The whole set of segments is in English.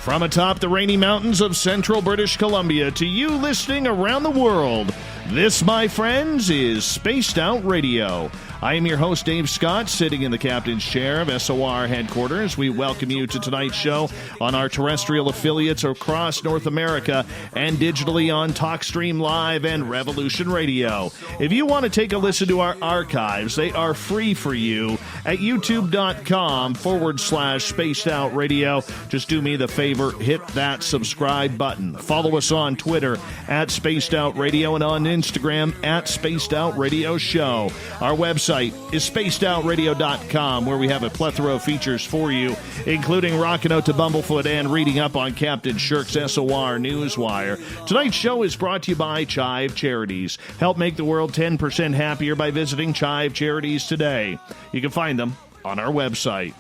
From atop the rainy mountains of central British Columbia to you listening around the world, this, my friends, is Spaced Out Radio. I am your host, Dave Scott, sitting in the captain's chair of SOR headquarters. We welcome you to tonight's show on our terrestrial affiliates across North America and digitally on TalkStream Live and Revolution Radio. If you want to take a listen to our archives, they are free for you at youtube.com/Spaced Out Radio. Just do me the favor, hit that subscribe button. Follow us on Twitter at Spaced Out Radio and on Instagram at Spaced Out Radio Show. Our website is spacedoutradio.com, where we have a plethora of features for you, including rocking out to Bumblefoot and reading up on Captain Shirk's SOR Newswire. Tonight's show is brought to you by Chive Charities. Help make the world 10% happier by visiting Chive Charities today. You can find them on our website.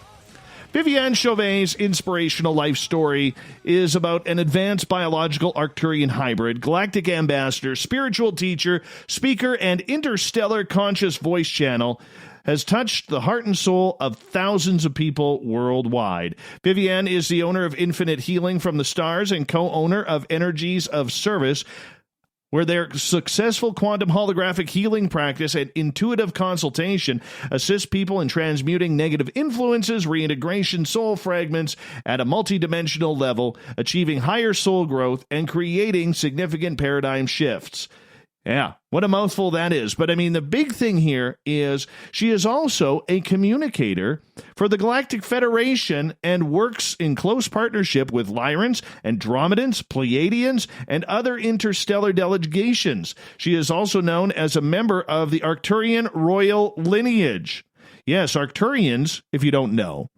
Viviane Chauvet's inspirational life story is about an advanced biological Arcturian hybrid, galactic ambassador, spiritual teacher, speaker, and interstellar conscious voice channel has touched the heart and soul of thousands of people worldwide. Viviane is the owner of Infinite Healing from the Stars and co-owner of Energies of Service, where their successful quantum holographic healing practice and intuitive consultation assists people in transmuting negative influences, reintegration, soul fragments at a multidimensional level, achieving higher soul growth, and creating significant paradigm shifts. Yeah, what a mouthful that is. But I mean, the big thing here is she is also a communicator for the Galactic Federation and works in close partnership with Lyrans, Andromedans, Pleiadians, and other interstellar delegations. She is also known as a member of the Arcturian royal lineage. Yes, Arcturians, if you don't know,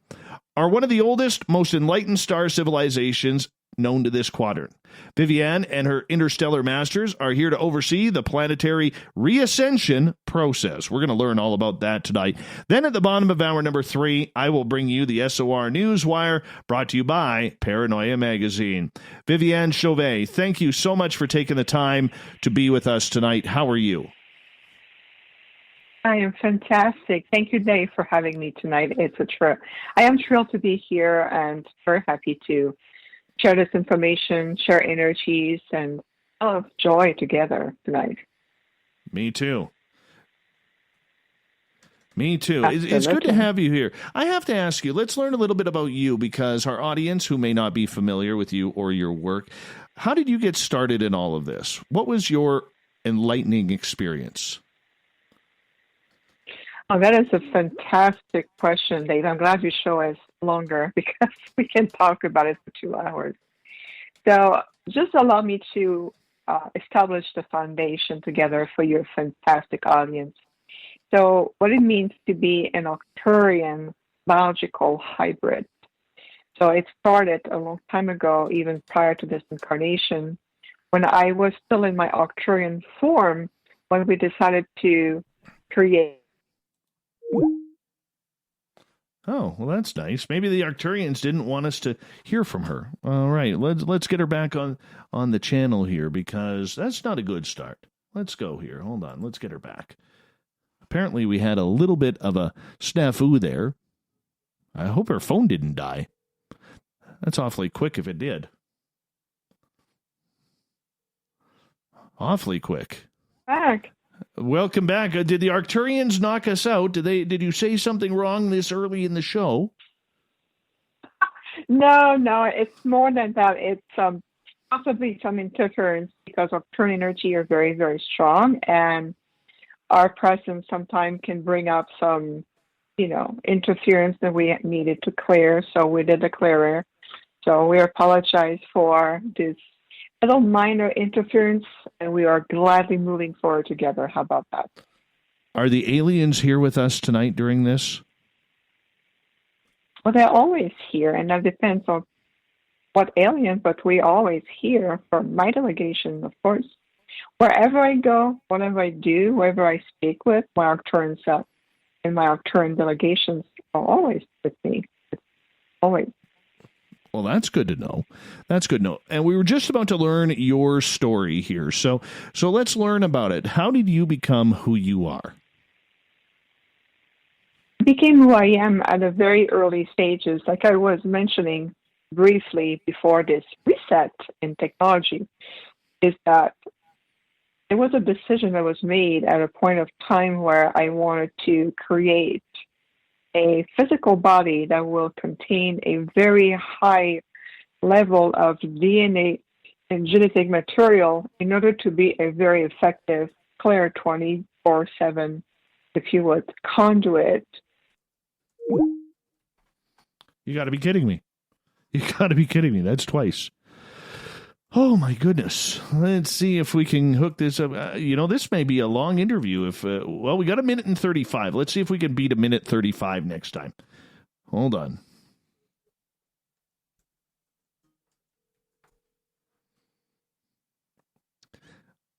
are one of the oldest, most enlightened star civilizations known to this quadrant. Viviane and her interstellar masters are here to oversee the planetary reascension process. We're going to learn all about that tonight. Then at the bottom of hour number 3, I will bring you the SOR Newswire, brought to you by Paranoia Magazine. Viviane Chauvet, thank you so much for taking the time to be with us tonight. How are you? I am fantastic. Thank you, Dave, for having me tonight. It's a trip. I am thrilled to be here and very happy to share this information, share energies, and a lot of joy together tonight. Me too. Me too. It's good to have you here. I have to ask you, let's learn a little bit about you, because our audience who may not be familiar with you or your work, how did you get started in all of this? What was your enlightening experience? Oh, that is a fantastic question, Dave. I'm glad your show is longer because we can talk about it for 2 hours. So just allow me to establish the foundation together for your fantastic audience. So what it means to be an Arcturian biological hybrid. So it started a long time ago, even prior to this incarnation, when I was still in my Arcturian form, when we decided to create. Oh, well, that's nice. Maybe the Arcturians didn't want us to hear from her. All right, let's get her back on the channel here, because that's not a good start. Let's go here. Hold on. Let's get her back. Apparently, we had a little bit of a snafu there. I hope her phone didn't die. That's awfully quick if it did. Awfully quick. Back. Welcome back. Did the Arcturians knock us out? Did you say something wrong this early in the show? No, it's more than that. It's possibly some interference, because Arcturian energy are very, very strong, and our presence sometimes can bring up some, interference that we needed to clear. So we did the clearer. So we apologize for this little minor interference, and we are gladly moving forward together. How about that? Are the aliens here with us tonight during this? Well, they're always here, and that depends on what alien, but we always here for my delegation, of course. Wherever I go, whatever I do, wherever I speak with, my Arcturian self and my Arcturian delegations are always with me. Always. Well, that's good to know. That's good to know. And we were just about to learn your story here. So let's learn about it. How did you become who you are? I became who I am at a very early stages. Like I was mentioning, briefly before this reset in technology is that it was a decision that was made at a point of time where I wanted to create a physical body that will contain a very high level of DNA and genetic material in order to be a very effective, clear 24/7, if you would, conduit. You got to be kidding me. You got to be kidding me. That's twice. Oh, my goodness. Let's see if we can hook this up. This may be a long interview. We got 1:35. Let's see if we can beat 1:35 next time. Hold on.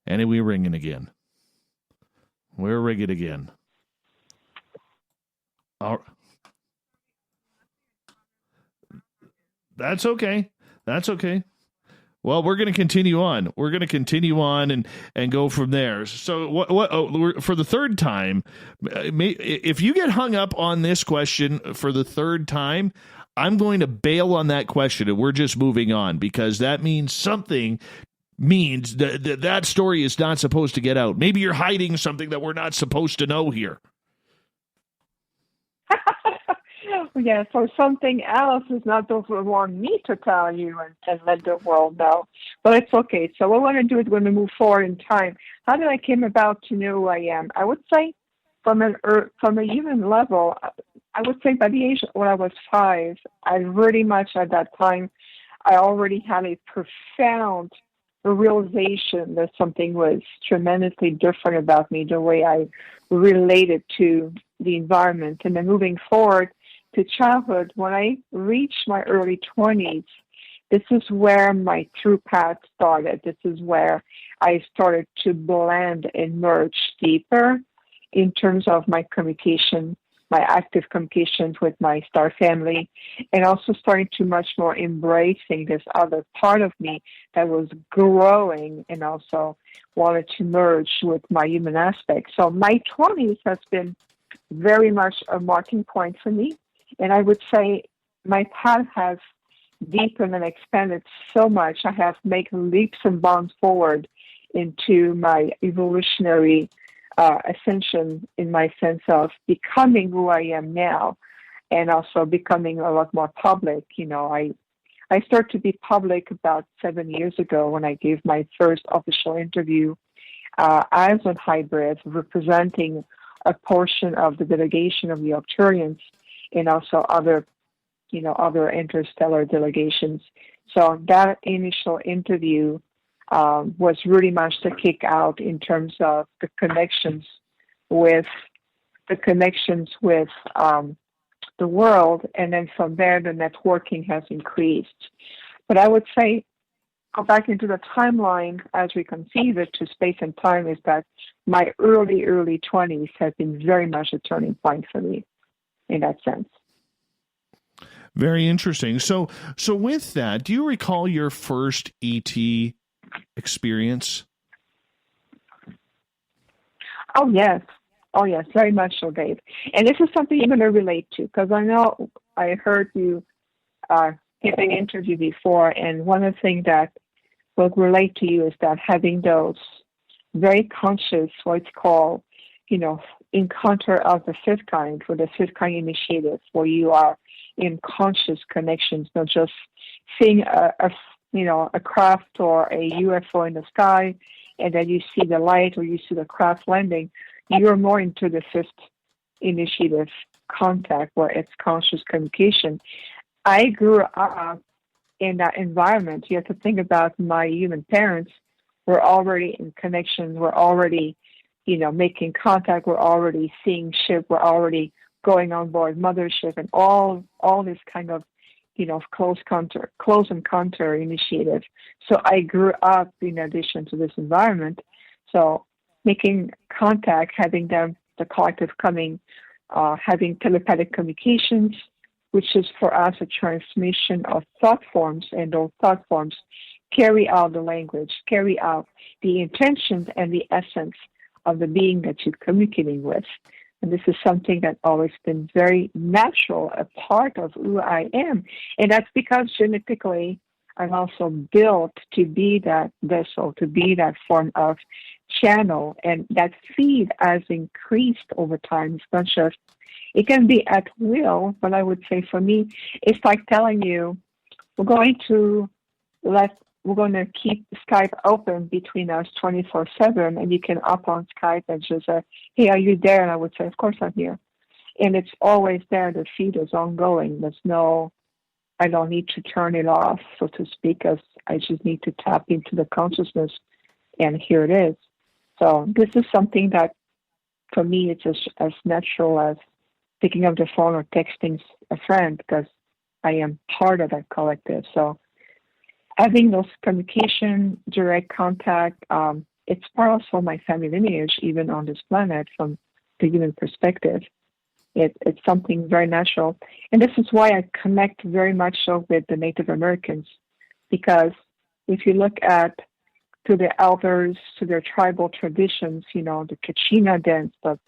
And we're ringing again. We're ringing again. That's okay. That's okay. Well, we're going to continue on. We're going to continue on and go from there. So, for the third time, if you get hung up on this question for the third time, I'm going to bail on that question, and we're just moving on, because that means something means that story is not supposed to get out. Maybe you're hiding something that we're not supposed to know here. Yeah, so something else is not those who want me to tell you and let the world know. But it's okay. So what we're going to do is we're going to move forward in time. How did I came about to know who I am? I would say from a human level, I would say by the age when I was 5, I really much at that time, I already had a profound realization that something was tremendously different about me, the way I related to the environment. And then moving forward to childhood, when I reached my early 20s, this is where my true path started. This is where I started to blend and merge deeper in terms of my communication, my active communications with my star family, and also starting to much more embracing this other part of me that was growing and also wanted to merge with my human aspect. So my 20s has been very much a marking point for me. And I would say my path has deepened and expanded so much. I have made leaps and bounds forward into my evolutionary ascension in my sense of becoming who I am now, and also becoming a lot more public. I started to be public about 7 years ago when I gave my first official interview as a hybrid representing a portion of the delegation of the Arcturians and also other interstellar delegations. So that initial interview was really much the kick out in terms of the connections with the world, and then from there the networking has increased. But I would say, go back into the timeline as we conceive it to space and time, is that my early 20s has been very much a turning point for me in that sense. Very interesting. So with that, do you recall your first ET experience? Oh, yes, very much so, Dave. And this is something you're going to relate to, because I know I heard you give an interview before, and one of the things that will relate to you is that having those very conscious, what's called, encounter of the fifth kind, for the fifth kind initiative, where you are in conscious connections, not just seeing a craft or a UFO in the sky, and then you see the light or you see the craft landing. You're more into the fifth initiative contact, where it's conscious communication. I grew up in that environment. You have to think about my human parents were already in connection. We're already, making contact. We're already seeing ship. We're already going on board mothership, and all this kind of, close encounter initiative. So I grew up in addition to this environment. So making contact, having the collective coming, having telepathic communications, which is for us a transmission of thought forms, and those thought forms carry out the language, carry out the intentions and the essence of the being that you're communicating with. And this is something that's always been very natural, a part of who I am. And that's because genetically, I'm also built to be that vessel, to be that form of channel. And that feed has increased over time. It's not just, it can be at will, but I would say for me, it's like telling you, we're going to keep Skype open between us 24/7, and you can up on Skype and just say, "Hey, are you there?" And I would say, "Of course I'm here." And it's always there. The feed is ongoing. I don't need to turn it off, so to speak, as I just need to tap into the consciousness, and here it is. So this is something that, for me, it's as natural as picking up the phone or texting a friend, because I am part of that collective. So having those communication, direct contact, it's part also of my family lineage, even on this planet, from the human perspective. It's something very natural. And this is why I connect very much so with the Native Americans, because if you look at to the elders, to their tribal traditions, the Kachina dance that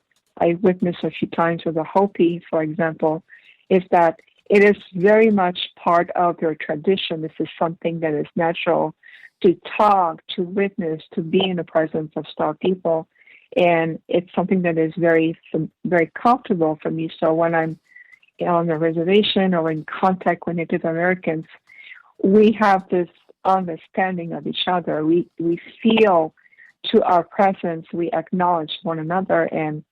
I witnessed a few times with the Hopi, for example, is that it is very much part of their tradition. This is something that is natural to talk, to witness, to be in the presence of star people. And it's something that is very, very comfortable for me. So when I'm on a reservation or in contact with Native Americans, we have this understanding of each other. We feel to our presence, we acknowledge one another, and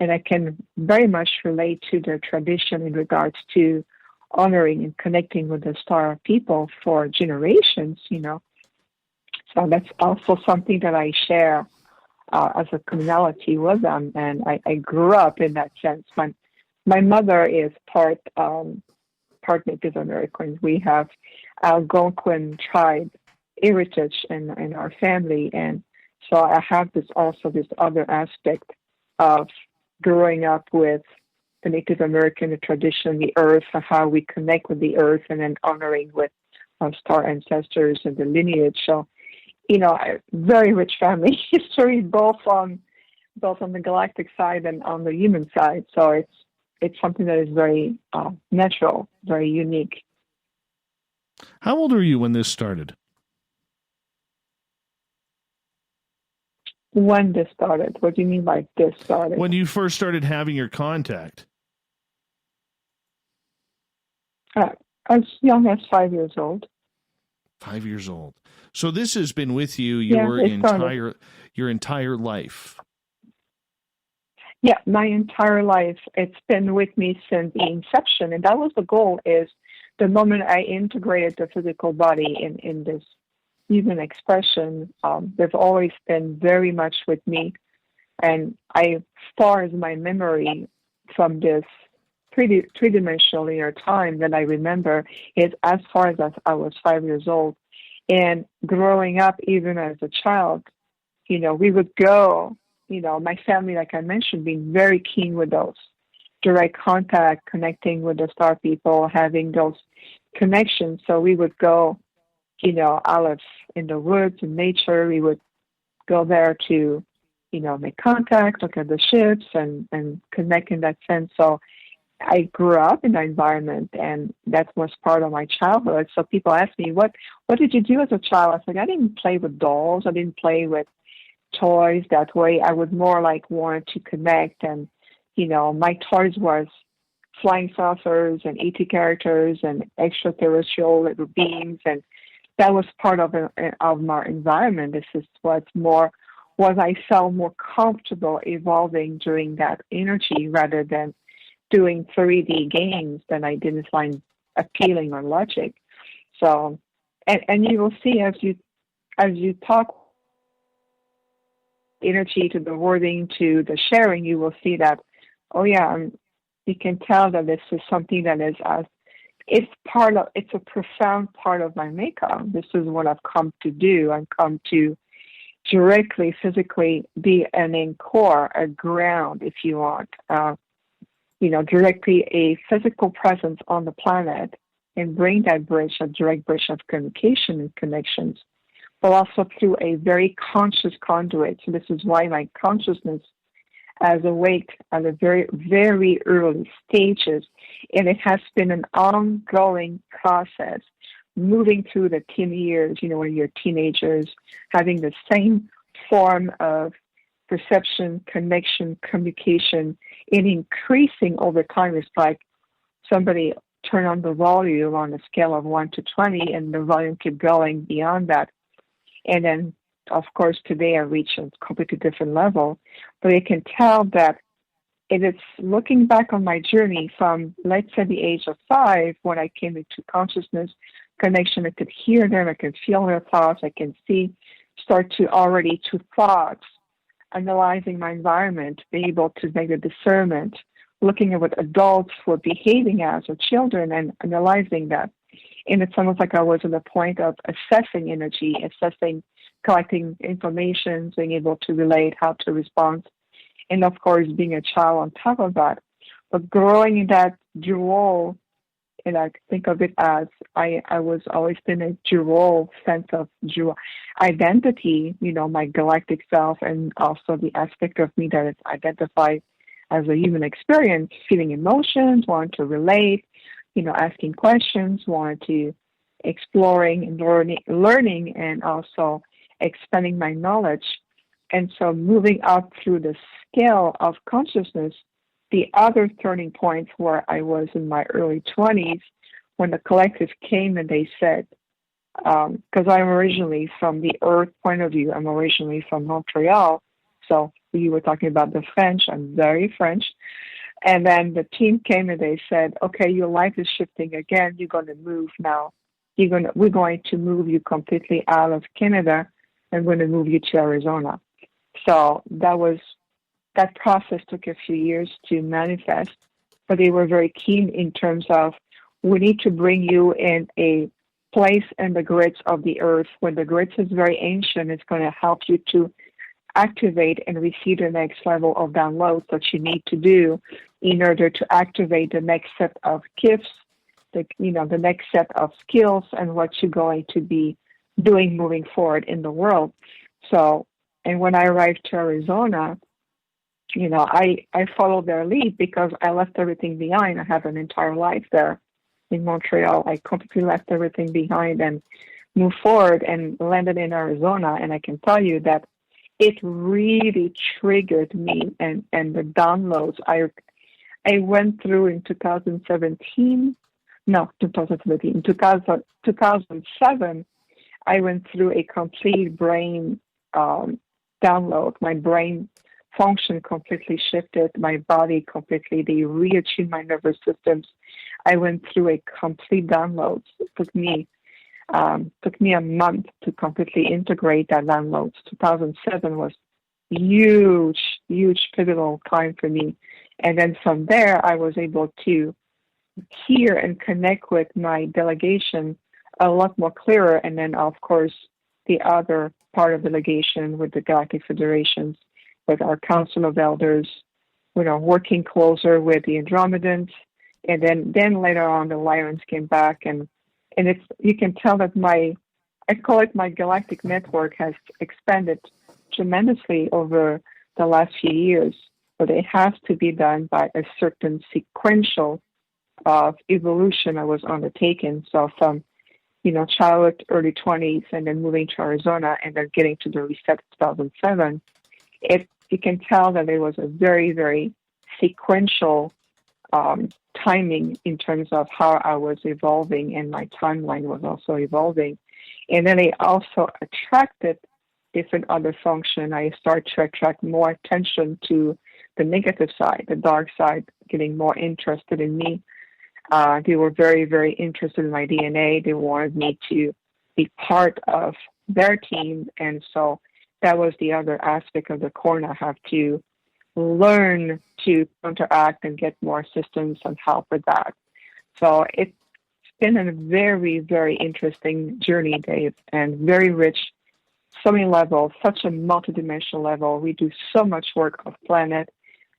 I can very much relate to their tradition in regards to honoring and connecting with the star people for generations, So that's also something that I share as a commonality with them, and I grew up in that sense. My mother is part Native American. We have Algonquin tribe heritage in our family, and so I have this other aspect of growing up with the Native American, the tradition, the earth, and how we connect with the earth, and then honoring with our star ancestors and the lineage. So, very rich family history, both on the galactic side and on the human side. So it's something that is very natural, very unique. How old are you when this started? When this started? What do you mean by this started? When you first started having your contact. As young as 5 years old. 5 years old. So this has been with you your entire life. Yeah, my entire life. It's been with me since the inception, and that was the goal. Is the moment I integrated the physical body in this human expression, they've always been very much with me. And as far as my memory from this three-dimensional linear time that I remember, is as far as I was 5 years old. And growing up, even as a child, we would go, my family, like I mentioned, being very keen with those direct contact, connecting with the star people, having those connections. So we would go, out in the woods, in nature. We would go there to, make contact, look at the ships, and connect in that sense. So I grew up in that environment, and that was part of my childhood. So people ask me, what did you do as a child? I was like, I didn't play with dolls. I didn't play with toys that way. I would more like want to connect. And, my toys was flying saucers and ET characters and extraterrestrial little beings. And that was part of my environment. This is what I felt more comfortable evolving during that energy, rather than doing 3D games that I didn't find appealing or logic. So, and you will see as you talk energy to the wording to the sharing, you will see that, you can tell that this is something that is it's a profound part of my makeup. This is what I've come to do. I've come to directly, physically be an anchor, a ground, if you want. Directly a physical presence on the planet, and bring that direct bridge of communication and connections, but also through a very conscious conduit. So this is why my consciousness as awake at a very, very early stages. And it has been an ongoing process moving through the teen years, when you're teenagers, having the same form of perception, connection, communication, and increasing over time. It's like somebody turn on the volume on a scale of 1 to 20, and the volume keep going beyond that. And then, of course, today I reach a completely different level. But you can tell that it is looking back on my journey from, let's say, the age of 5, when I came into consciousness, connection, I could hear them, I could feel their thoughts, I can start to already to thoughts, analyzing my environment, being able to make a discernment, looking at what adults were behaving as or children and analyzing that. And it's almost like I was at the point of assessing energy, collecting information, being able to relate, how to respond, and of course being a child on top of that. But growing in that dual, and I think of it as I was always in a dual sense of dual identity, my galactic self, and also the aspect of me that is identified as a human experience, feeling emotions, wanting to relate, asking questions, wanting to exploring and learning, and also expanding my knowledge. And so moving up through the scale of consciousness, the other turning point where I was in my early 20s, when the collective came and they said, because I'm originally from the Earth point of view, I'm originally from Montreal, so we were talking about the French, I'm very French, and then the team came and they said, okay, your life is shifting again, you're going to move now, we're going to move you completely out of Canada, and we're going to move you to Arizona. So that process took a few years to manifest, but they were very keen in terms of, we need to bring you in a place in the grids of the earth. When the grids is very ancient, it's going to help you to activate and receive the next level of downloads that you need to do in order to activate the next set of gifts, the next set of skills, and what you're going to be doing moving forward in the world. So, and when I arrived to Arizona, I followed their lead because I left everything behind. I have an entire life there in Montreal. I completely left everything behind and moved forward and landed in Arizona. And I can tell you that it really triggered me and the downloads I went through in 2007, I went through a complete brain download. My brain function completely shifted, my body completely, they reattuned my nervous systems. I went through a complete download. It took me a month to completely integrate that download. 2007 was huge pivotal time for me. And then from there, I was able to hear and connect with my delegation a lot more clearer. And then, of course, the other part of delegation with the Galactic Federation, with our Council of Elders, working closer with the Andromedans. And then later on, the Lyrans came back. And it's, you can tell that I call it my galactic network has expanded tremendously over the last few years. But it has to be done by a certain sequential of evolution I was undertaken. So from, childhood, early 20s, and then moving to Arizona, and then getting to the reset 2007, you can tell that there was a very, very sequential timing in terms of how I was evolving, and my timeline was also evolving. And then I also attracted different other function. I started to attract more attention to the negative side, the dark side, getting more interested in me. They were very, very interested in my DNA. They wanted me to be part of their team. And so that was the other aspect of the coin. I have to learn to counteract and get more assistance and help with that. So it's been a very, very interesting journey, Dave, and very rich, so many levels, such a multidimensional level. We do so much work off planet,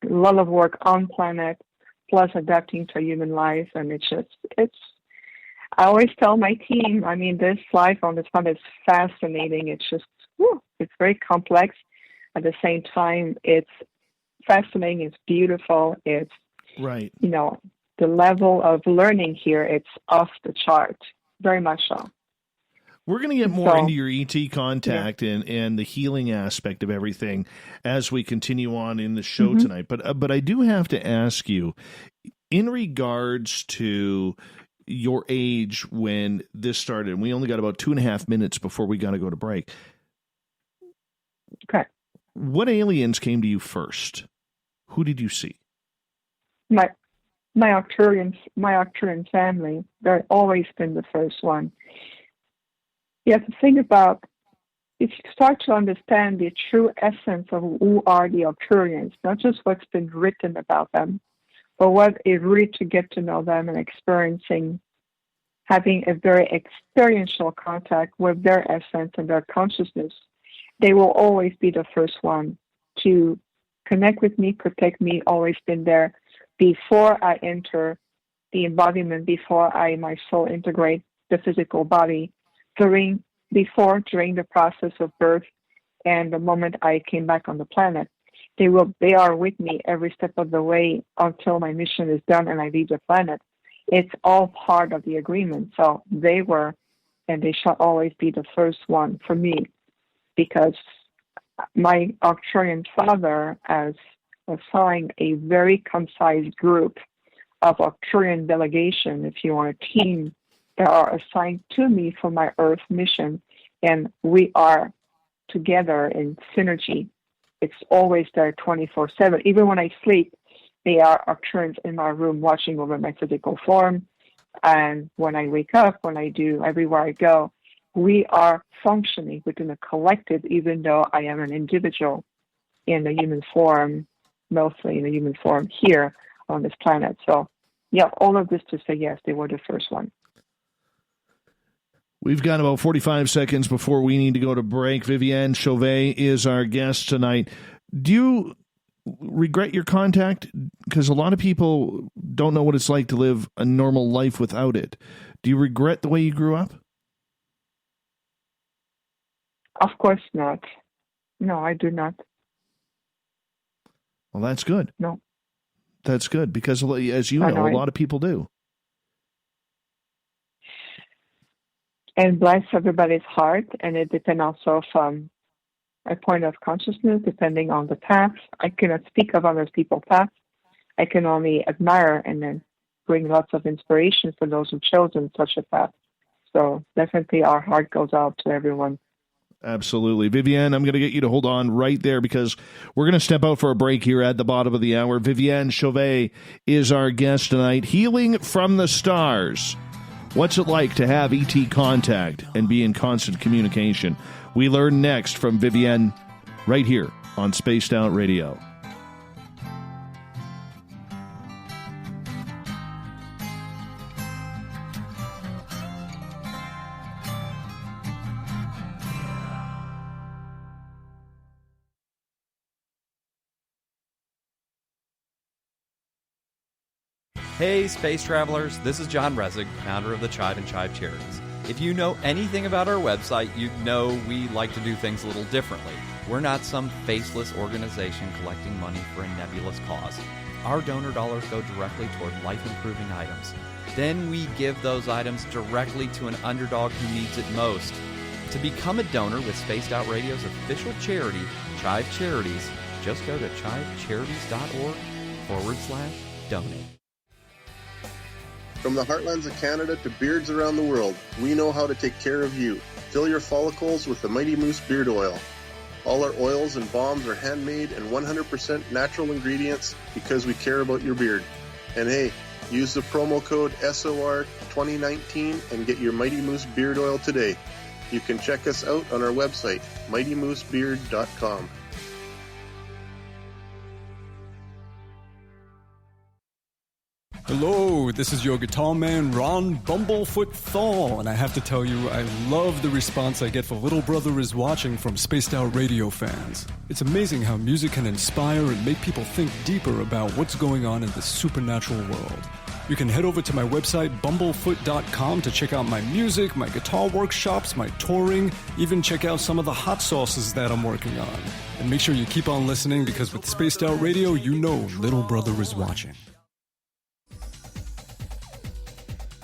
a lot of work on planet, plus adapting to human life. And I always tell my team, this life on this planet is fascinating. It's just, it's very complex. At the same time, it's fascinating. It's beautiful. It's, right. The level of learning here, it's off the chart. Very much so. We're going to get more into your ET contact and the healing aspect of everything as we continue on in the show tonight. But I do have to ask you, in regards to your age when this started, and we only got about 2.5 minutes before we got to go to break. Okay. What aliens came to you first? Who did you see? My Arcturian family. They've always been the first one. You have to think about, if you start to understand the true essence of who are the Arcturians, not just what's been written about them, but what is really to get to know them and having a very experiential contact with their essence and their consciousness, they will always be the first one to connect with me, protect me, always been there before I enter the embodiment, before my soul integrate the physical body, during the process of birth and the moment I came back on the planet. They are with me every step of the way until my mission is done and I leave the planet. It's all part of the agreement. So they were, and they shall always be the first one for me, because my Arcturian father has assigned a very concise group of Arcturian delegation, if you want, a team that are assigned to me for my Earth mission, and we are together in synergy. It's always there 24/7. Even when I sleep, they are Arcturians in my room watching over my physical form. And when I wake up, when I do, everywhere I go, we are functioning within a collective, even though I am an individual in the human form, mostly in the human form here on this planet. So, yeah, all of this to say, yes, they were the first one. We've got about 45 seconds before we need to go to break. Viviane Chauvet is our guest tonight. Do you regret your contact? Because a lot of people don't know what it's like to live a normal life without it. Do you regret the way you grew up? Of course not. No, I do not. Well, that's good. No. That's good, because as you know, a lot of people do. And bless everybody's heart, and it depends also from a point of consciousness, depending on the path. I cannot speak of other people's paths. I can only admire and then bring lots of inspiration for those who've chosen such a path. So definitely our heart goes out to everyone. Absolutely. Viviane, I'm going to get you to hold on right there, because we're going to step out for a break here at the bottom of the hour. Viviane Chauvet is our guest tonight. Healing from the Stars. What's it like to have ET contact and be in constant communication? We learn next from Viviane right here on Spaced Out Radio. Hey, space travelers, this is John Resig, founder of the Chive and Chive Charities. If you know anything about our website, you know we like to do things a little differently. We're not some faceless organization collecting money for a nebulous cause. Our donor dollars go directly toward life-improving items. Then we give those items directly to an underdog who needs it most. To become a donor with Spaced Out Radio's official charity, Chive Charities, just go to chivecharities.org/donate. From the heartlands of Canada to beards around the world, we know how to take care of you. Fill your follicles with the Mighty Moose Beard Oil. All our oils and balms are handmade and 100% natural ingredients because we care about your beard. And hey, use the promo code SOR2019 and get your Mighty Moose Beard Oil today. You can check us out on our website, mightymoosebeard.com. Hello, this is your guitar man, Ron Bumblefoot Thal, and I have to tell you, I love the response I get for Little Brother is Watching from Spaced Out Radio fans. It's amazing how music can inspire and make people think deeper about what's going on in the supernatural world. You can head over to my website, bumblefoot.com, to check out my music, my guitar workshops, my touring, even check out some of the hot sauces that I'm working on. And make sure you keep on listening, because with Spaced Out Radio, you know little brother is watching.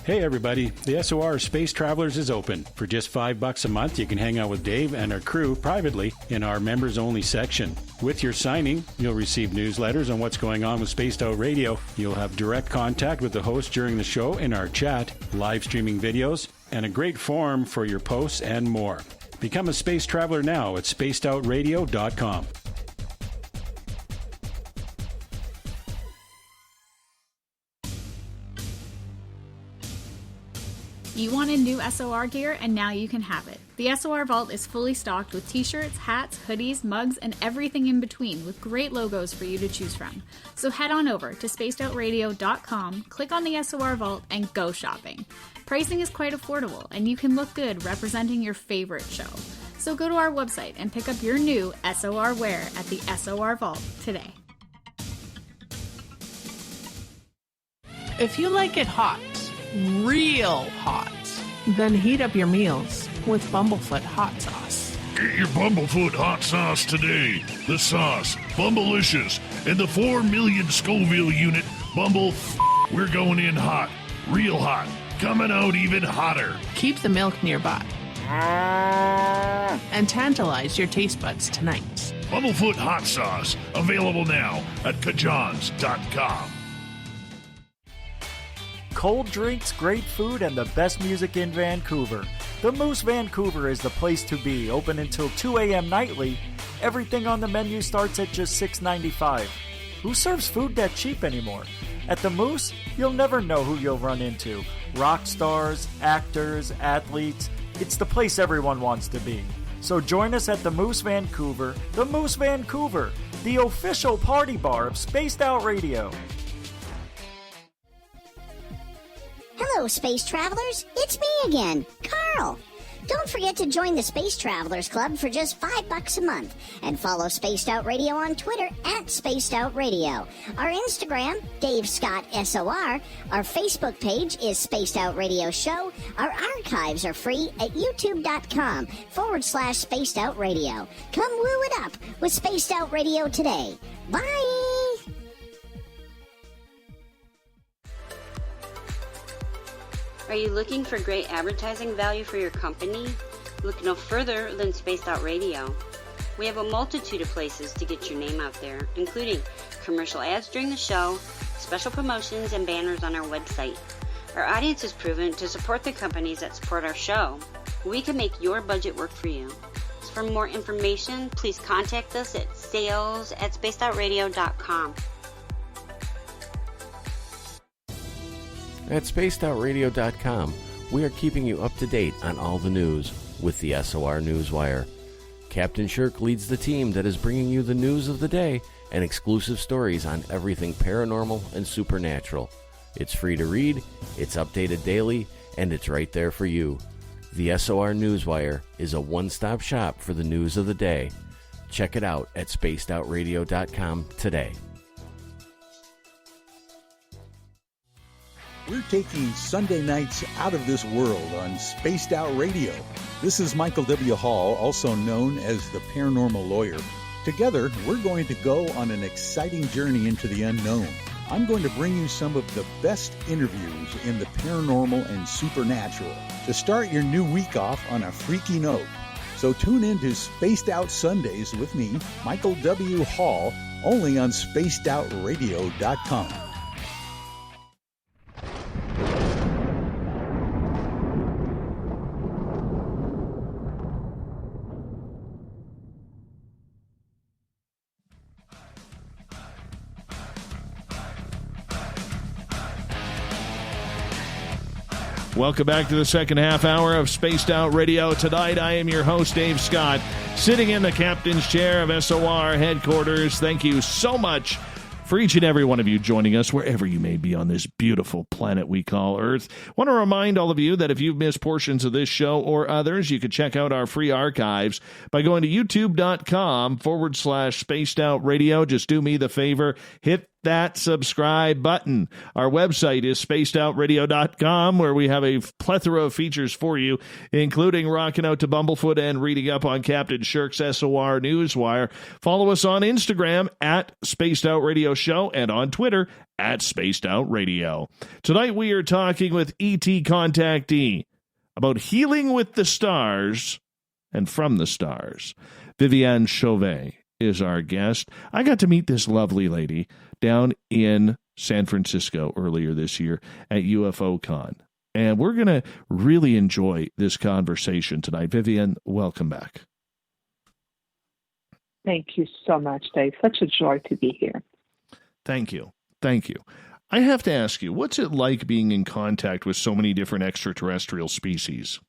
Hey everybody, the SOR Space Travelers is open. For just $5 a month, you can hang out with Dave and our crew privately in our members-only section. With your signing, you'll receive newsletters on what's going on with Spaced Out Radio. You'll have direct contact with the host during the show in our chat, live streaming videos, and a great forum for your posts and more. Become a space traveler now at spacedoutradio.com. You wanted new SOR gear, and now you can have it. The SOR Vault is fully stocked with t-shirts, hats, hoodies, mugs, and everything in between, with great logos for you to choose from. So head on over to spacedoutradio.com, click on the SOR Vault, and go shopping. Pricing is quite affordable, and you can look good representing your favorite show. So go to our website and pick up your new SOR wear at the SOR Vault today. If you like it hot, real hot, then heat up your meals with Bumblefoot hot sauce. Get your Bumblefoot hot sauce today. The sauce, Bumblicious, and the 4 million Scoville unit Bumble. We're going in hot, real hot, coming out even hotter. Keep the milk nearby and tantalize your taste buds tonight. Bumblefoot hot sauce, available now at kajans.com. Cold drinks, great food, and the best music in Vancouver. The Moose Vancouver is the place to be, open until 2 a.m. nightly. Everything on the menu starts at just $6.95. Who serves food that cheap anymore? At the Moose, you'll never know who you'll run into. Rock stars, actors, athletes. It's the place everyone wants to be. So join us at the Moose Vancouver, the official party bar of Spaced Out Radio. Hello, Space Travelers. It's me again, Carl. Don't forget to join the Space Travelers Club for just $5 a month, and follow Spaced Out Radio on Twitter at Spaced Out Radio. Our Instagram, Dave Scott SOR. Our Facebook page is Spaced Out Radio Show. Our archives are free at youtube.com/Spaced Out Radio. Come woo it up with Spaced Out Radio today. Bye! Are you looking for great advertising value for your company? Look no further than Spaced Out Radio. We have a multitude of places to get your name out there, including commercial ads during the show, special promotions, and banners on our website. Our audience is proven to support the companies that support our show. We can make your budget work for you. So for more information, please contact us at sales@spacedoutradio.com. At spacedoutradio.com, we are keeping you up to date on all the news with the SOR Newswire. Captain Shirk leads the team that is bringing you the news of the day and exclusive stories on everything paranormal and supernatural. It's free to read, it's updated daily, and it's right there for you. The SOR Newswire is a one-stop shop for the news of the day. Check it out at spacedoutradio.com today. We're taking Sunday nights out of this world on Spaced Out Radio. This is Michael W. Hall, also known as the Paranormal Lawyer. Together, we're going to go on an exciting journey into the unknown. I'm going to bring you some of the best interviews in the paranormal and supernatural to start your new week off on a freaky note. So tune in to Spaced Out Sundays with me, Michael W. Hall, only on spacedoutradio.com. Welcome back to the second half hour of Spaced Out Radio. Tonight, I am your host, Dave Scott, sitting in the captain's chair of SOR headquarters. Thank you so much for each and every one of you joining us wherever you may be on this beautiful planet we call Earth. I want to remind all of you that if you've missed portions of this show or others, you can check out our free archives by going to youtube.com/Spaced Out Radio. Just do me the favor, hit that subscribe button. Our website is spacedoutradio.com, where we have a plethora of features for you, including rocking out to Bumblefoot and reading up on Captain Shirk's SOR Newswire. Follow us on Instagram at Spaced Out Radio Show and on Twitter at Spaced Out Radio. Tonight we are talking with ET contactee about healing with the stars and from the stars. Viviane Chauvet is our guest. I got to meet this lovely lady down in San Francisco earlier this year at UFOCon. And we're going to really enjoy this conversation tonight. Viviane, welcome back. Thank you so much, Dave. Such a joy to be here. Thank you. Thank you. I have to ask you, what's it like being in contact with so many different extraterrestrial species?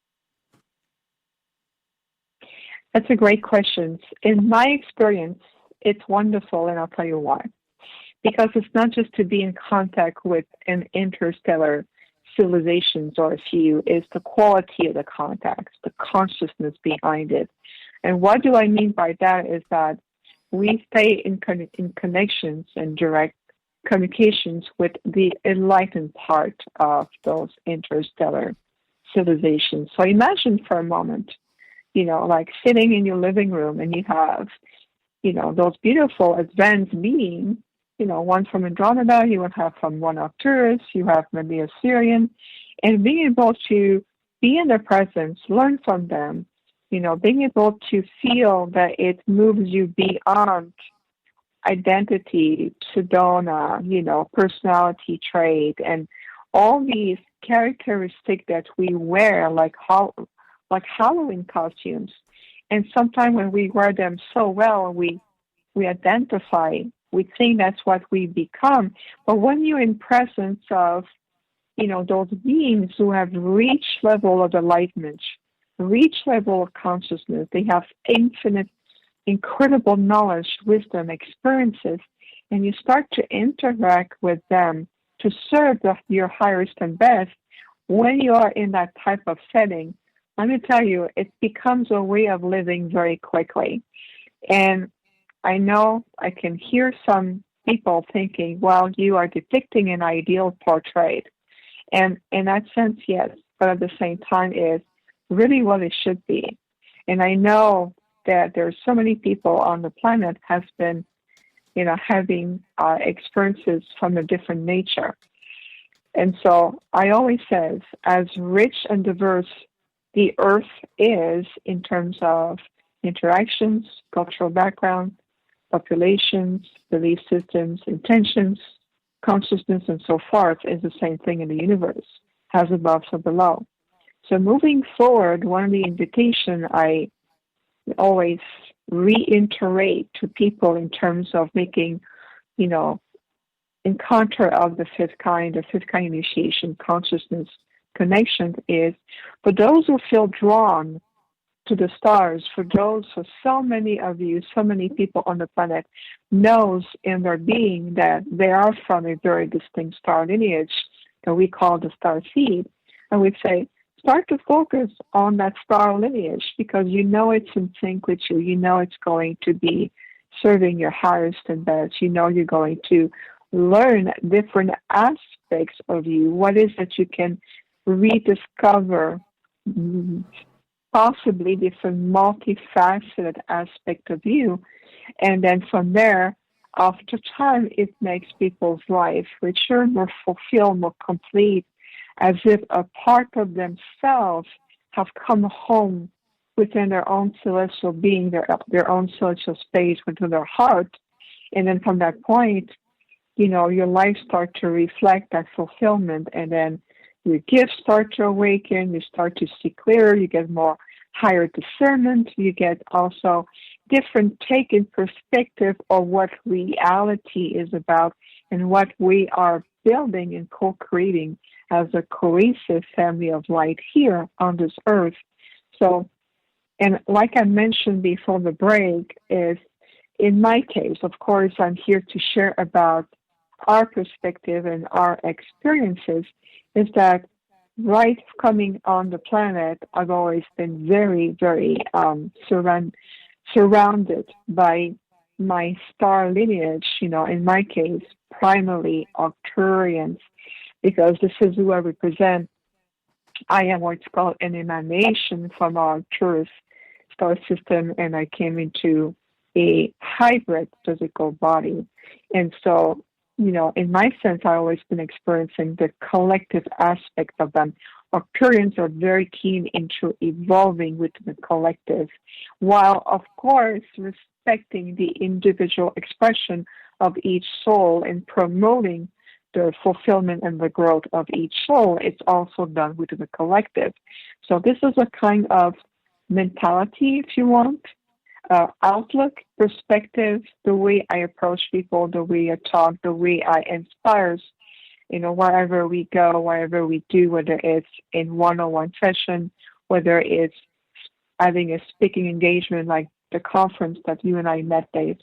That's a great question. In my experience, it's wonderful, and I'll tell you why. Because it's not just to be in contact with an interstellar civilizations or a few, it's the quality of the contacts, the consciousness behind it. And what do I mean by that is that we stay in connections and direct communications with the enlightened part of those interstellar civilizations. So imagine for a moment, like sitting in your living room and you have, those beautiful advanced beings, one from Andromeda, you would have from one Arcturus, you have maybe a Sirian, and being able to be in their presence, learn from them, being able to feel that it moves you beyond identity, persona, personality trait, and all these characteristics that we wear like Halloween costumes. And sometimes when we wear them so well, we identify, we think that's what we become. But when you're in presence of, those beings who have reached level of enlightenment, reached level of consciousness, they have infinite incredible knowledge, wisdom, experiences, and you start to interact with them to serve your highest and best. When you are in that type of setting, let me tell you, it becomes a way of living very quickly. And I know I can hear some people thinking, well, you are depicting an ideal portrait. And in that sense, yes, but at the same time is really what it should be. And I know that there's so many people on the planet has been, having experiences from a different nature. And so I always says, as rich and diverse the Earth is in terms of interactions, cultural background, populations, belief systems, intentions, consciousness, and so forth, is the same thing in the universe, as above, so below. So moving forward, one of the invitations I always reiterate to people in terms of making, encounter of the fifth kind initiation, consciousness connection is for those who feel drawn to the stars, for so many of you, so many people on the planet knows in their being that they are from a very distinct star lineage that we call the star seed. And we say, start to focus on that star lineage because it's in sync with you. It's going to be serving your highest and best. You're going to learn different aspects of you. What is it you can rediscover, possibly different multifaceted aspect of you. And then from there, after time, it makes people's life richer, more fulfilled, more complete, as if a part of themselves have come home within their own celestial being, their own celestial space, within their heart. And then from that point, your life starts to reflect that fulfillment, and then your gifts start to awaken, you start to see clearer, you get more higher discernment, you get also different take in perspective of what reality is about and what we are building and co-creating as a cohesive family of light here on this earth. So, and like I mentioned before the break, is in my case, of course, I'm here to share about our perspective and our experiences, is that right coming on the planet, I've always been very, very surrounded by my star lineage, in my case, primarily Arcturians, because this is who I represent. I am what's called an emanation from our Arcturus star system, and I came into a hybrid physical body. And so, in my sense, I've always been experiencing the collective aspect of them. Arcturians are very keen into evolving with the collective, while, of course, respecting the individual expression of each soul and promoting the fulfillment and the growth of each soul. It's also done with the collective. So this is a kind of mentality, if you want, outlook, perspective, the way I approach people, the way I talk, the way I inspire, wherever we go, wherever we do, whether it's in one-on-one session, whether it's having a speaking engagement like the conference that you and I met, Dave.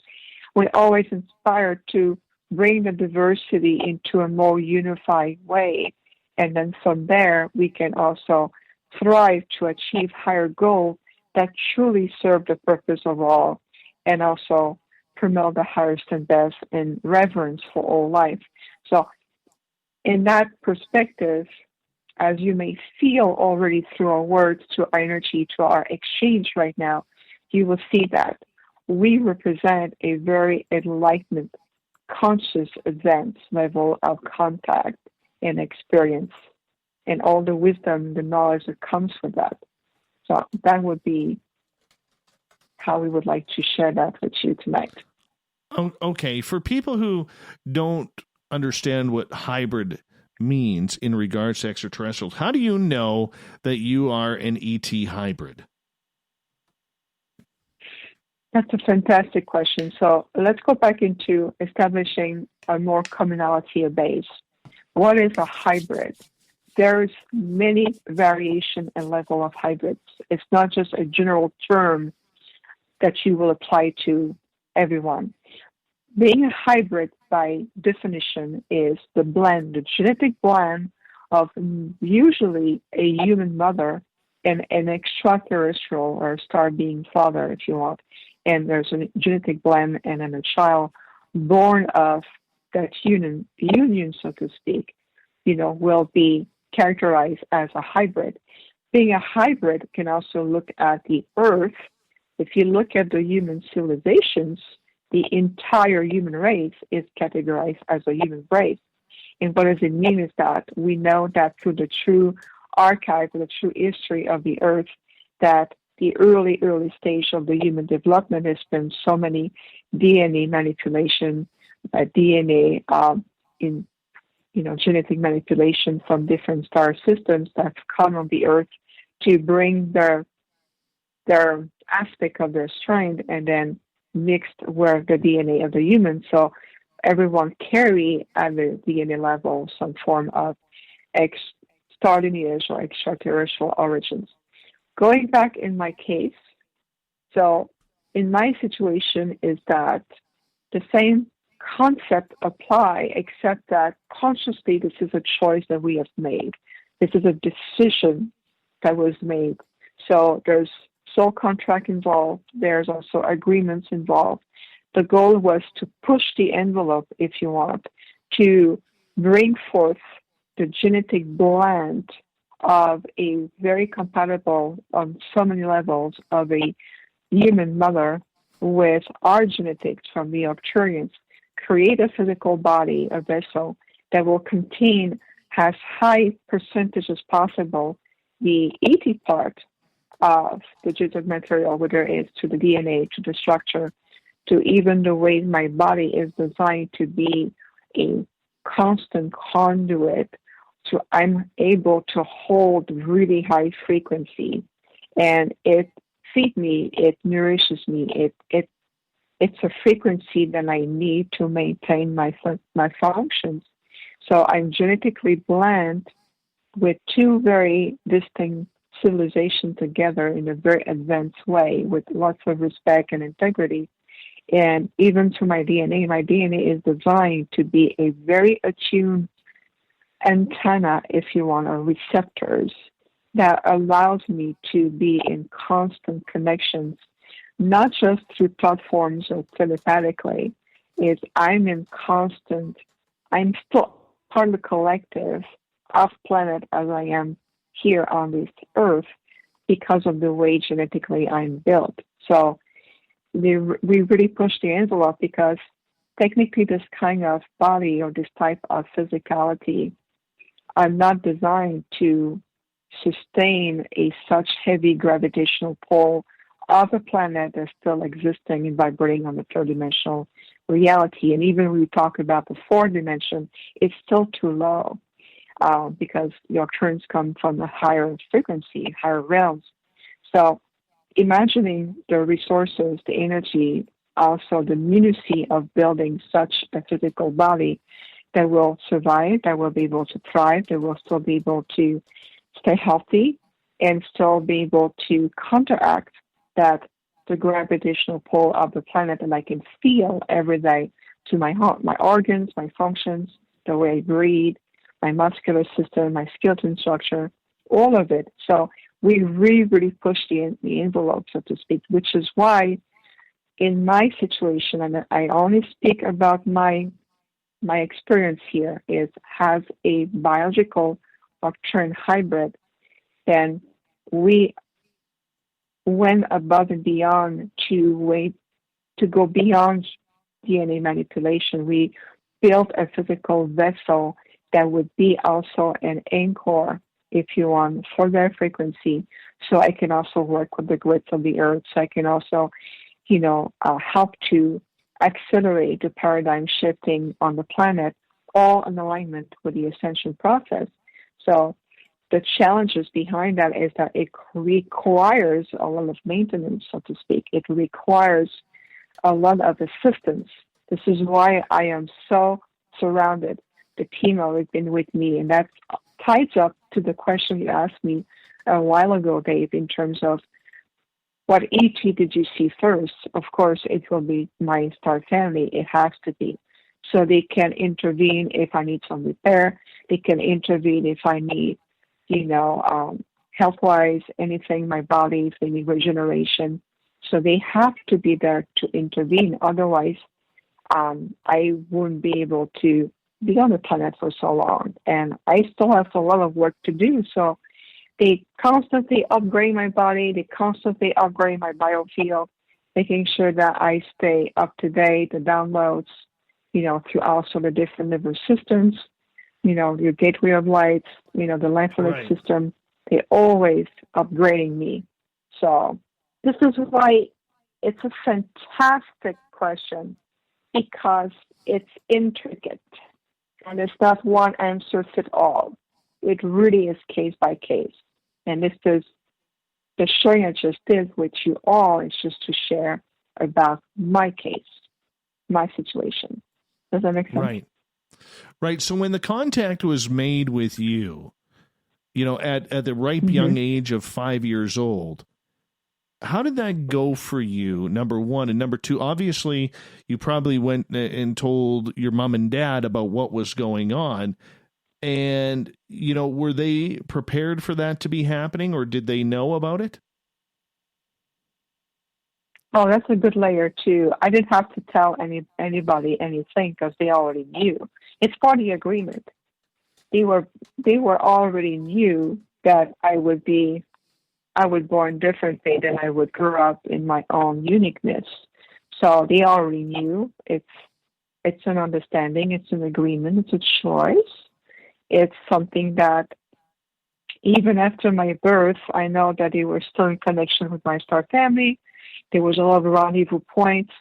We're always inspired to bring the diversity into a more unified way. And then from there, we can also thrive to achieve higher goals that truly serve the purpose of all, and also promote the highest and best and reverence for all life. So in that perspective, as you may feel already through our words, through our energy, to our exchange right now, you will see that we represent a very enlightened, conscious, advanced level of contact and experience, and all the wisdom, the knowledge that comes with that. So that would be how we would like to share that with you tonight. Okay, for people who don't understand what hybrid means in regards to extraterrestrials, how do you know that you are an ET hybrid? That's a fantastic question. So let's go back into establishing a more commonality of base. What is a hybrid? There's many variation and level of hybrids. It's not just a general term that you will apply to everyone. Being a hybrid, by definition, is the blend, the genetic blend of usually a human mother and an extraterrestrial or star being father, if you want. And there's a genetic blend, and then a child born of that union, so to speak, will be characterized as a hybrid. Being a hybrid can also look at the Earth. If you look at the human civilizations, the entire human race is categorized as a human race. And what does it mean is that we know that through the true archive, the true history of the Earth, that the early stage of the human development has been so many DNA manipulation, DNA in genetic manipulation from different star systems that's come on the Earth to bring their aspect of their strength and then mixed with the DNA of the human. So everyone carry at the DNA level some form of star lineage or extraterrestrial origins. Going back in my case, so in my situation is that the same concept apply, except that consciously this is a choice that we have made. This is a decision that was made. So there's soul contract involved. There's also agreements involved. The goal was to push the envelope, if you want, to bring forth the genetic blend of a very compatible, on so many levels, of a human mother with our genetics from the Arcturians, create a physical body, a vessel, that will contain as high percentage as possible the ET part of the genetic material, whether it's to the DNA, to the structure, to even the way my body is designed to be a constant conduit. So I'm able to hold really high frequency, and it feeds me, it nourishes me, it's a frequency that I need to maintain my functions. So I'm genetically blend with two very distinct civilizations together in a very advanced way with lots of respect and integrity. And even to my DNA is designed to be a very attuned antenna, if you want, or receptors that allows me to be in constant connections not just through platforms or telepathically, is I'm still part of the collective of planet as I am here on this earth because of the way genetically I'm built. So we really push the envelope because technically this kind of body or this type of physicality are not designed to sustain such heavy gravitational pull of a planet that's still existing and vibrating on the third-dimensional reality. And even when we talk about the fourth dimension, it's still too low because your currents come from a higher frequency, higher realms. So imagining the resources, the energy, also the minutia of building such a physical body that will survive, that will be able to thrive, that will still be able to stay healthy and still be able to counteract that the gravitational pull of the planet that I can feel every day to my heart, my organs, my functions, the way I breathe, my muscular system, my skeleton structure, all of it. So we really push the envelope, so to speak, which is why in my situation, and I only speak about my experience here, is has a biological Arcturian hybrid, then we went above and beyond to go beyond DNA manipulation. We built a physical vessel that would be also an anchor, if you want, for their frequency. So I can also work with the grids of the earth. So I can also, help to accelerate the paradigm shifting on the planet, all in alignment with the ascension process. So the challenges behind that is that it requires a lot of maintenance, so to speak. It requires a lot of assistance. This is why I am so surrounded. The team has been with me, and that ties up to the question you asked me a while ago, Dave, in terms of what ET did you see first? Of course, it will be my star family. It has to be. So they can intervene if I need some repair. They can intervene if I need, health-wise, anything, my body, if they need regeneration. So they have to be there to intervene. Otherwise, I wouldn't be able to be on the planet for so long. And I still have a lot of work to do. So they constantly upgrade my body. They constantly upgrade my biofield, making sure that I stay up to date, the downloads, through also the different nervous systems, your gateway of lights, the lymphatic system. They're always upgrading me. So this is why it's a fantastic question, because it's intricate and it's not one answer fit all. It really is case by case. And this is the sharing I just did with you all is just to share about my case, my situation. Does that make sense? Right. So when the contact was made with you, at the ripe young age of 5 years old, how did that go for you, number one? And number two, obviously, you probably went and told your mom and dad about what was going on. And, were they prepared for that to be happening, or did they know about it? Oh, that's a good layer, too. I didn't have to tell anybody anything because they already knew. It's part of the agreement. They were already knew that I would born differently, than I would grow up in my own uniqueness. So they already knew. It's an understanding. It's an agreement. It's a choice. It's something that even after my birth, I know that they were still in connection with my star family. There was a lot of rendezvous points,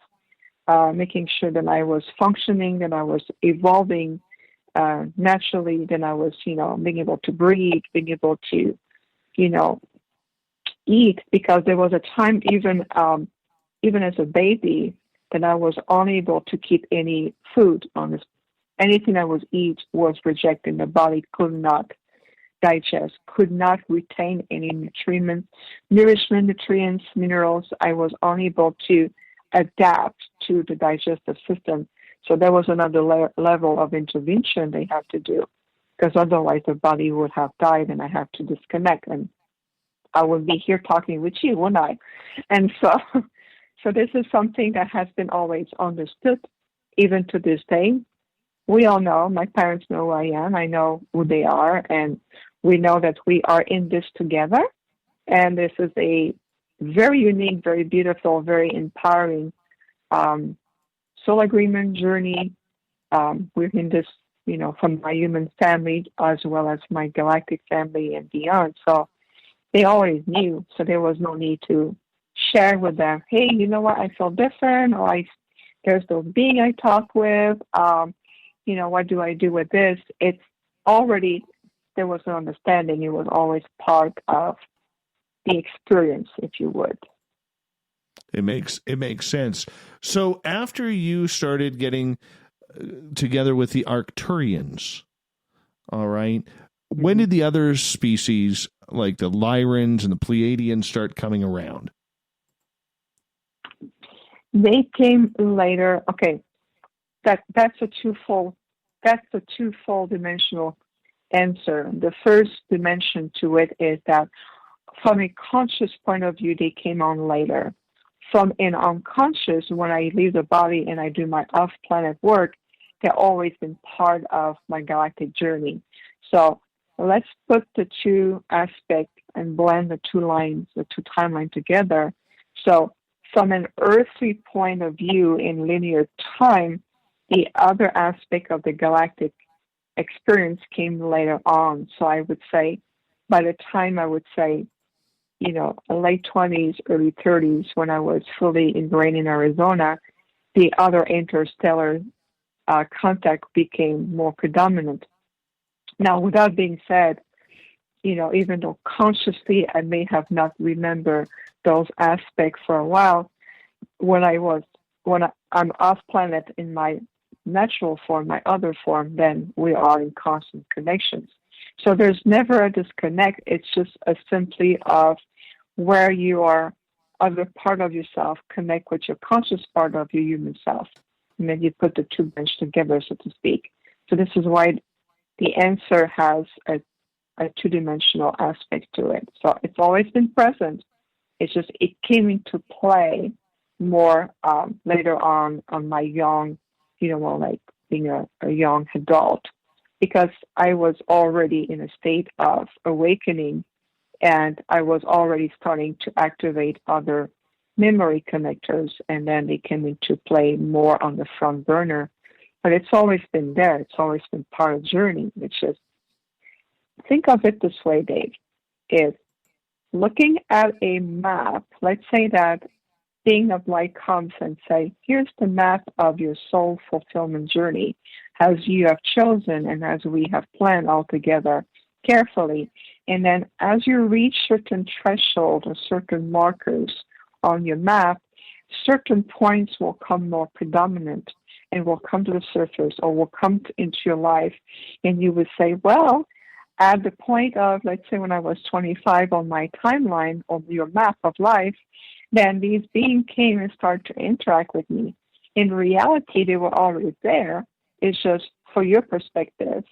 making sure that I was functioning, that I was evolving naturally, that I was, being able to breathe, being able to, eat, because there was a time even as a baby that I was unable to keep any food on this. Anything I would eat was rejected. The body could not digest, could not retain any nourishment, nutrients, minerals. I was unable to adapt to the digestive system. So there was another level of intervention they had to do, because otherwise the body would have died and I have to disconnect. And I would be here talking with you, wouldn't I? And so So this is something that has been always understood, even to this day. We all know, my parents know who I am, I know who they are, and we know that we are in this together. And this is a very unique, very beautiful, very empowering soul agreement journey. We're in this, from my human family as well as my galactic family and beyond. So they always knew, so there was no need to share with them, hey, you know what, I feel different, or there's those being I talk with, what do I do with this? It's already, there was an understanding. It was always part of the experience, if you would. It makes sense. So after you started getting together with the Arcturians, all right, when did the other species like the Lyrans and the Pleiadians start coming around? They came later. Okay, that's a twofold dimensional answer. The first dimension to it is that from a conscious point of view, they came on later. From an unconscious, when I leave the body and I do my off-planet work, they've always been part of my galactic journey. So let's put the two aspects and blend the two timelines together. So from an earthly point of view in linear time, the other aspect of the galactic experience came later on. So I would say, by the time late 20s, early 30s, when I was fully ingrained in Arizona, the other interstellar contact became more predominant. Now, with that being said, even though consciously I may have not remembered those aspects for a while, when I'm off planet in my natural form, my other form, then we are in constant connections. So there's never a disconnect. It's just a simply of where you are, other part of yourself connect with your conscious part of your human self. And then you put the two bunch together, so to speak. So this is why the answer has a two-dimensional aspect to it. So it's always been present. It's just it came into play more later on my young, like being a young adult, because I was already in a state of awakening, and I was already starting to activate other memory connectors, and then they came into play more on the front burner. But it's always been there. It's always been part of the journey. It's just, think of it this way, Dave, is looking at a map. Let's say that being of light comes and say, here's the map of your soul fulfillment journey, as you have chosen and as we have planned all together carefully. And then as you reach certain thresholds or certain markers on your map, certain points will come more predominant and will come to the surface or will come into your life. And you would say, well, at the point of, let's say when I was 25 on my timeline on your map of life, then these beings came and started to interact with me. In reality, they were already there. It's just for your perspective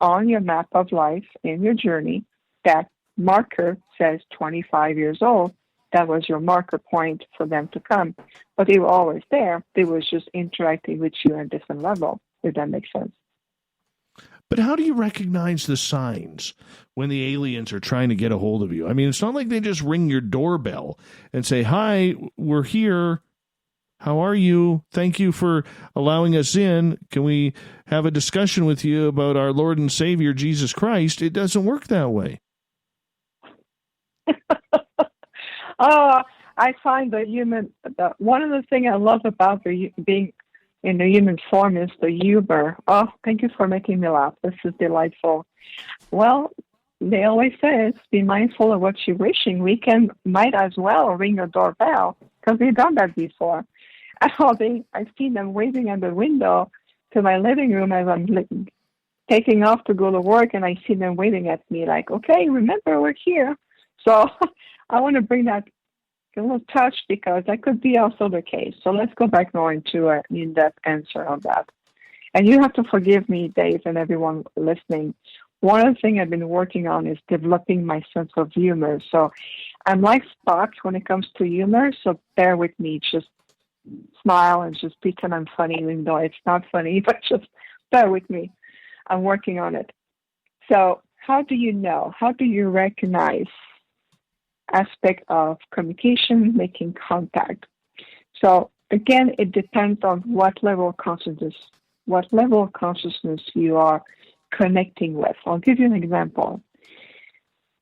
on your map of life in your journey, that marker says 25 years old. That was your marker point for them to come. But they were always there. They were just interacting with you at a different level, if that makes sense. But how do you recognize the signs when the aliens are trying to get a hold of you? I mean, it's not like they just ring your doorbell and say, hi, we're here. How are you? Thank you for allowing us in. Can we have a discussion with you about our Lord and Savior, Jesus Christ? It doesn't work that way. I find one of the things I love about being in the human form is the humor. Oh, thank you for making me laugh. This is delightful. Well, they always say, be mindful of what you're wishing. We might as well ring a doorbell because we've done that before. I've seen them waving at the window to my living room as I'm taking off to go to work, and I see them waving at me like, okay, remember, we're here. So I want to bring that a little touch because that could be also the case. So let's go back now into an in-depth answer on that. And you have to forgive me, Dave, and everyone listening. One of the things I've been working on is developing my sense of humor. So I'm like Spock when it comes to humor, so bear with me. Just smile and just pretend I'm funny, even though it's not funny, but just bear with me. I'm working on it. So how do you know? How do you recognize aspect of communication, making contact? So again, it depends on what level of consciousness you are connecting with. I'll give you an example.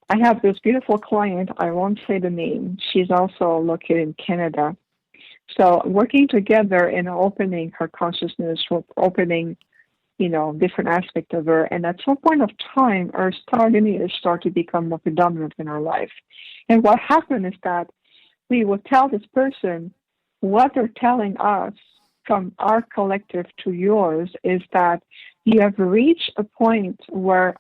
I have this beautiful client, I won't say the name. She's also located in Canada. So working together in opening her consciousness, opening, different aspects of her. And at some point of time, our star lineage started to become more predominant in our life. And what happened is that we would tell this person what they're telling us from our collective to yours is that you have reached a point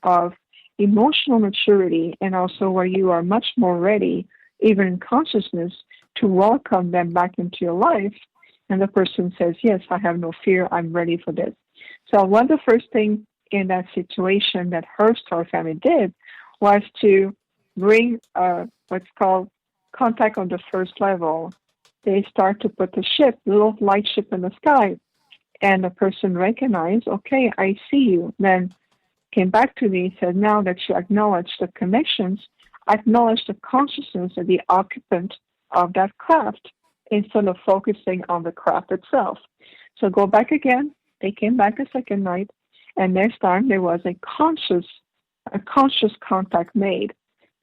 of emotional maturity and also where you are much more ready, even in consciousness, to welcome them back into your life. And the person says, yes, I have no fear. I'm ready for this. So one of the first things in that situation that her star family did was to bring what's called contact on the first level. They start to put the little light ship in the sky. And the person recognized, okay, I see you. Then came back to me, said, now that you acknowledge the connections, acknowledge the consciousness of the occupant of that craft instead of focusing on the craft itself. So go back again. They came back a second night, and next time there was a conscious contact made.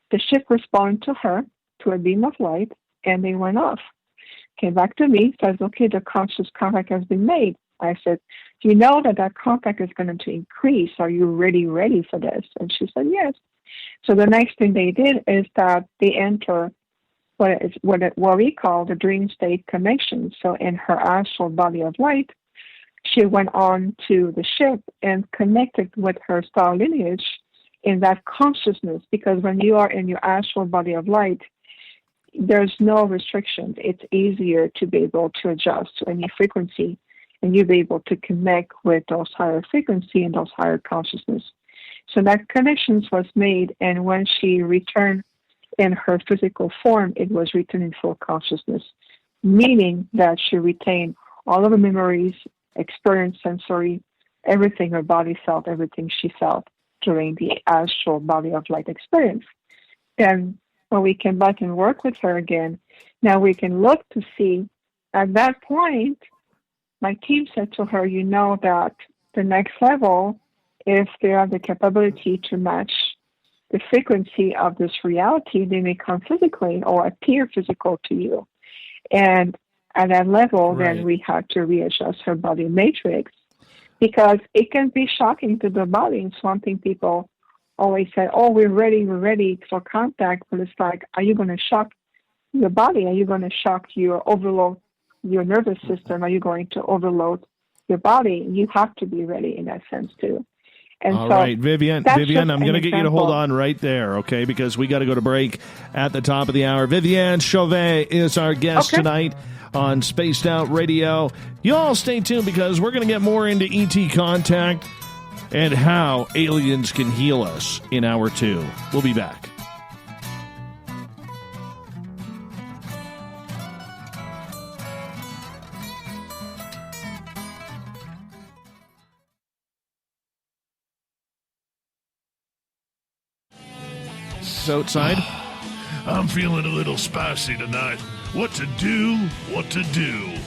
The ship responded to her, to a beam of light, and they went off. Came back to me, says, okay, the conscious contact has been made. I said, do you know that contact is going to increase? Are you ready for this? And she said, yes. So the next thing they did is that they enter what we call the dream state connection. So in her astral body of light, she went on to the ship and connected with her star lineage in that consciousness, because when you are in your astral body of light, there's no restrictions. It's easier to be able to adjust to any frequency, and you'll be able to connect with those higher frequency and those higher consciousness. So that connections was made, and when she returned in her physical form, it was returned in full consciousness, meaning that she retained all of her memories, experience, sensory, everything her body felt, everything she felt during the astral body of light experience. Then when we came back and work with her again, now we can look to see, at that point, my team said to her, you know that the next level, if they have the capability to match the frequency of this reality, they may come physically or appear physical to you. And at that level, then we had to readjust her body matrix, because it can be shocking to the body. It's one thing people always say, oh, we're ready for contact. But it's like, are you going to shock your body? Are you going to shock overload your nervous system? Are you going to overload your body? You have to be ready in that sense too. And all right, Viviane, I'm going to get you to hold on right there, okay, because we got to go to break at the top of the hour. Viviane Chauvet is our guest tonight on Spaced Out Radio. You all stay tuned, because we're going to get more into ET contact and how aliens can heal us in hour 2. We'll be back. Outside. I'm feeling a little spicy tonight. What to do?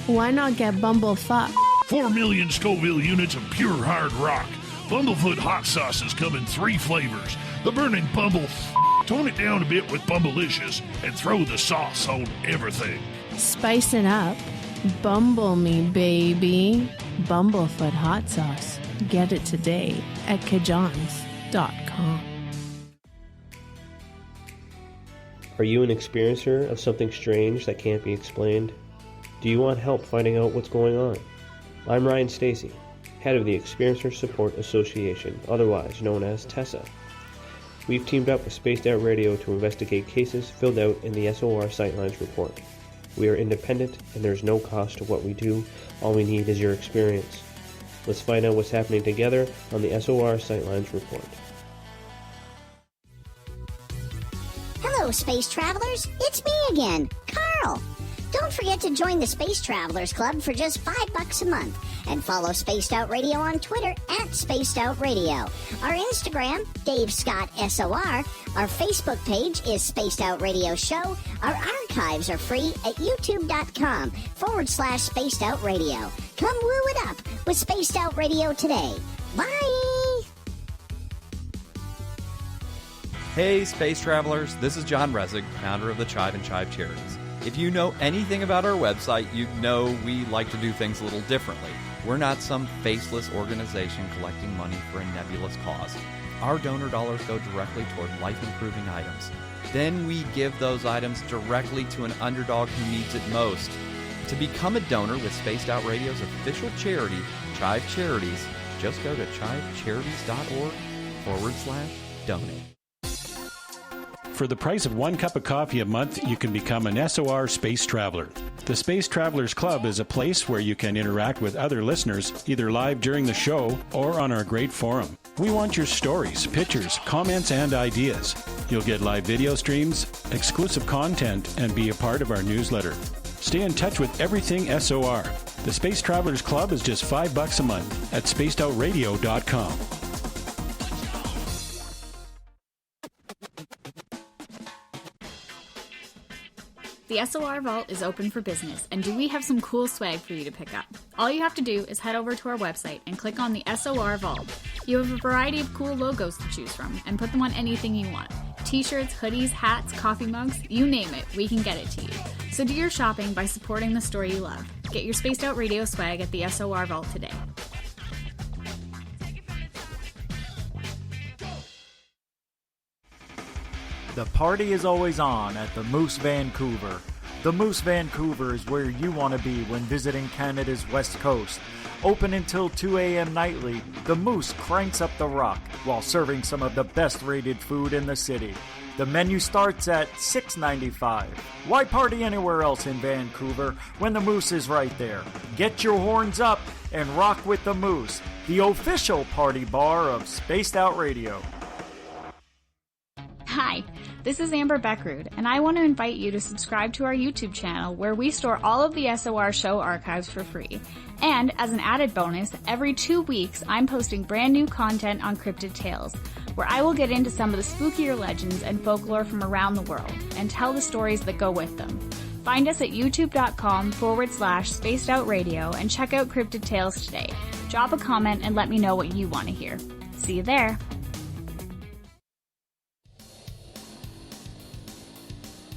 Why not get Bumblefuck? 4 million Scoville units of pure hard rock. Bumblefoot hot sauces come in 3 flavors. The burning Bumble. Tone it down a bit with Bumblicious and throw the sauce on everything. Spice it up. Bumble me, baby. Bumblefoot hot sauce. Get it today at kajans.com. Are you an experiencer of something strange that can't be explained? Do you want help finding out what's going on? I'm Ryan Stacy, head of the Experiencer Support Association, otherwise known as TESSA. We've teamed up with Spaced Out Radio to investigate cases filled out in the SOR Sightlines report. We are independent, and there's no cost to what we do. All we need is your experience. Let's find out what's happening together on the SOR Sightlines report. Hello, space travelers. It's me again, Carl. Don't forget to join the Space Travelers Club for just $5 a month and follow Spaced Out Radio on Twitter at Spaced Out Radio. Our Instagram, Dave Scott SOR. Our Facebook page is Spaced Out Radio Show. Our archives are free at youtube.com/Spaced Out Radio. Come woo it up with Spaced Out Radio today. Bye! Hey, Space Travelers, this is John Resig, founder of the Chive and Chive Charities. If you know anything about our website, you know we like to do things a little differently. We're not some faceless organization collecting money for a nebulous cause. Our donor dollars go directly toward life-improving items. Then we give those items directly to an underdog who needs it most. To become a donor with Spaced Out Radio's official charity, Chive Charities, just go to chivecharities.org/donate. For the price of 1 cup of coffee a month, you can become an SOR Space Traveler. The Space Travelers Club is a place where you can interact with other listeners, either live during the show or on our great forum. We want your stories, pictures, comments, and ideas. You'll get live video streams, exclusive content, and be a part of our newsletter. Stay in touch with everything SOR. The Space Travelers Club is just $5 a month at spacedoutradio.com. The SOR Vault is open for business, and do we have some cool swag for you to pick up? All you have to do is head over to our website and click on the SOR Vault. You have a variety of cool logos to choose from, and put them on anything you want. T-shirts, hoodies, hats, coffee mugs, you name it, we can get it to you. So do your shopping by supporting the story you love. Get your Spaced Out Radio swag at the SOR Vault today. The party is always on at the Moose Vancouver. The Moose Vancouver is where you want to be when visiting Canada's West Coast. Open until 2 a.m. nightly, the Moose cranks up the rock while serving some of the best rated food in the city. The menu starts at $6.95. Why party anywhere else in Vancouver when the Moose is right there? Get your horns up and rock with the Moose, the official party bar of Spaced Out Radio. Hi, this is Amber Beckrud, and I want to invite you to subscribe to our YouTube channel where we store all of the SOR show archives for free. And as an added bonus, every 2 weeks I'm posting brand new content on Cryptid Tales, where I will get into some of the spookier legends and folklore from around the world and tell the stories that go with them. Find us at youtube.com/spacedoutradio and check out Cryptid Tales today. Drop a comment and let me know what you want to hear. See you there.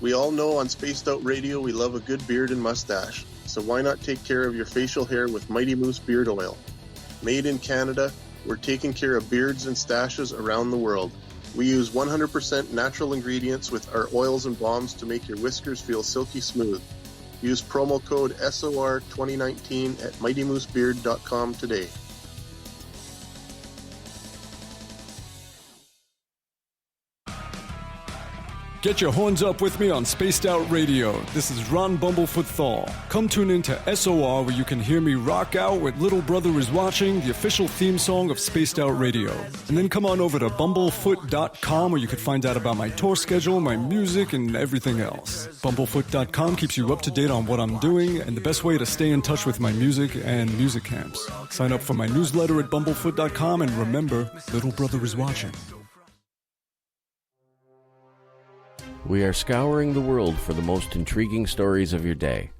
We all know on Spaced Out Radio we love a good beard and mustache, so why not take care of your facial hair with Mighty Moose Beard Oil? Made in Canada, we're taking care of beards and stashes around the world. We use 100% natural ingredients with our oils and balms to make your whiskers feel silky smooth. Use promo code SOR2019 at mightymoosebeard.com today. Get your horns up with me on Spaced Out Radio. This is Ron Bumblefoot Thal. Come tune in to SOR where you can hear me rock out with Little Brother Is Watching, the official theme song of Spaced Out Radio. And then come on over to bumblefoot.com where you can find out about my tour schedule, my music, and everything else. Bumblefoot.com keeps you up to date on what I'm doing and the best way to stay in touch with my music and music camps. Sign up for my newsletter at bumblefoot.com and remember, Little Brother Is Watching. We are scouring the world for the most intriguing stories of your day.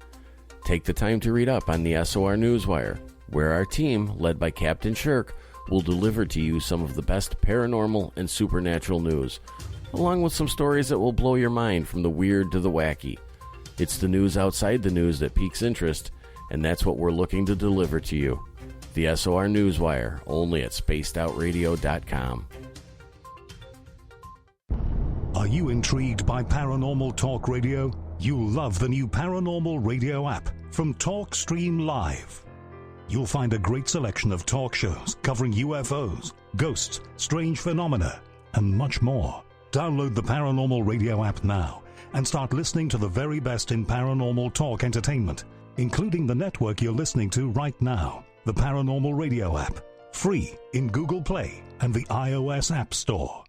Take the time to read up on the SOR Newswire, where our team, led by Captain Shirk, will deliver to you some of the best paranormal and supernatural news, along with some stories that will blow your mind from the weird to the wacky. It's the news outside the news that piques interest, and that's what we're looking to deliver to you. The SOR Newswire, only at spacedoutradio.com. Are you intrigued by Paranormal Talk Radio? You'll love the new Paranormal Radio app from TalkStream Live. You'll find a great selection of talk shows covering UFOs, ghosts, strange phenomena, and much more. Download the Paranormal Radio app now and start listening to the very best in paranormal talk entertainment, including the network you're listening to right now, the Paranormal Radio app, free in Google Play and the iOS App Store.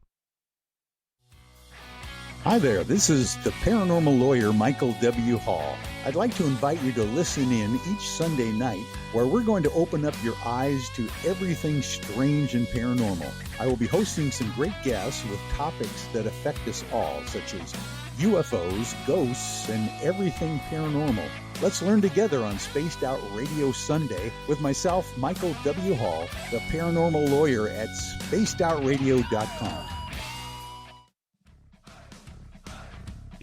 Hi there, this is the paranormal lawyer Michael W. Hall. I'd like to invite you to listen in each Sunday night where we're going to open up your eyes to everything strange and paranormal. I will be hosting some great guests with topics that affect us all, such as UFOs, ghosts, and everything paranormal. Let's learn together on Spaced Out Radio Sunday with myself, Michael W. Hall, the paranormal lawyer at spacedoutradio.com.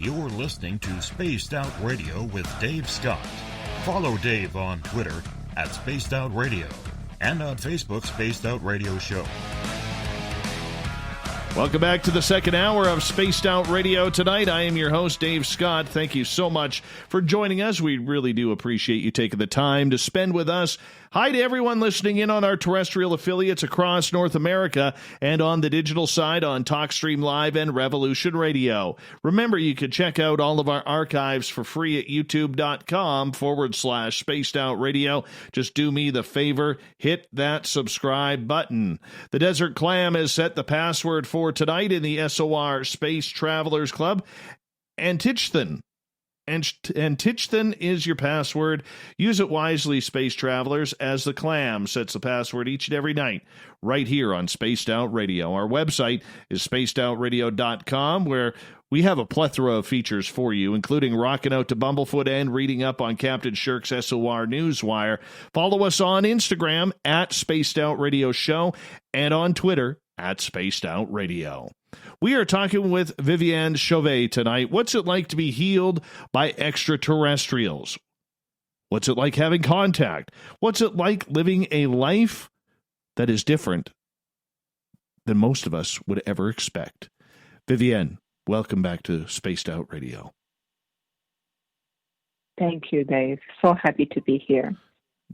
You're listening to Spaced Out Radio with Dave Scott. Follow Dave on Twitter at Spaced Out Radio and on Facebook, Spaced Out Radio Show. Welcome back to the second hour of Spaced Out Radio tonight. I am your host, Dave Scott. Thank you so much for joining us. We really do appreciate you taking the time to spend with us. Hi to everyone listening in on our terrestrial affiliates across North America and on the digital side on TalkStream Live and Revolution Radio. Remember, you can check out all of our archives for free at youtube.com/Spaced Out Radio. Just do me the favor, hit that subscribe button. The Desert Clam has set the password for tonight in the SOR Space Travelers Club. Antitchthan. Antitchthan is your password. Use it wisely, Space Travelers, as the Clam sets the password each and every night right here on Spaced Out Radio. Our website is spacedoutradio.com, where we have a plethora of features for you, including rocking out to Bumblefoot and reading up on Captain Shirk's SOR Newswire. Follow us on Instagram at Spaced Out Radio Show and on Twitter at Spaced Out Radio. We are talking with Viviane Chauvet tonight. What's it like to be healed by extraterrestrials? What's it like having contact? What's it like living a life that is different than most of us would ever expect? Viviane, welcome back to Spaced Out Radio. Thank you, Dave. So happy to be here.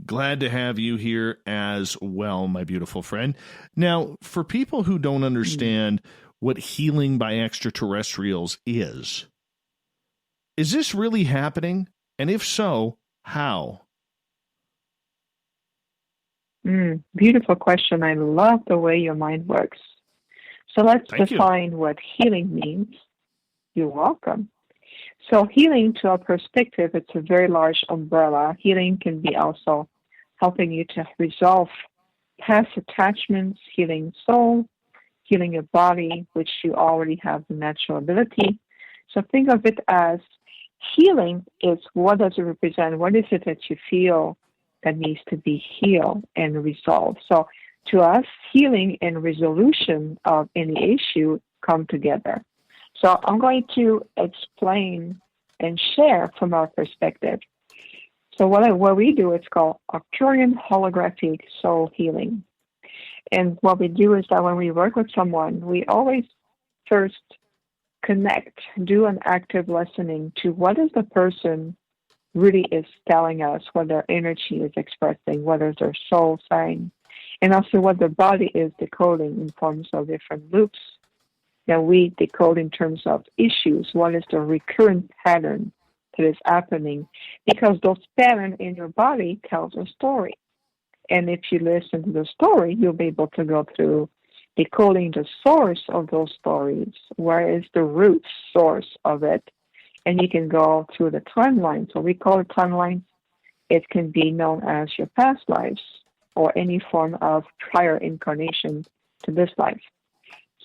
Glad to have you here as well, my beautiful friend. Now, for people who don't understand what healing by extraterrestrials is this really happening? And if so, how? Beautiful question. I love the way your mind works. So let's define what healing means. You're welcome. So healing, to our perspective, it's a very large umbrella. Healing can be also helping you to resolve past attachments, healing soul, healing your body, which you already have the natural ability. So think of it as healing is, what does it represent? What is it that you feel that needs to be healed and resolved? So to us, healing and resolution of any issue come together. So I'm going to explain and share from our perspective. So what we do, it's called Arcturian holographic soul healing. And what we do is that when we work with someone, we always first connect, do an active listening to what is the person really is telling us, what their energy is expressing, what is their soul saying, and also what the body is decoding in forms of different loops that we decode in terms of issues. What is the recurrent pattern that is happening? Because those patterns in your body tells a story. And if you listen to the story, you'll be able to go through decoding the source of those stories. Where is the root source of it? And you can go through the timeline. So we call it timeline. It can be known as your past lives or any form of prior incarnation to this life.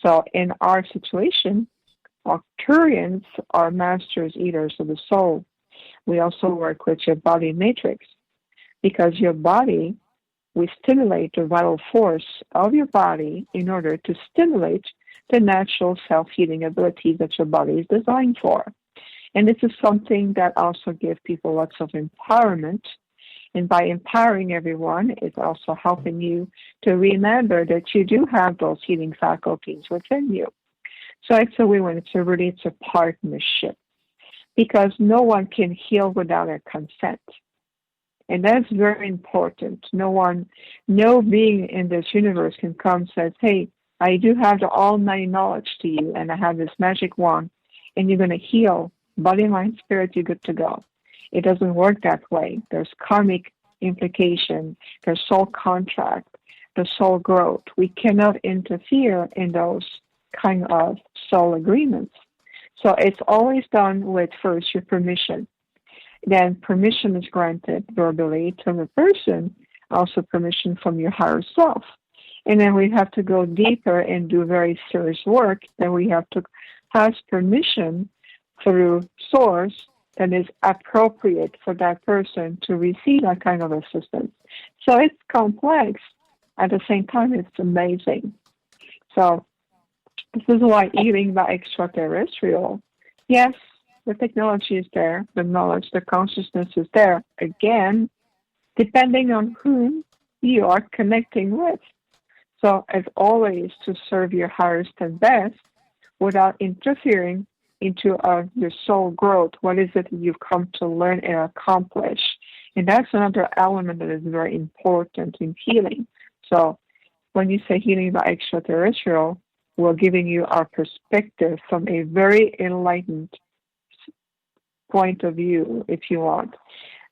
So in our situation, Arcturians are masters eaters of the soul. We also work with your body matrix, because your body, we stimulate the vital force of your body in order to stimulate the natural self-healing ability that your body is designed for. And this is something that also gives people lots of empowerment. And by empowering everyone, it's also helping you to remember that you do have those healing faculties within you. So it's a win-win. It's a partnership, because no one can heal without a consent. And that's very important. No being in this universe can come and says, hey, I do have the almighty knowledge to you, and I have this magic wand, and you're going to heal body, mind, spirit, you're good to go. It doesn't work that way. There's karmic implication, there's soul contract, the soul growth. We cannot interfere in those kind of soul agreements. So it's always done with first your permission. then permission is granted verbally to the person, also permission from your higher self. And then we have to go deeper and do very serious work. Then we have to ask permission through source that is appropriate for that person to receive that kind of assistance. So it's complex. At the same time, it's amazing. So this is why healing by extraterrestrial, yes, the technology is there, the knowledge, the consciousness is there. Again, depending on whom you are connecting with. So as always, to serve your highest and best without interfering into your soul growth. What is it you've come to learn and accomplish? And that's another element that is very important in healing. So when you say healing by extraterrestrial, we're giving you our perspective from a very enlightened point of view, if you want.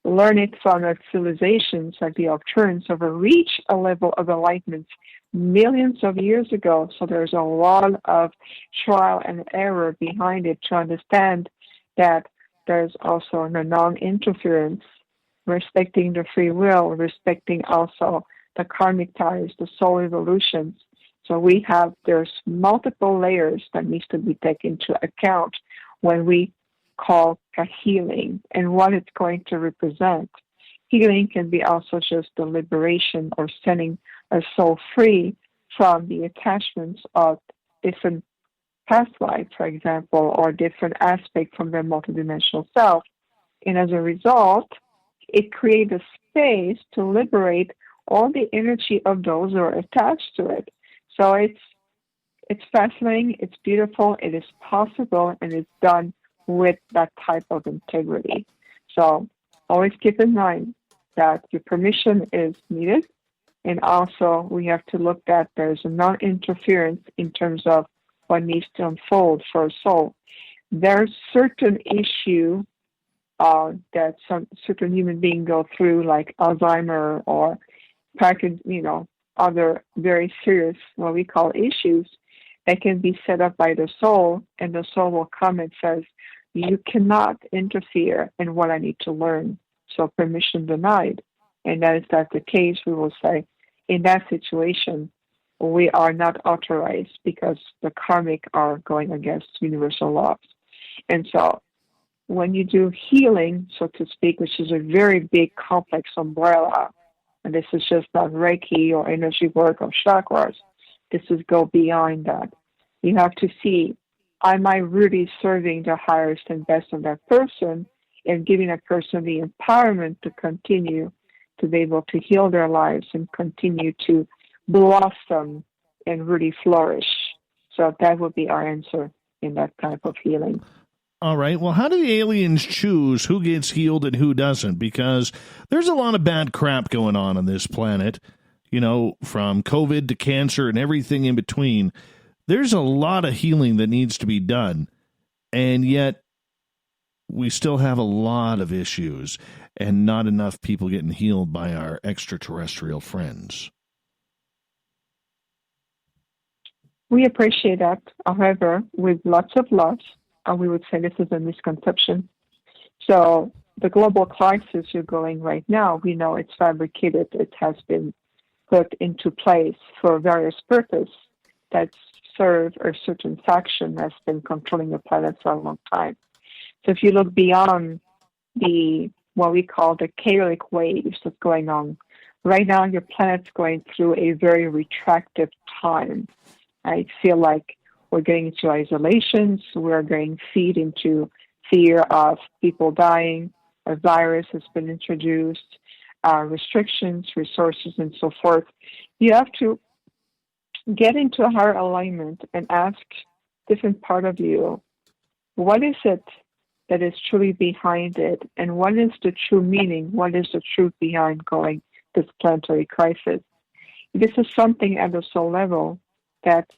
Learn it from civilizations like the Arcturians who have reached a level of enlightenment millions of years ago. So there's a lot of trial and error behind it to understand that there's also a non-interference, respecting the free will, respecting also the karmic ties, the soul evolutions. So there's multiple layers that needs to be taken into account when we call a healing and what it's going to represent. Healing can be also just the liberation or setting a soul free from the attachments of different past life, for example, or different aspects from their multidimensional self. And as a result, it creates a space to liberate all the energy of those who are attached to it. So it's fascinating, it's beautiful, it is possible, and it's done with that type of integrity. So always keep in mind that your permission is needed, and also we have to look that there's a non-interference in terms of what needs to unfold for a soul. There's certain issue that some certain human beings go through, like Alzheimer or other very serious, what we call issues, that can be set up by the soul, and the soul will come and says, you cannot interfere in what I need to learn. So permission denied. And that is that the case, we will say, in that situation, we are not authorized because the karmic are going against universal laws. And so when you do healing, so to speak, which is a very big complex umbrella, and this is just not Reiki or energy work or chakras, this is go beyond that. You have to see, am I really serving the highest and best of that person and giving that person the empowerment to continue to be able to heal their lives and continue to blossom and really flourish. So that would be our answer in that type of healing. All right. Well, how do the aliens choose who gets healed and who doesn't? Because there's a lot of bad crap going on this planet, from COVID to cancer and everything in between. There's a lot of healing that needs to be done. And yet we still have a lot of issues and not enough people getting healed by our extraterrestrial friends. We appreciate that. However, with lots of love, we would say this is a misconception. So the global crisis you're going right now, we know it's fabricated. It has been put into place for various purposes that serve a certain faction that's been controlling the planet for a long time. So if you look beyond what we call the chaotic waves that's going on, right now your planet's going through a very retractive time. I feel like we're getting into isolations. We're going feed into fear of people dying. A virus has been introduced, restrictions, resources, and so forth. You have to get into a higher alignment and ask different part of you, what is it that is truly behind it, and what is the true meaning? What is the truth behind going this planetary crisis? This is something at the soul level that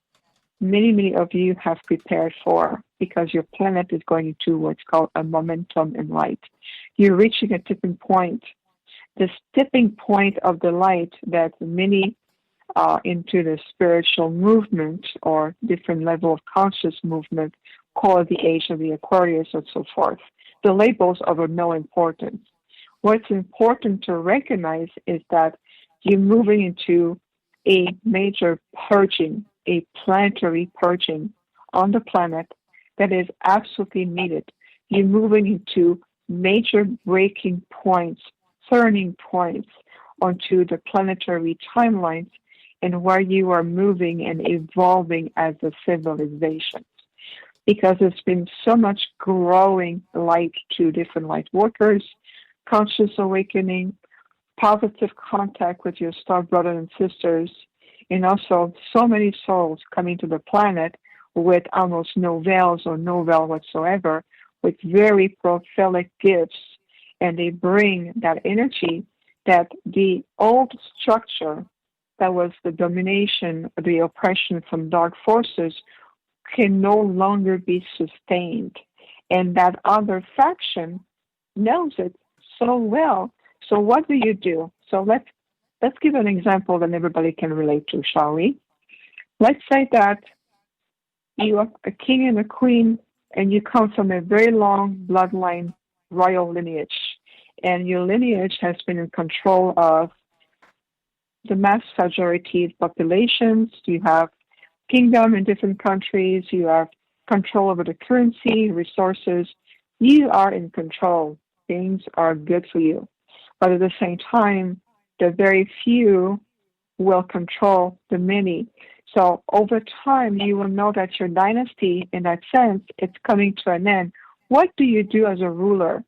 many of you have prepared for, because your planet is going into what's called a momentum in light. You're reaching a tipping point. This tipping point of the light that many into the spiritual movement or different level of conscious movement call the age of the Aquarius and so forth. the labels are of no importance. What's important to recognize is that you're moving into a major purging, a planetary purging on the planet that is absolutely needed. You're moving into major breaking points, turning points onto the planetary timelines and where you are moving and evolving as a civilization. Because there's been so much growing light to different light workers, conscious awakening, positive contact with your star brothers and sisters, and also so many souls coming to the planet with almost no veils or no veil whatsoever, with very prophetic gifts, and they bring that energy that the old structure that was the domination, the oppression from dark forces can no longer be sustained. And that other faction knows it so well. So what do you do? So let's give an example that everybody can relate to, shall we? Let's say that you are a king and a queen, and you come from a very long bloodline royal lineage, and your lineage has been in control of the mass majority of populations. You have kingdom in different countries. You have control over the currency, resources. You are in control. Things are good for you. But at the same time, the very few will control the many. So over time, you will know that your dynasty, in that sense, it's coming to an end. What do you do as a ruler?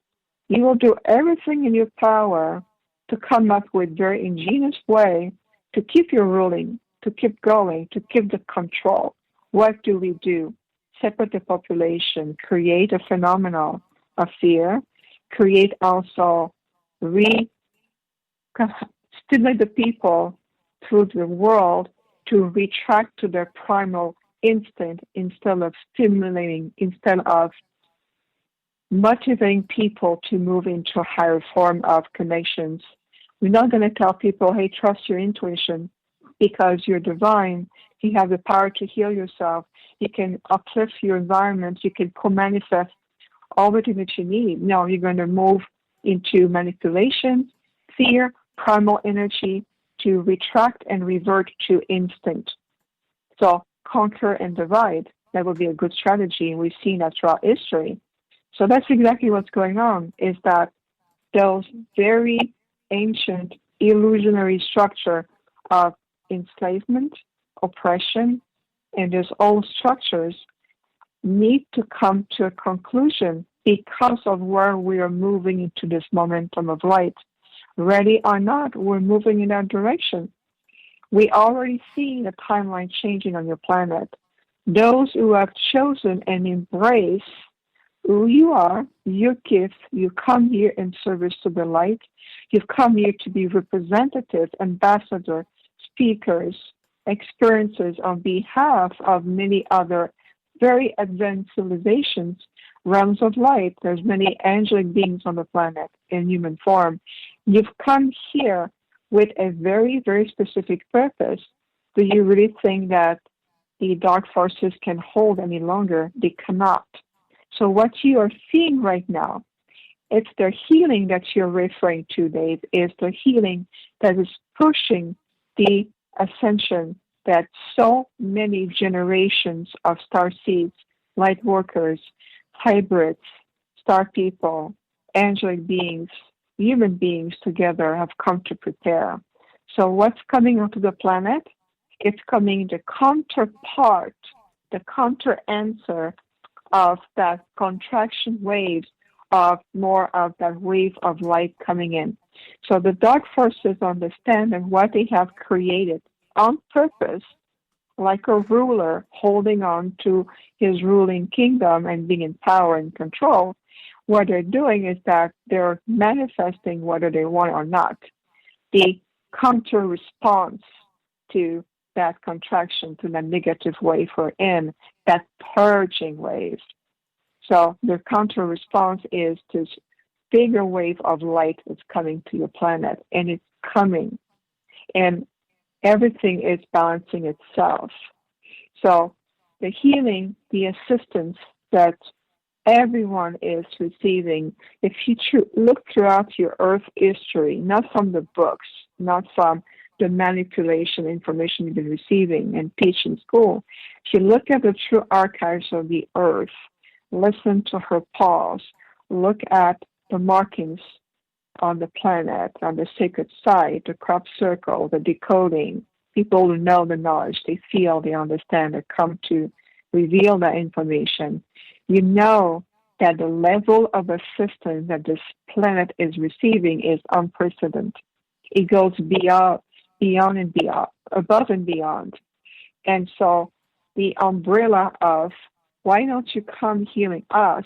You will do everything in your power to come up with very ingenious way to keep your ruling, to keep going, to keep the control. What do we do? Separate the population, create a phenomenon of fear, create also stimulate the people through the world to retract to their primal instinct instead of motivating people to move into a higher form of connections. We're not going to tell people, hey, trust your intuition because you're divine. You have the power to heal yourself. You can uplift your environment. You can co-manifest everything that you need. No, you're going to move into manipulation, fear, primal energy, to retract and revert to instinct. So conquer and divide, that would be a good strategy. We've seen that throughout history. So that's exactly what's going on, is that those very ancient illusionary structure of enslavement, oppression, and those old structures need to come to a conclusion because of where we are moving into this momentum of light. Ready or not, we're moving in that direction. We already see the timeline changing on your planet. Those who have chosen and embrace who you are, your gift, you come here in service to the light. You've come here to be representative, ambassador, speakers, experiences on behalf of many other very advanced civilizations, realms of light. There's many angelic beings on the planet in human form. You've come here with a very, very specific purpose. Do you really think that the dark forces can hold any longer? They cannot. So what you are seeing right now, it's the healing that you're referring to, Dave, is the healing that is pushing the ascension that so many generations of star seeds, light workers, hybrids, star people, angelic beings, human beings together have come to prepare. So what's coming onto the planet? It's coming the counterpart, the counter answer of that contraction wave, of more of that wave of light coming in. So the dark forces understand and what they have created on purpose, like a ruler holding on to his ruling kingdom and being in power and control. What they're doing is that they're manifesting whether they want or not. The counter response to that contraction, to the negative wave we're in, that purging wave. So the counter response is this bigger wave of light that's coming to your planet, and it's coming. And everything is balancing itself. So the healing, the assistance that Everyone is receiving. If you look throughout your Earth history, not from the books, not from the manipulation information you've been receiving and teach in school, if you look at the true archives of the Earth, listen to her pulse, look at the markings on the planet, on the sacred site, the crop circle, the decoding, people who know the knowledge, they feel, they understand, they come to reveal that information. You know that the level of assistance that this planet is receiving is unprecedented. It goes beyond and beyond, above and beyond. And so the umbrella of, why don't you come healing us?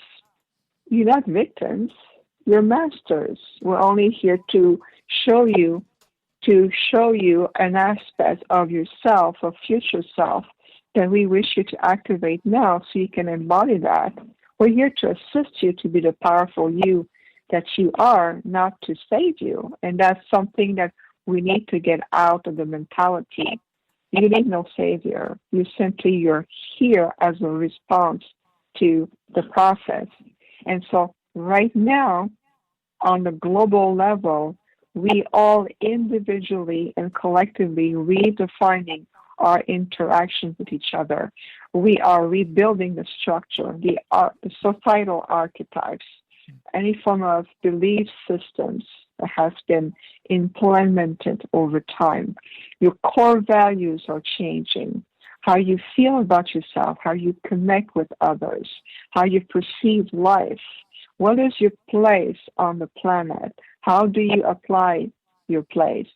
You're not victims. You're masters. We're only here to show you an aspect of yourself, of future self, that we wish you to activate now so you can embody that. We're here to assist you to be the powerful you that you are, not to save you. And that's something that we need to get out of the mentality. You need no savior. You're here as a response to the process. And so right now, on the global level, we all individually and collectively redefining our interactions with each other. We are rebuilding the structure, the societal archetypes, any form of belief systems that has been implemented over time. Your core values are changing. How you feel about yourself, how you connect with others, how you perceive life. What is your place on the planet? How do you apply your place?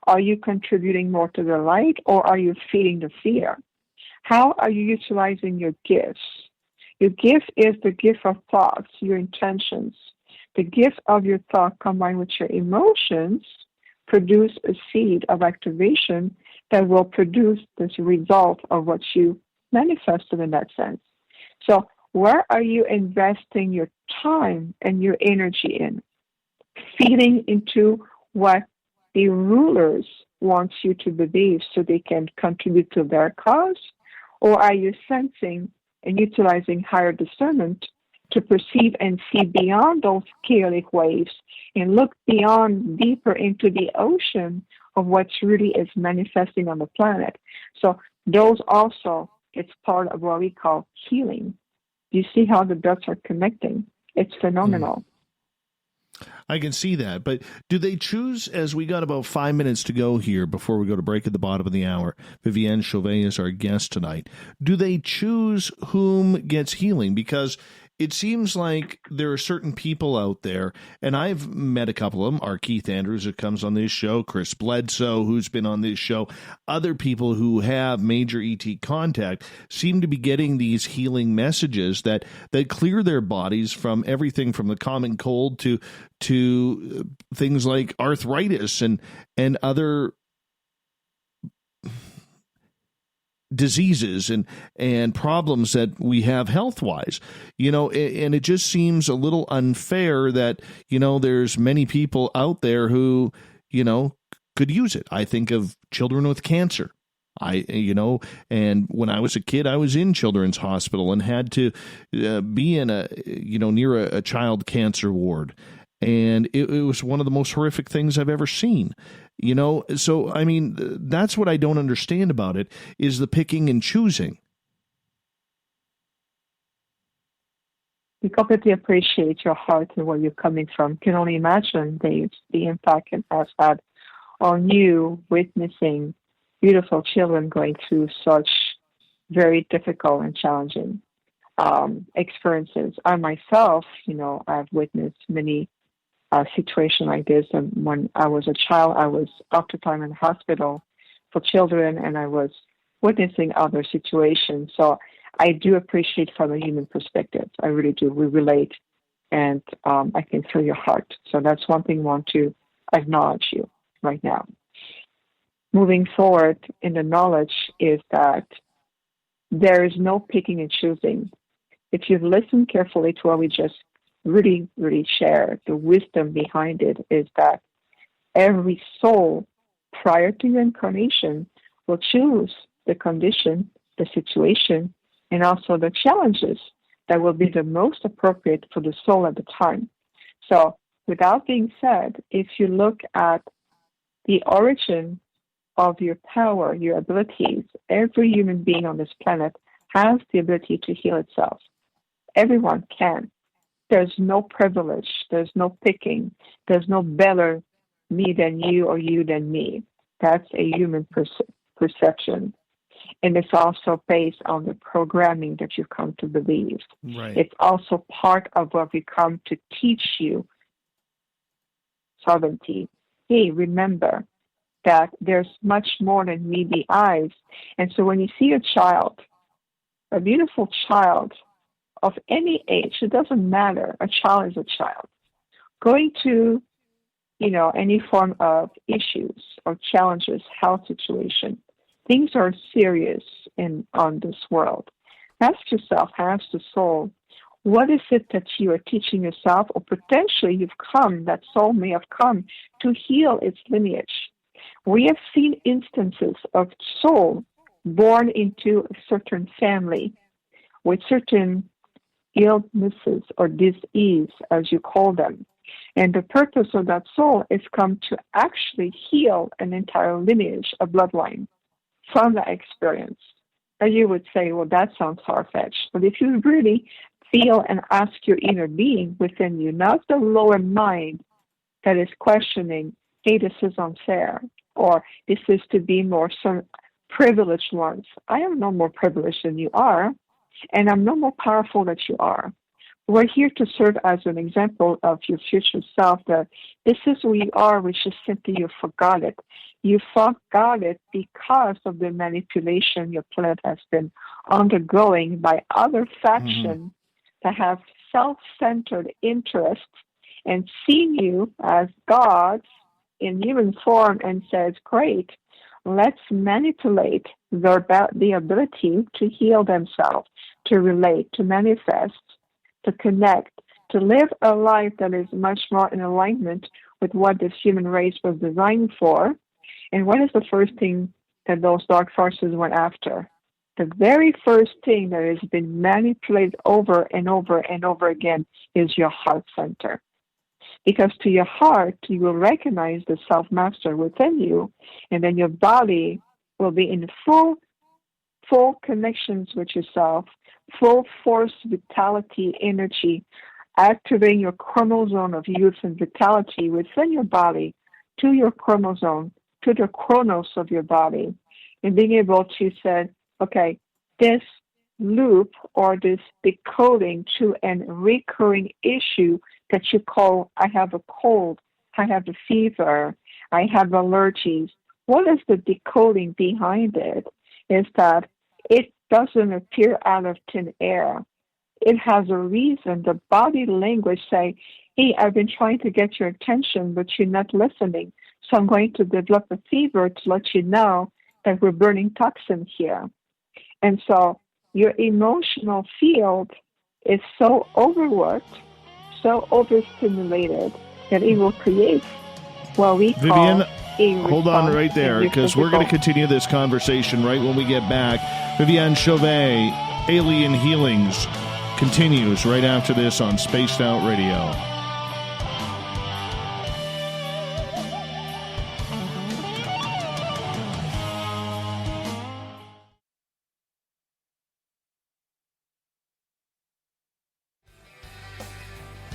Are you contributing more to the light, or are you feeding the fear? How are you utilizing your gifts? Your gift is the gift of thoughts, your intentions. The gift of your thought combined with your emotions produce a seed of activation that will produce this result of what you manifested in that sense. So where are you investing your time and your energy in? Feeding into what the rulers want you to believe so they can contribute to their cause? Or are you sensing and utilizing higher discernment to perceive and see beyond those chaotic waves and look beyond, deeper into the ocean of what really is manifesting on the planet? So those also, it's part of what we call healing. You see how the dots are connecting? It's phenomenal. I can see that, but do they choose, as we got about 5 minutes to go here before we go to break at the bottom of the hour, Viviane Chauvet is our guest tonight, do they choose whom gets healing? Because it seems like there are certain people out there, and I've met a couple of them, our Keith Andrews who comes on this show, Chris Bledsoe who's been on this show, other people who have major ET contact seem to be getting these healing messages that clear their bodies from everything from the common cold to things like arthritis and other diseases and problems that we have health-wise, and it just seems a little unfair that, there's many people out there who, could use it. I think of children with cancer. And when I was a kid, I was in Children's Hospital and had to be in near a child cancer ward. And it was one of the most horrific things I've ever seen. So, I mean, that's what I don't understand about it, is the picking and choosing. We completely appreciate your heart and where you're coming from. Can only imagine, Dave, the impact it has had on you witnessing beautiful children going through such very difficult and challenging experiences. I myself, I've witnessed many situation like this. And when I was a child, I was oftentimes in the hospital for children, and I was witnessing other situations. So I do appreciate from a human perspective. I really do. We relate, and I can feel your heart. So that's one thing I want to acknowledge you right now. Moving forward in the knowledge is that there is no picking and choosing. If you've listened carefully to what we just really, really share, the wisdom behind it is that every soul prior to your incarnation will choose the condition, the situation, and also the challenges that will be the most appropriate for the soul at the time. So, with that being said, if you look at the origin of your power, your abilities, every human being on this planet has the ability to heal itself. Everyone can. There's no privilege. There's no picking. There's no better me than you or you than me. That's a human perception. And it's also based on the programming that you come to believe. Right. It's also part of what we come to teach you, sovereignty. Hey, remember that there's much more than meet the eyes. And so when you see a child, a beautiful child of any age, it doesn't matter, a child is a child, going to, any form of issues or challenges, health situation, things are serious on this world. Ask yourself, ask the soul, what is it that you are teaching yourself, or potentially that soul may have come to heal its lineage. We have seen instances of soul born into a certain family with certain illnesses or disease, as you call them. And the purpose of that soul is come to actually heal an entire lineage, a bloodline, from that experience. And you would say, well, that sounds far-fetched. But if you really feel and ask your inner being within you, not the lower mind that is questioning, hey, this is unfair, or this is to be more some privileged ones. I am no more privileged than you are, and I'm no more powerful than you are. We're here to serve as an example of your future self, that this is who you are, which is simply you forgot it. You forgot it because of the manipulation your planet has been undergoing by other factions that have self-centered interests and seen you as gods in human form and says, great, let's manipulate the ability to heal themselves, to relate, to manifest, to connect, to live a life that is much more in alignment with what this human race was designed for. And what is the first thing that those dark forces went after? The very first thing that has been manipulated over and over and over again is your heart center. Because to your heart, you will recognize the self-master within you, and then your body will be in full connections with yourself, full force, vitality, energy, activating your chromosome of youth and vitality within your body to your chromosome, to the chronos of your body, and being able to say, okay, this loop or this decoding to a recurring issue that you call, I have a cold, I have a fever, I have allergies. What is the decoding behind it? Is that it doesn't appear out of thin air. It has a reason. The body language say, hey, I've been trying to get your attention, but you're not listening. So I'm going to develop a fever to let you know that we're burning toxin here. And so your emotional field is so overworked, so overstimulated, that it will create what we call Viviane, hold on right there, because we're going to continue this conversation right when we get back. Viviane Chauvet, Alien Healings, continues right after this on Spaced Out Radio.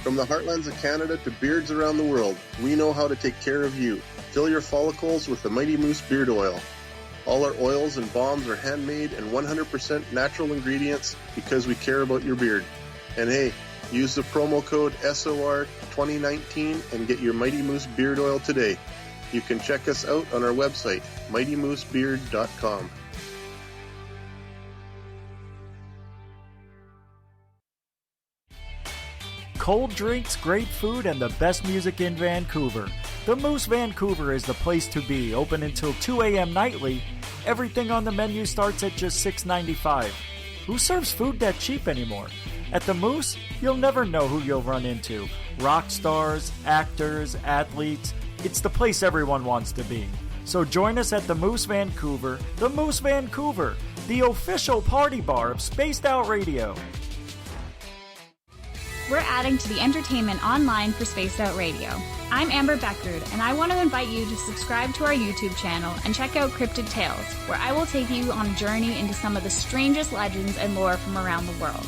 From the heartlands of Canada to beards around the world, we know how to take care of you. Fill your follicles with the Mighty Moose Beard Oil. All our oils and balms are handmade and 100% natural ingredients because we care about your beard. And hey, use the promo code SOR2019 and get your Mighty Moose Beard Oil today. You can check us out on our website, mightymoosebeard.com. Cold drinks, great food, and the best music in Vancouver. The Moose Vancouver is the place to be, open until 2 a.m. nightly. Everything on the menu starts at just $6.95. Who serves food that cheap anymore? At the Moose, you'll never know who you'll run into. Rock stars, actors, athletes. It's the place everyone wants to be. So join us at the Moose Vancouver, the official party bar of Spaced Out Radio. we're adding to the entertainment online for Spaced Out Radio. I'm Amber Beckard, and I want to invite you to subscribe to our YouTube channel and check out Cryptid Tales, where I will take you on a journey into some of the strangest legends and lore from around the world,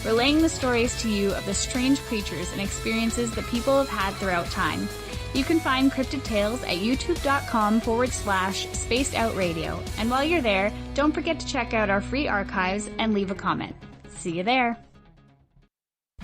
relaying the stories to you of the strange creatures and experiences that people have had throughout time. You can find Cryptid Tales at youtube.com/spacedoutradio. And while you're there, don't forget to check out our free archives and leave a comment. See you there.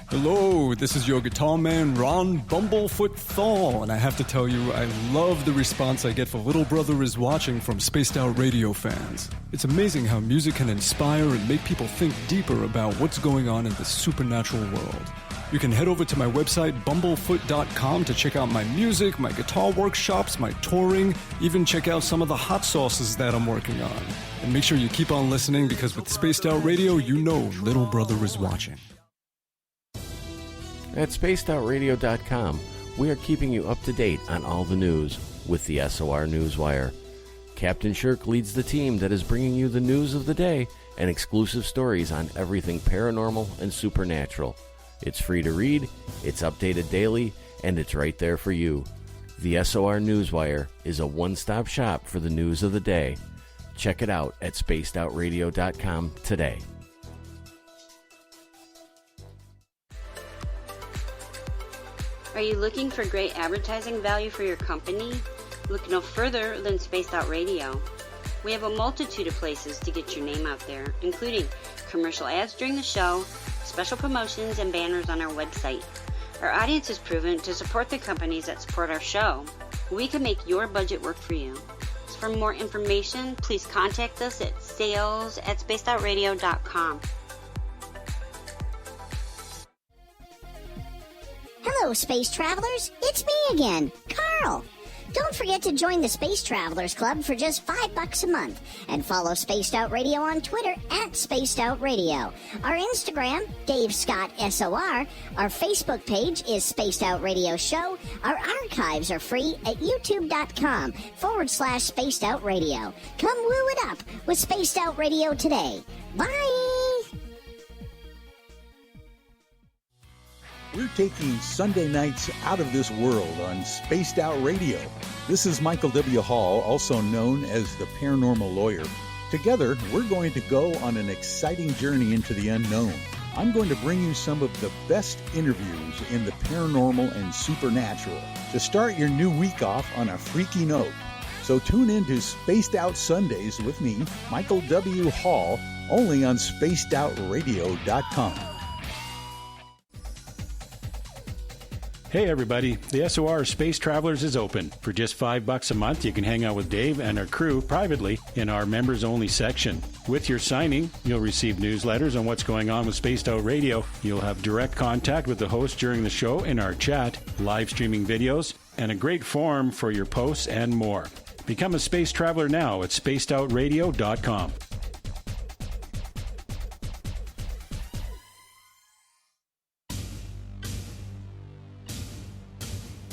Hello, this is your guitar man, Ron Bumblefoot Thal, and I have to tell you, I love the response I get for Little Brother is Watching from Spaced Out Radio fans. It's amazing how music can inspire and make people think deeper about what's going on in the supernatural world. You can head over to my website, bumblefoot.com, to check out my music, my guitar workshops, my touring, even check out some of the hot sauces that I'm working on. And make sure you keep on listening, because with Spaced Out Radio, you know Little Brother is watching. At spacedoutradio.com, we are keeping you up to date on all the news with the SOR Newswire. Captain Shirk leads the team that is bringing you the news of the day and exclusive stories on everything paranormal and supernatural. It's free to read, it's updated daily, and it's right there for you. The SOR Newswire is a one-stop shop for the news of the day. Check it out at spacedoutradio.com today. Are you looking for great advertising value for your company? Look no further than Spaced Out Radio. We have a multitude of places to get your name out there, including commercial ads during the show, special promotions, and banners on our website. Our audience is proven to support the companies that support our show. We can make your budget work for you. So for more information, please contact us at sales@spacedoutradio.com. Hello, space travelers. It's me again, Carl. Don't forget to join the Space Travelers Club for just $5 a month, and follow Spaced Out Radio on Twitter at Spaced Out Radio. Our Instagram, Dave Scott SOR. Our Facebook page is Spaced Out Radio Show. Our archives are free at youtube.com/Spaced Out Radio. Come woo it up with Spaced Out Radio today. Bye! We're taking Sunday nights out of this world on Spaced Out Radio. This is Michael W. Hall, also known as the Paranormal Lawyer. Together, we're going to go on an exciting journey into the unknown. I'm going to bring you some of the best interviews in the paranormal and supernatural to start your new week off on a freaky note. So tune in to Spaced Out Sundays with me, Michael W. Hall, only on spacedoutradio.com. Hey everybody, the SOR Space Travelers is open. For just $5 a month, you can hang out with Dave and our crew privately in our members-only section. With your signing, you'll receive newsletters on what's going on with Spaced Out Radio. You'll have direct contact with the host during the show in our chat, live streaming videos, and a great forum for your posts and more. Become a space traveler now at spacedoutradio.com.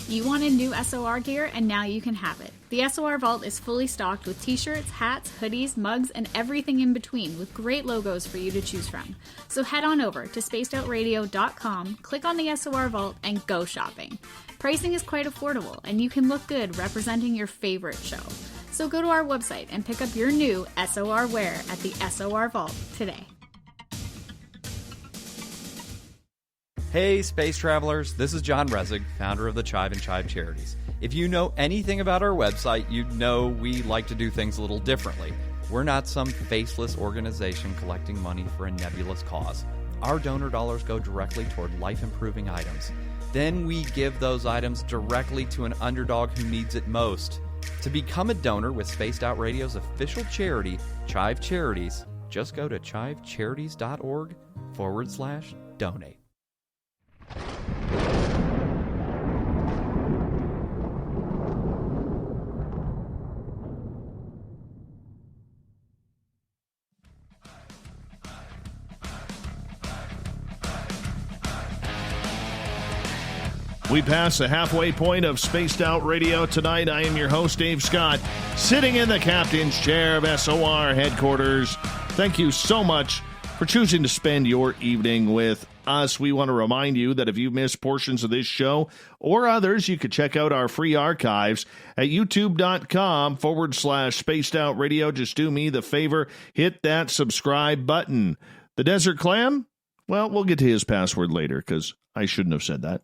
You wanted new SOR gear, and now you can have it. The SOR Vault is fully stocked with t-shirts, hats, hoodies, mugs, and everything in between, with great logos for you to choose from. So head on over to spacedoutradio.com, click on the SOR Vault, and go shopping. Pricing is quite affordable, and you can look good representing your favorite show. So go to our website and pick up your new SOR wear at the SOR Vault today. Hey, space travelers, this is John Resig, founder of the Chive and Chive Charities. If you know anything about our website, you know we like to do things a little differently. We're not some faceless organization collecting money for a nebulous cause. Our donor dollars go directly toward life-improving items. Then we give those items directly to an underdog who needs it most. To become a donor with Spaced Out Radio's official charity, Chive Charities, just go to chivecharities.org/donate. We pass the halfway point of Spaced Out Radio tonight. I am your host, Dave Scott, sitting in the captain's chair of SOR headquarters. Thank you so much for choosing to spend your evening with us, we want to remind you that if you missed portions of this show or others, you could check out our free archives at youtube.com/spaced out radio. Just do me the favor, hit that subscribe button. The Desert Clam? Well, we'll get to his password later because I shouldn't have said that.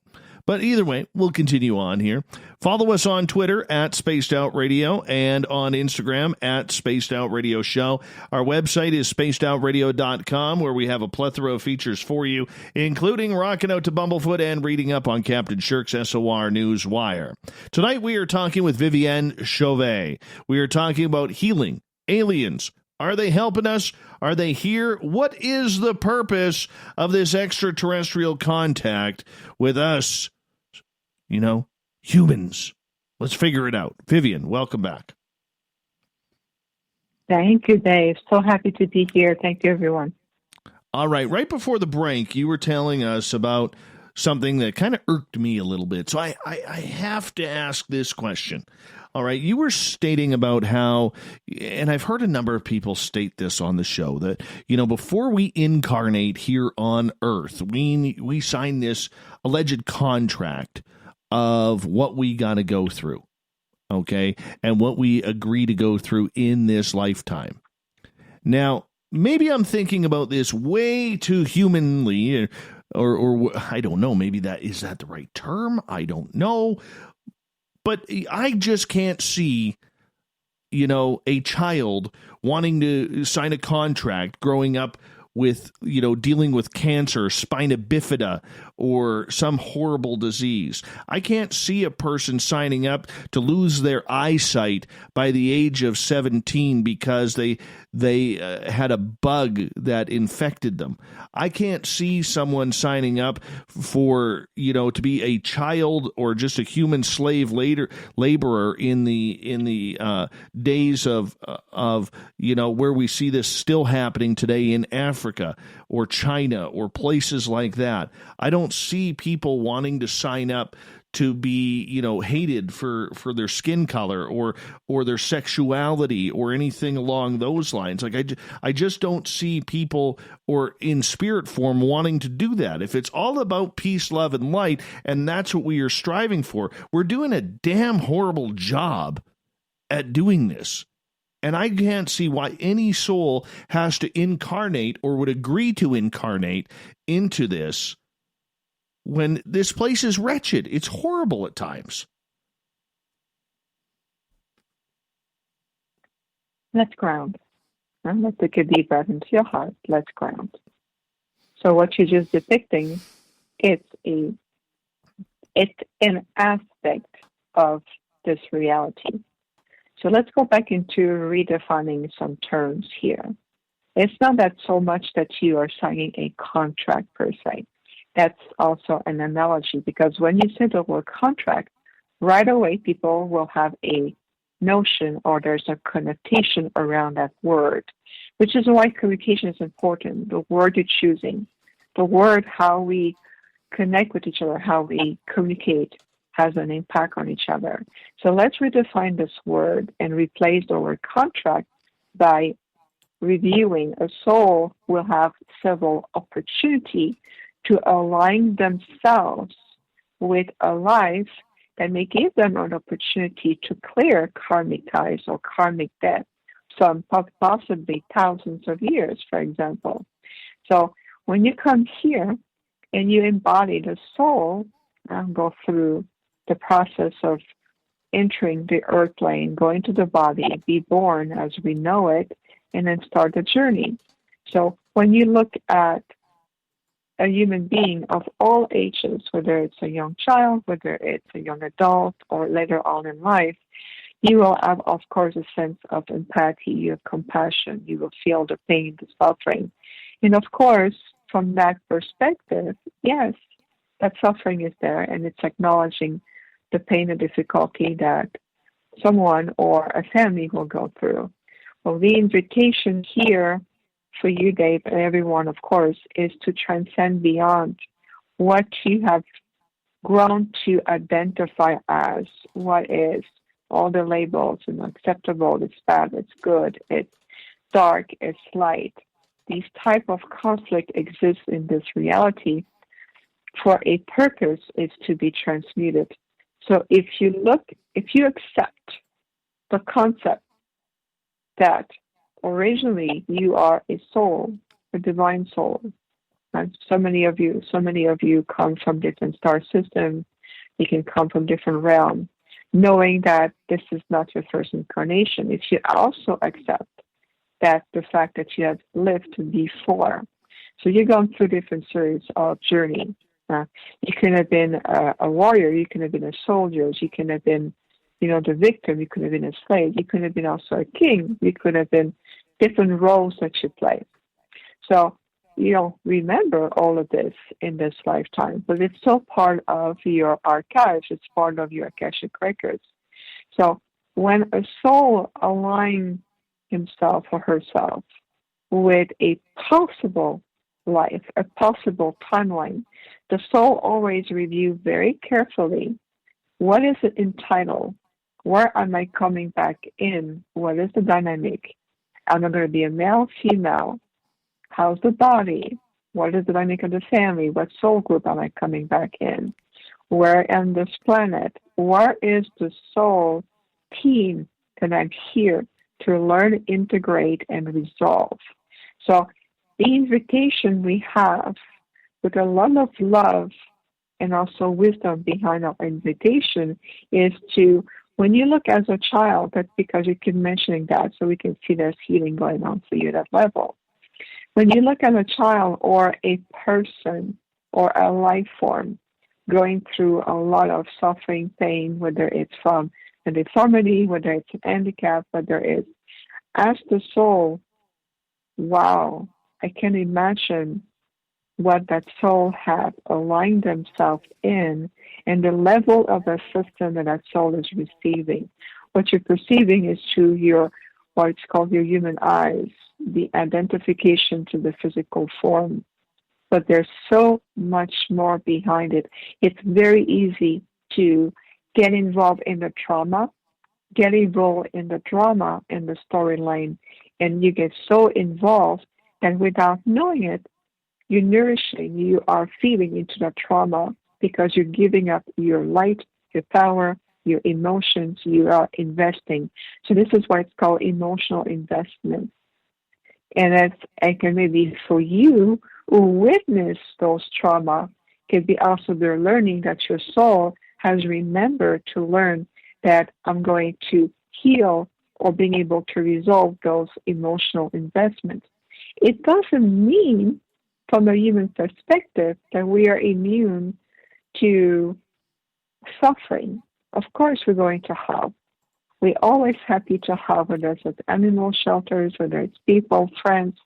But either way, we'll continue on here. Follow us on Twitter at Spaced Out Radio and on Instagram at Spaced Out Radio Show. Our website is spacedoutradio.com, where we have a plethora of features for you, including rocking out to Bumblefoot and reading up on Captain Shirk's SOR News Wire. Tonight we are talking with Viviane Chauvet. We are talking about healing, aliens. Are they helping us? Are they here? What is the purpose of this extraterrestrial contact with us? You know, humans. Let's figure it out. Viviane, welcome back. Thank you, Dave. So happy to be here. Thank you, everyone. All right. Right before the break, you were telling us about something that kind of irked me a little bit. So I have to ask this question. All right. You were stating about how, and I've heard a number of people state this on the show, that, you know, before we incarnate here on Earth, we sign this alleged contract of what we got to go through, okay, and what we agree to go through in this lifetime. Now, maybe I'm thinking about this way too humanly, or I don't know, maybe is that the right term? I don't know. But I just can't see, you know, a child wanting to sign a contract growing up with, you know, dealing with cancer, spina bifida, or some horrible disease. I can't see a person signing up to lose their eyesight by the age of 17 because they had a bug that infected them. I can't see someone signing up for, you know, to be a child or just a human slave laborer in the days of you know, where we see this still happening today in Africa or China or places like that. I don't see people wanting to sign up to be, you know, hated for their skin color or their sexuality or anything along those lines. Like I just don't see people or in spirit form wanting to do that. If it's all about peace, love, and light, and that's what we are striving for, we're doing a damn horrible job at doing this. And I can't see why any soul has to incarnate or would agree to incarnate into this when this place is wretched. It's horrible at times. Let's ground. Let's take a deep breath into your heart. Let's ground. So what you're just depicting, it's an aspect of this reality. So let's go back into redefining some terms here. It's not that so much that you are signing a contract per se. That's also an analogy, because when you say the word contract, right away people will have a notion or there's a connotation around that word, which is why communication is important. The word you're choosing, the word, how we connect with each other, how we communicate, has an impact on each other. So let's redefine this word and replace the word contract by reviewing. A soul will have several opportunities to align themselves with a life that may give them an opportunity to clear karmic ties or karmic debt, some possibly thousands of years, for example. So when you come here and you embody the soul and go through the process of entering the earth plane, going to the body, be born as we know it, and then start the journey. So when you look at a human being of all ages, whether it's a young child, whether it's a young adult, or later on in life, you will have, of course, a sense of empathy, you have compassion, you will feel the pain, the suffering. And of course, from that perspective, yes, that suffering is there, and it's acknowledging the pain and difficulty that someone or a family will go through. Well, the invitation here for you, Dave, and everyone, of course, is to transcend beyond what you have grown to identify as what is all the labels, acceptable, it's bad, it's good, it's dark, it's light. These type of conflict exists in this reality, for a purpose is to be transmuted. So if you accept the concept that originally you are a soul, a divine soul, and so many of you come from different star systems, you can come from different realms, knowing that this is not your first incarnation. If you also accept that the fact that you have lived before, so you've gone through different series of journeys. You could have been a warrior, you could have been a soldier, you could have been, the victim, you could have been a slave, you could have been also a king, you could have been different roles that you play. So you don't remember all of this in this lifetime, but it's still part of your archives, it's part of your Akashic records. So when a soul aligns himself or herself with a possible life, a possible timeline, the soul always reviews very carefully what is it entitled, where am I coming back in, what is the dynamic, am I going to be a male, female, how's the body, what is the dynamic of the family, what soul group am I coming back in, where on this planet, where is the soul team that I'm here to learn, integrate, and resolve. So the invitation we have with a lot of love and also wisdom behind our invitation is to, when you look as a child, that's because you keep mentioning that so we can see there's healing going on for you at that level. When you look at a child or a person or a life form going through a lot of suffering, pain, whether it's from a deformity, whether it's an handicap, whether it's, ask the soul, wow, I can imagine what that soul had aligned themselves in and the level of assistance that soul is receiving. What you're perceiving is through your, what's called your human eyes, the identification to the physical form. But there's so much more behind it. It's very easy to get involved in the trauma, get involved in the drama, in the storyline, and you get so involved that without knowing it, you're nourishing, you are feeding into that trauma because you're giving up your light, your power, your emotions, you are investing. So this is why it's called emotional investment. And it's, it can maybe for you who witness those trauma, can be also their learning that your soul has remembered to learn that I'm going to heal or being able to resolve those emotional investments. It doesn't mean, from a human perspective, that we are immune to suffering. Of course, we're going to have. We're always happy to have, whether it's at animal shelters, whether it's people, friends,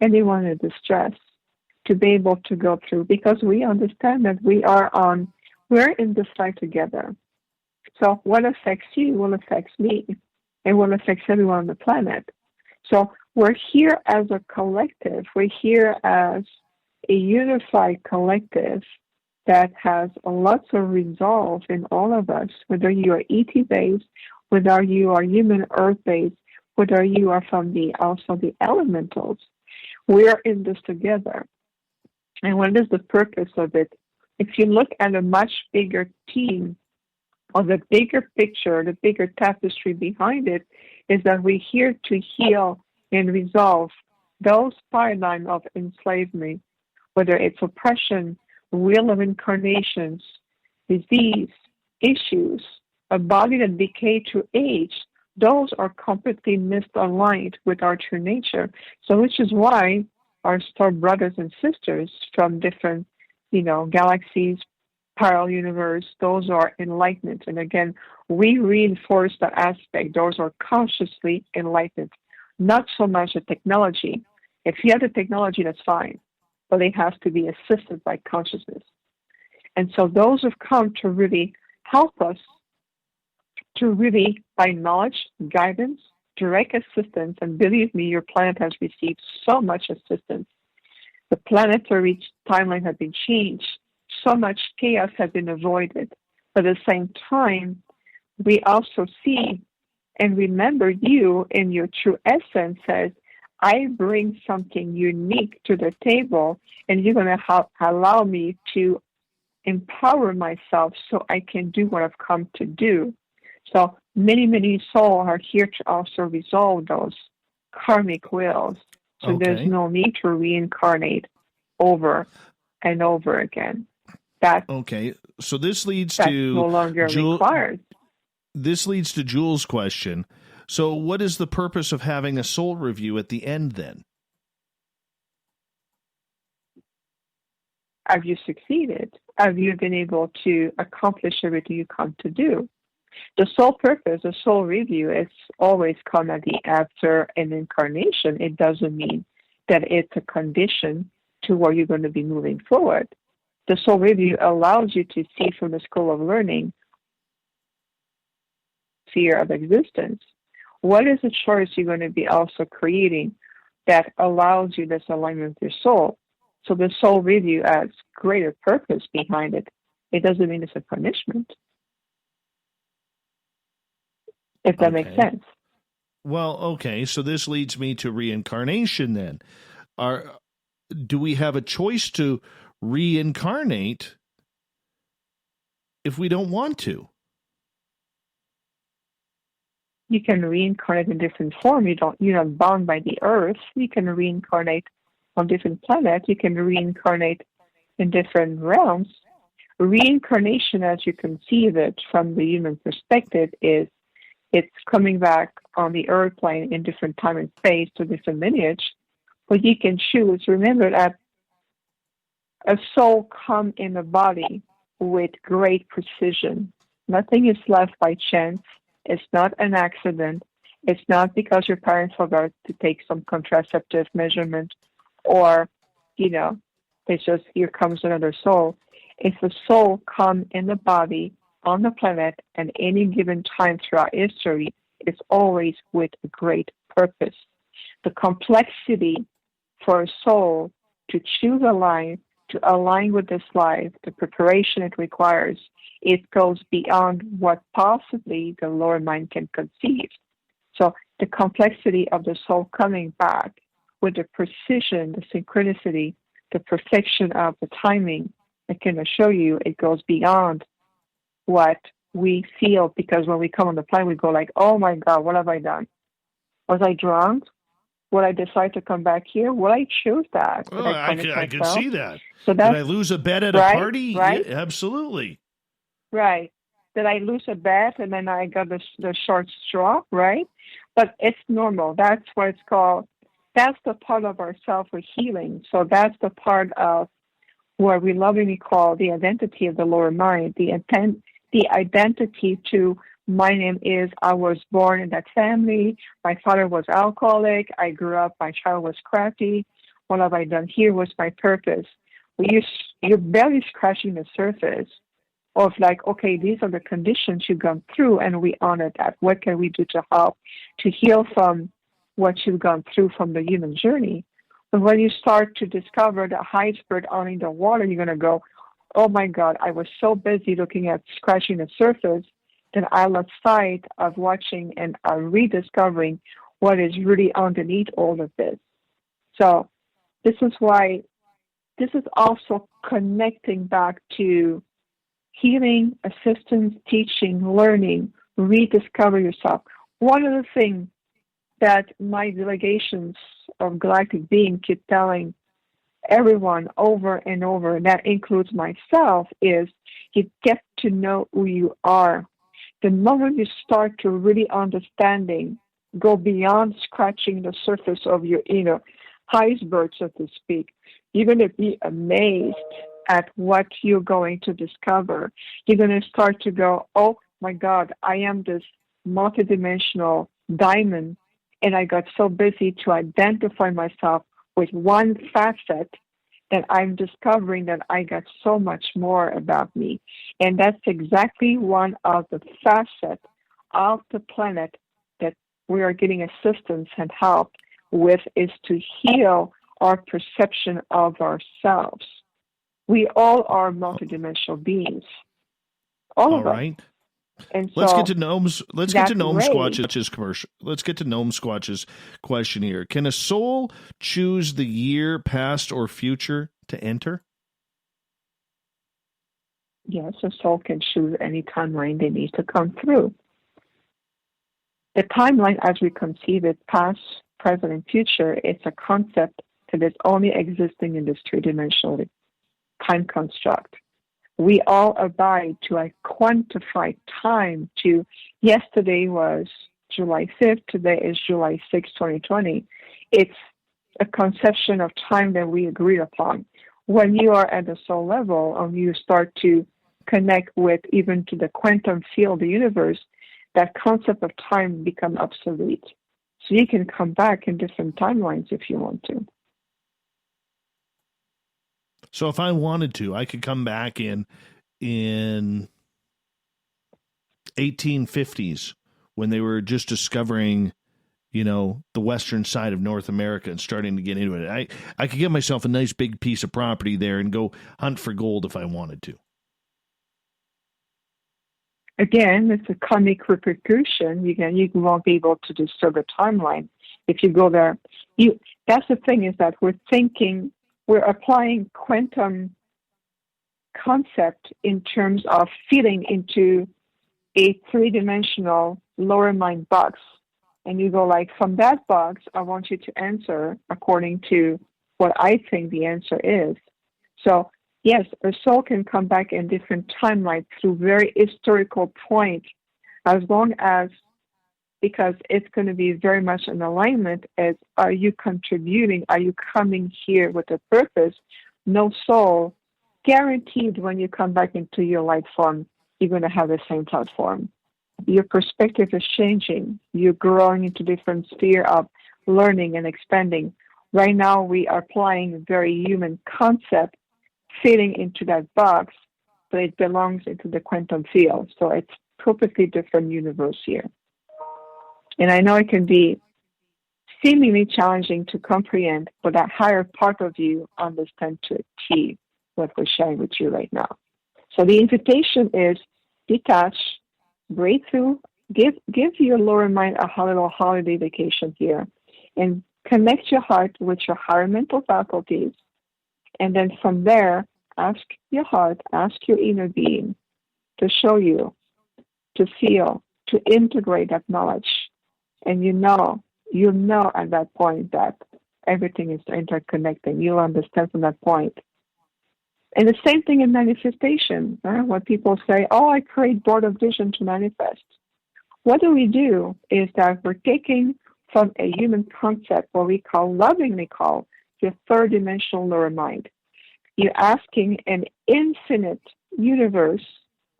anyone in distress, to be able to go through, because we understand that we're in this fight together. So what affects you will affect me, and will affect everyone on the planet. So we're here as a collective. We're here as a unified collective that has lots of resolve in all of us, whether you are ET-based, whether you are human Earth-based, whether you are from also the elementals. We're in this together. And what is the purpose of it? If you look at a much bigger team, or the bigger picture, the bigger tapestry behind it, is that we're here to heal and resolve those paradigms of enslavement, whether it's oppression, wheel of incarnations, disease, issues, a body that decay through age. Those are completely misaligned with our true nature. So which is why our star brothers and sisters from different, galaxies, parallel universe, those are enlightened. And again, we reinforce that aspect. Those are consciously enlightened. Not so much the technology. If you have the technology, that's fine, but it has to be assisted by consciousness. And so those have come to really help us to really, by knowledge, guidance, direct assistance, and believe me, your planet has received so much assistance. The planetary timeline has been changed. So much chaos has been avoided. But at the same time, we also see and remember you in your true essence says, I bring something unique to the table, and you're going to allow me to empower myself so I can do what I've come to do. So many souls are here to also resolve those karmic wills. So there's no need to reincarnate over and over again. Okay, so this leads that's to no longer required. This leads to Jules' question. So what is the purpose of having a soul review at the end then? Have you succeeded? Have you been able to accomplish everything you come to do? The sole purpose, the soul review, is always come at the after an incarnation. It doesn't mean that it's a condition to where you're going to be moving forward. The soul review allows you to see from the school of learning sphere of existence. What is the choice you're going to be also creating that allows you this alignment with your soul? So the soul review has greater purpose behind it. It doesn't mean it's a punishment. If that makes sense. Well, okay, so this leads me to reincarnation then. Do we have a choice to reincarnate if we don't want to? You can reincarnate in different form. You're not bound by the earth. You can reincarnate on different planets. You can reincarnate in different realms. Reincarnation, as you conceive it from the human perspective, is it's coming back on the earth plane in different time and space to different lineage. But you can choose. Remember that a soul comes in a body with great precision. Nothing is left by chance. It's not an accident. It's not because your parents forgot to take some contraceptive measurement or, it's just here comes another soul. If a soul comes in the body on the planet at any given time throughout history, it's always with a great purpose. The complexity for a soul to choose a line, to align with this life, the preparation it requires, it goes beyond what possibly the lower mind can conceive. So the complexity of the soul coming back with the precision, the synchronicity, the perfection of the timing, I can assure you it goes beyond what we feel, because when we come on the planet, we go like, oh my God, what have I done? Was I drunk? Would I decide to come back here? Would I choose that? Oh, I can see that. So did I lose a bet at a party? Right? Yeah, absolutely. Right. Did I lose a bet and then I got the short straw? Right. But it's normal. That's what it's called. That's the part of ourself we're healing. So that's the part of what we lovingly call the identity of the lower mind, the identity to my name is I was born in that family. My father was alcoholic. I grew up. My child was crappy. What have I done here? What's my purpose? You're barely scratching the surface of like, okay, these are the conditions you've gone through, and we honor that. What can we do to help to heal from what you've gone through from the human journey? But when you start to discover the iceberg under the water, you're going to go, oh my God, I was so busy looking at scratching the surface that I lost sight of watching and rediscovering what is really underneath all of this. So this is why this is also connecting back to healing, assistance, teaching, learning, rediscover yourself. One of the things that my delegations of galactic beings keep telling everyone over and over, and that includes myself, is you get to know who you are. The moment you start to really understanding, go beyond scratching the surface of your iceberg, so to speak, you're going to be amazed at what you're going to discover. You're going to start to go, oh my God, I am this multidimensional diamond, and I got so busy to identify myself with one facet that I'm discovering that I got so much more about me. And that's exactly one of the facets of the planet that we are getting assistance and help with, is to heal our perception of ourselves. We all are multidimensional beings. All of us. And let's so get to Gnome's. Let's get to Gnome Squatch's commercial. Let's get to Gnome Squatch's question here. Can a soul choose the year, past or future, to enter? Yes, a soul can choose any timeline they need to come through. The timeline, as we conceive it, past, present, and future, it's a concept that is only existing in this three-dimensional time construct. We all abide to a quantified time to yesterday was July 5th, today is July 6th, 2020. It's a conception of time that we agree upon. When you are at the soul level and you start to connect with even to the quantum field of the universe, that concept of time becomes obsolete. So you can come back in different timelines if you want to. So if I wanted to, I could come back in 1850s when they were just discovering, the western side of North America and starting to get into it. I could get myself a nice big piece of property there and go hunt for gold if I wanted to. Again, it's a karmic repercussion. You won't be able to disturb the timeline if you go there. That's the thing, is that we're applying quantum concept in terms of fitting into a three-dimensional lower mind box. And you go like, from that box, I want you to answer according to what I think the answer is. So, yes, a soul can come back in different timelines through very historical points, as long as, because it's going to be very much in alignment as, are you contributing? Are you coming here with a purpose? No soul, guaranteed when you come back into your light form, you're going to have the same thought form. Your perspective is changing. You're growing into different sphere of learning and expanding. Right now, we are applying a very human concept, fitting into that box, but it belongs into the quantum field. So it's perfectly different universe here. And I know it can be seemingly challenging to comprehend, but that higher part of you understands to achieve what we're sharing with you right now. So the invitation is detach, breathe through, give your lower mind a little holiday vacation here, and connect your heart with your higher mental faculties. And then from there, ask your heart, ask your inner being to show you, to feel, to integrate that knowledge. And you know at that point that everything is interconnecting. You'll understand from that point. And the same thing in manifestation. When people say, I create board of vision to manifest. What we do is that we're taking from a human concept, what we lovingly call the third dimensional lower mind. You're asking an infinite universe,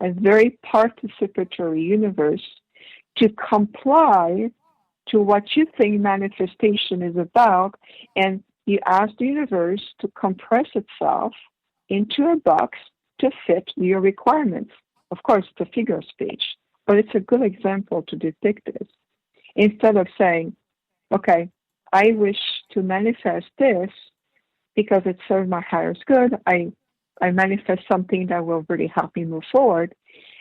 a very participatory universe, to comply to what you think manifestation is about, and you ask the universe to compress itself into a box to fit your requirements. Of course, it's a figure of speech, but it's a good example to depict this. Instead of saying, okay, I wish to manifest this because it serves my highest good, I manifest something that will really help me move forward.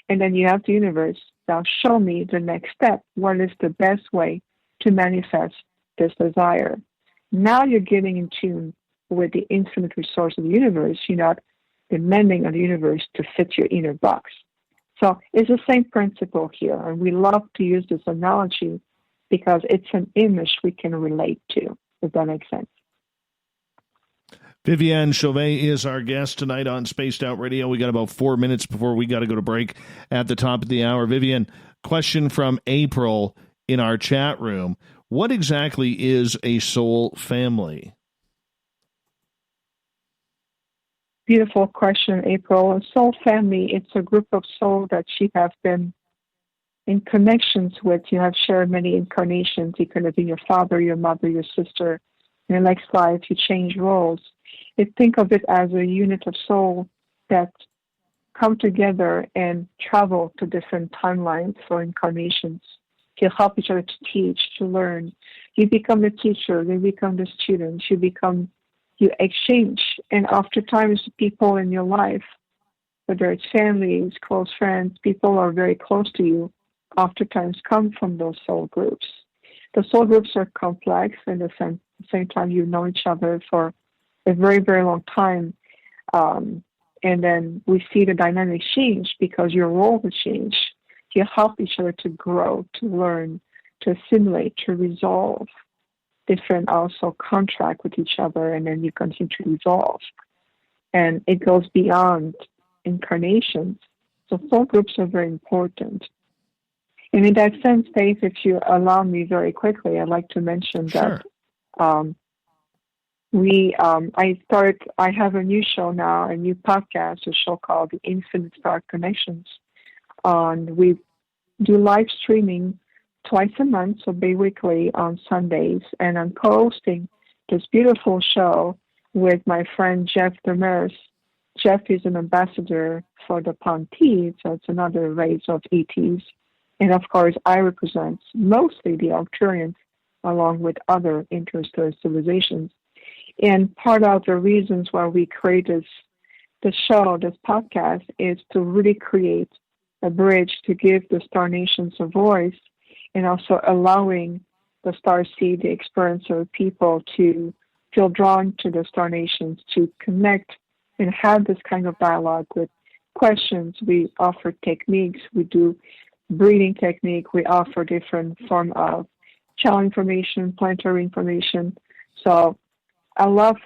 And then you have the universe, now show me the next step. What is the best way to manifest this desire? Now you're getting in tune with the infinite resource of the universe. You're not demanding on the universe to fit your inner box. So it's the same principle here. And we love to use this analogy because it's an image we can relate to, if that makes sense. Viviane Chauvet is our guest tonight on Spaced Out Radio. We got about 4 minutes before we got to go to break at the top of the hour. Viviane, question from April in our chat room. What exactly is a soul family? Beautiful question, April. A soul family, it's a group of souls that you have been in connections with. You have shared many incarnations. It could have been your father, your mother, your sister. In your next life, you change roles. Think of it as a unit of soul that come together and travel to different timelines for incarnations to help each other to teach, to learn. You become the teacher, they become the students, you exchange. And oftentimes people in your life, whether it's families, close friends, people who are very close to you, oftentimes come from those soul groups. The soul groups are complex, and at the same time you know each other for a very, very long time. And then we see the dynamic change because your role will change. You help each other to grow, to learn, to assimilate, to resolve different also contract with each other, and then you continue to evolve. And it goes beyond incarnations. So soul groups are very important. And in that sense, Dave, if you allow me very quickly, I'd like to mention that I have a new show now, a new podcast, a show called The Infinite Star Connections. We do live streaming twice a month, so bi-weekly on Sundays, and I'm co-hosting this beautiful show with my friend Jeff Demers. Jeff is an ambassador for the Ponti, so it's another race of ETs. And of course, I represent mostly the Arcturians, along with other interstellar civilizations. And part of the reasons why we created this podcast, is to really create a bridge to give the Star Nations a voice, and also allowing the Star Seed, the experiencer people, to feel drawn to the Star Nations, to connect and have this kind of dialogue with questions. We offer techniques. We do breathing technique. We offer different form of channel information, planetary information. So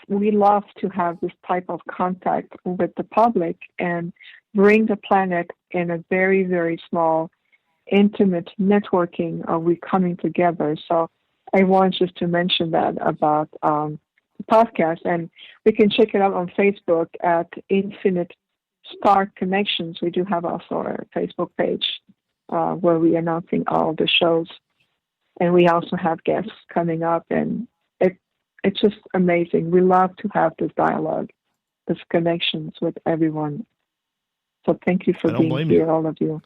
we love to have this type of contact with the public and bring the planet in a very, very small, intimate networking. We coming together. So I want just to mention that about the podcast, and we can check it out on Facebook at Infinite Star Connections. We do have also our Facebook page where we're announcing all the shows, and we also have guests coming up, and it's just amazing. We love to have this dialogue, this connections with everyone. So thank you for being here, all of you.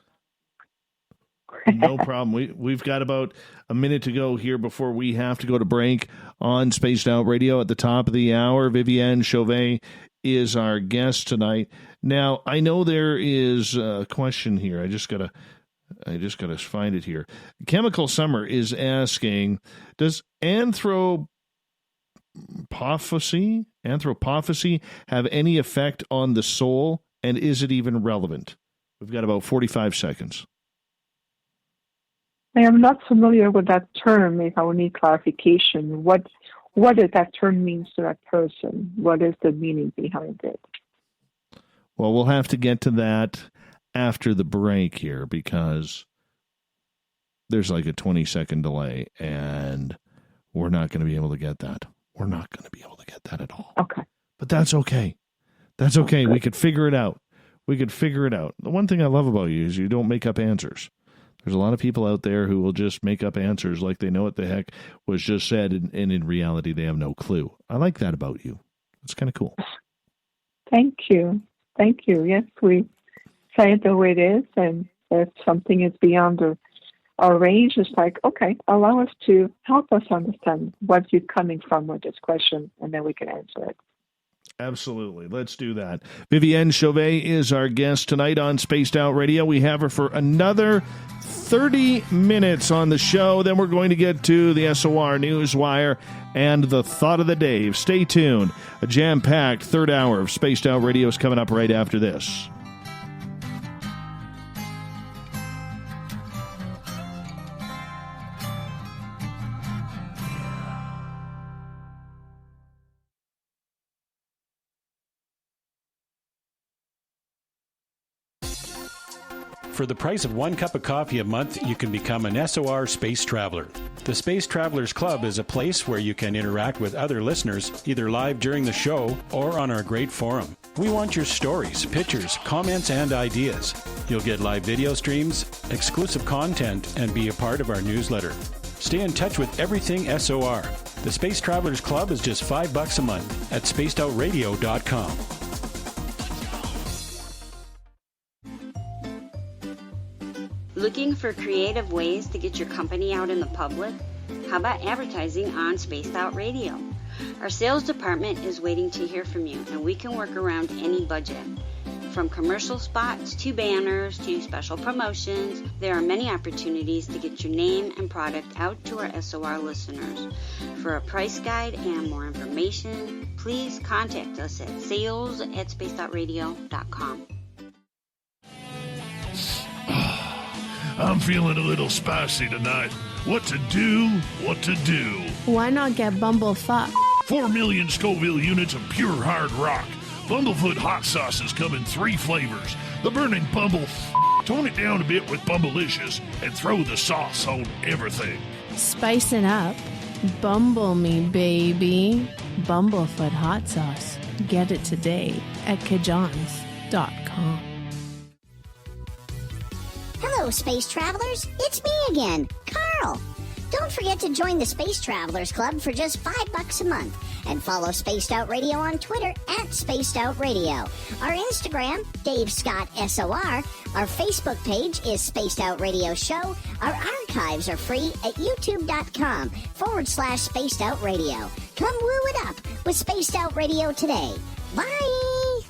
No problem. We've got about a minute to go here before we have to go to break on Spaced Out Radio at the top of the hour. Viviane Chauvet is our guest tonight. Now, I know there is a question here. I just gotta find it here. Chemical Summer is asking, does anthropophagy have any effect on the soul, and is it even relevant? We've got about 45 seconds. I am not familiar with that term. If I would need clarification, what does that term mean to that person? What is the meaning behind it? Well, we'll have to get to that after the break here, because there's like a 20-second delay, and we're not going to be able to get that. We're not going to be able to get that at all. Okay. But that's okay. That's okay. We could figure it out. The one thing I love about you is you don't make up answers. There's a lot of people out there who will just make up answers like they know what the heck was just said, and in reality, they have no clue. I like that about you. It's kind of cool. Thank you. Yes, we say it the way it is, and if something is beyond our range, it's like, okay, allow us to help us understand what you're coming from with this question, and then we can answer it. Absolutely. Let's do that. Viviane Chauvet is our guest tonight on Spaced Out Radio. We have her for another 30 minutes on the show. Then we're going to get to the SOR Newswire and the Thought of the Day. Stay tuned. A jam-packed third hour of Spaced Out Radio is coming up right after this. For the price of 1 cup of coffee a month, you can become an SOR Space Traveler. The Space Travelers Club is a place where you can interact with other listeners, either live during the show or on our great forum. We want your stories, pictures, comments, and ideas. You'll get live video streams, exclusive content, and be a part of our newsletter. Stay in touch with everything SOR. The Space Travelers Club is just $5 a month at spacedoutradio.com. Looking for creative ways to get your company out in the public? How about advertising on Spaced Out Radio? Our sales department is waiting to hear from you, and we can work around any budget. From commercial spots to banners to special promotions, there are many opportunities to get your name and product out to our SOR listeners. For a price guide and more information, please contact us at sales@spacedoutradio.com. I'm feeling a little spicy tonight. What to do? What to do? Why not get Bumblefuck? 4 million Scoville units of pure hard rock. Bumblefoot hot sauces come in 3 flavors. The burning Bumble. Tone it down a bit with Bumblicious and throw the sauce on everything. Spice it up. Bumble me, baby. Bumblefoot hot sauce. Get it today at kajans.com. Hello, space travelers. It's me again, Carl. Don't forget to join the Space Travelers Club for just $5 a month and follow Spaced Out Radio on Twitter at Spaced Out Radio. Our Instagram, Dave Scott SOR. Our Facebook page is Spaced Out Radio Show. Our archives are free at youtube.com/Spaced Out Radio. Come woo it up with Spaced Out Radio today. Bye!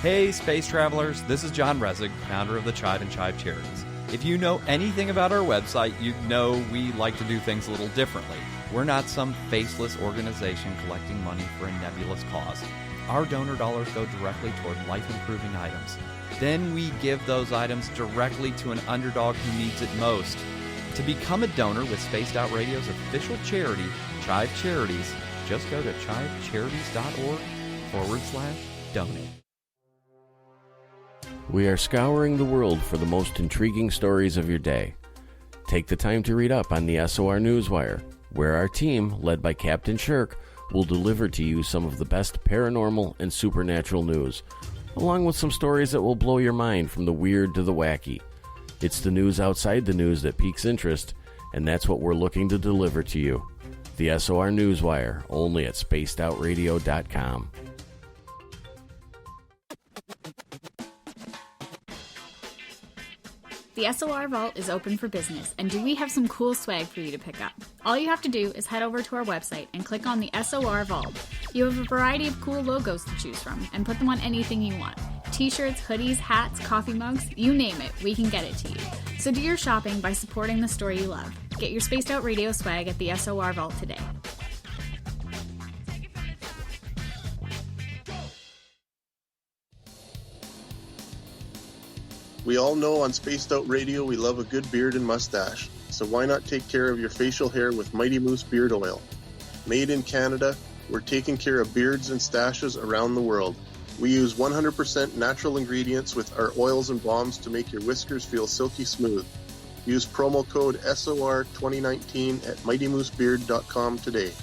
Hey, space travelers, this is John Resig, founder of the Chive and Chive Charities. If you know anything about our website, you know we like to do things a little differently. We're not some faceless organization collecting money for a nebulous cause. Our donor dollars go directly toward life-improving items. Then we give those items directly to an underdog who needs it most. To become a donor with Spaced Out Radio's official charity, Chive Charities, just go to chivecharities.org/donate. We are scouring the world for the most intriguing stories of your day. Take the time to read up on the SOR Newswire, where our team, led by Captain Shirk, will deliver to you some of the best paranormal and supernatural news, along with some stories that will blow your mind from the weird to the wacky. It's the news outside the news that piques interest, and that's what we're looking to deliver to you. The SOR Newswire, only at spacedoutradio.com. The SOR Vault is open for business, and do we have some cool swag for you to pick up? All you have to do is head over to our website and click on the SOR Vault. You have a variety of cool logos to choose from, and put them on anything you want. T-shirts, hoodies, hats, coffee mugs, you name it, we can get it to you. So do your shopping by supporting the story you love. Get your Spaced Out Radio swag at the SOR Vault today. We all know on Spaced Out Radio we love a good beard and mustache, so why not take care of your facial hair with Mighty Moose Beard Oil? Made in Canada, we're taking care of beards and stashes around the world. We use 100% natural ingredients with our oils and balms to make your whiskers feel silky smooth. Use promo code SOR2019 at mightymoosebeard.com today.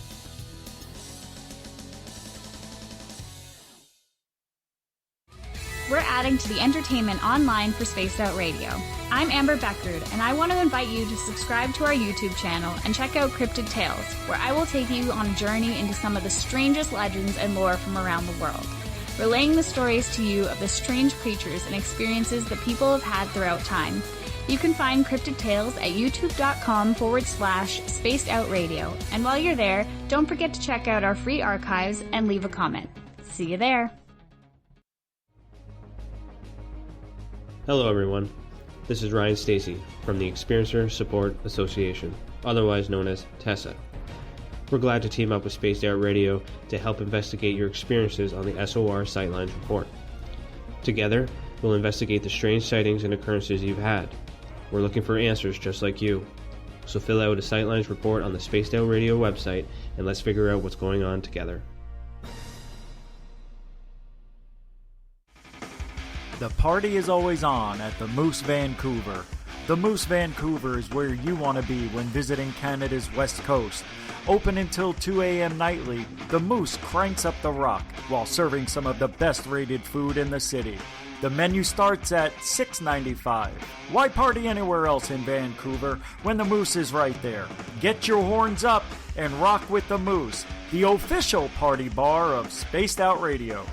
We're adding to the entertainment online for Spaced Out Radio. I'm Amber Beckard, and I want to invite you to subscribe to our YouTube channel and check out Cryptid Tales, where I will take you on a journey into some of the strangest legends and lore from around the world, relaying the stories to you of the strange creatures and experiences that people have had throughout time. You can find Cryptid Tales at youtube.com/Spaced Out Radio, and while you're there, don't forget to check out our free archives and leave a comment. See you there. Hello everyone, this is Ryan Stacy from the Experiencer Support Association, otherwise known as TESSA. We're glad to team up with Spaced Out Radio to help investigate your experiences on the SOR Sightlines Report. Together, we'll investigate the strange sightings and occurrences you've had. We're looking for answers just like you. So fill out a Sightlines Report on the Spaced Out Radio website and let's figure out what's going on together. The party is always on at the Moose Vancouver. The Moose Vancouver is where you want to be when visiting Canada's West Coast. Open until 2 a.m. nightly, the Moose cranks up the rock while serving some of the best rated food in the city. The menu starts at $6.95. Why party anywhere else in Vancouver when the Moose is right there? Get your horns up and rock with the Moose, the official party bar of Spaced Out Radio.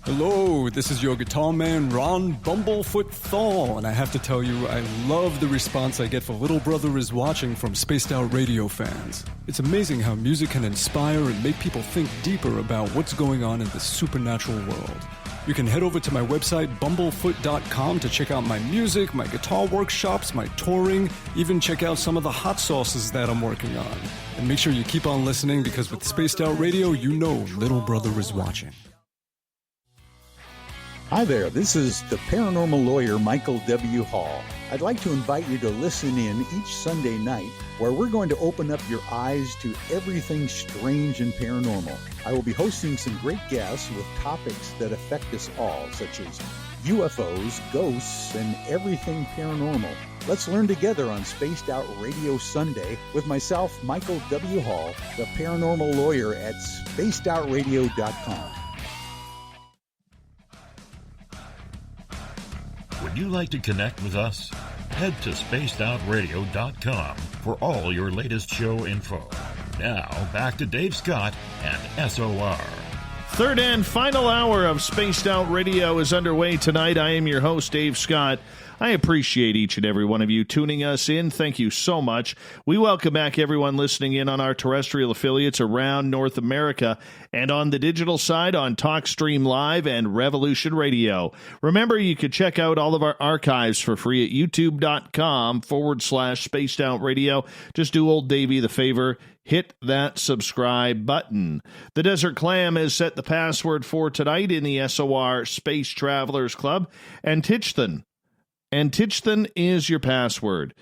Hello, this is your guitar man, Ron Bumblefoot Thal, and I have to tell you, I love the response I get for Little Brother is Watching from Spaced Out Radio fans. It's amazing how music can inspire and make people think deeper about what's going on in the supernatural world. You can head over to my website, bumblefoot.com, to check out my music, my guitar workshops, my touring, even check out some of the hot sauces that I'm working on. And make sure you keep on listening, because with Spaced Out Radio, you know Little Brother is watching. Hi there, this is the paranormal lawyer Michael W. Hall. I'd like to invite you to listen in each Sunday night, where we're going to open up your eyes to everything strange and paranormal. I will be hosting some great guests with topics that affect us all, such as UFOs, ghosts, and everything paranormal. Let's learn together on Spaced Out Radio Sunday with myself, Michael W. Hall, the paranormal lawyer at spacedoutradio.com. Would you like to connect with us? Head to spacedoutradio.com for all your latest show info. Now, back to Dave Scott and SOR. Third and final hour of Spaced Out Radio is underway tonight. I am your host, Dave Scott. I appreciate each and every one of you tuning us in. Thank you so much. We welcome back everyone listening in on our terrestrial affiliates around North America and on the digital side on TalkStream Live and Revolution Radio. Remember, you can check out all of our archives for free at youtube.com/Spaced Out Radio. Just do old Davey the favor. Hit that subscribe button. The Desert Clam has set the password for tonight in the SOR Space Travelers Club, and Titchton. And Titchton is your password.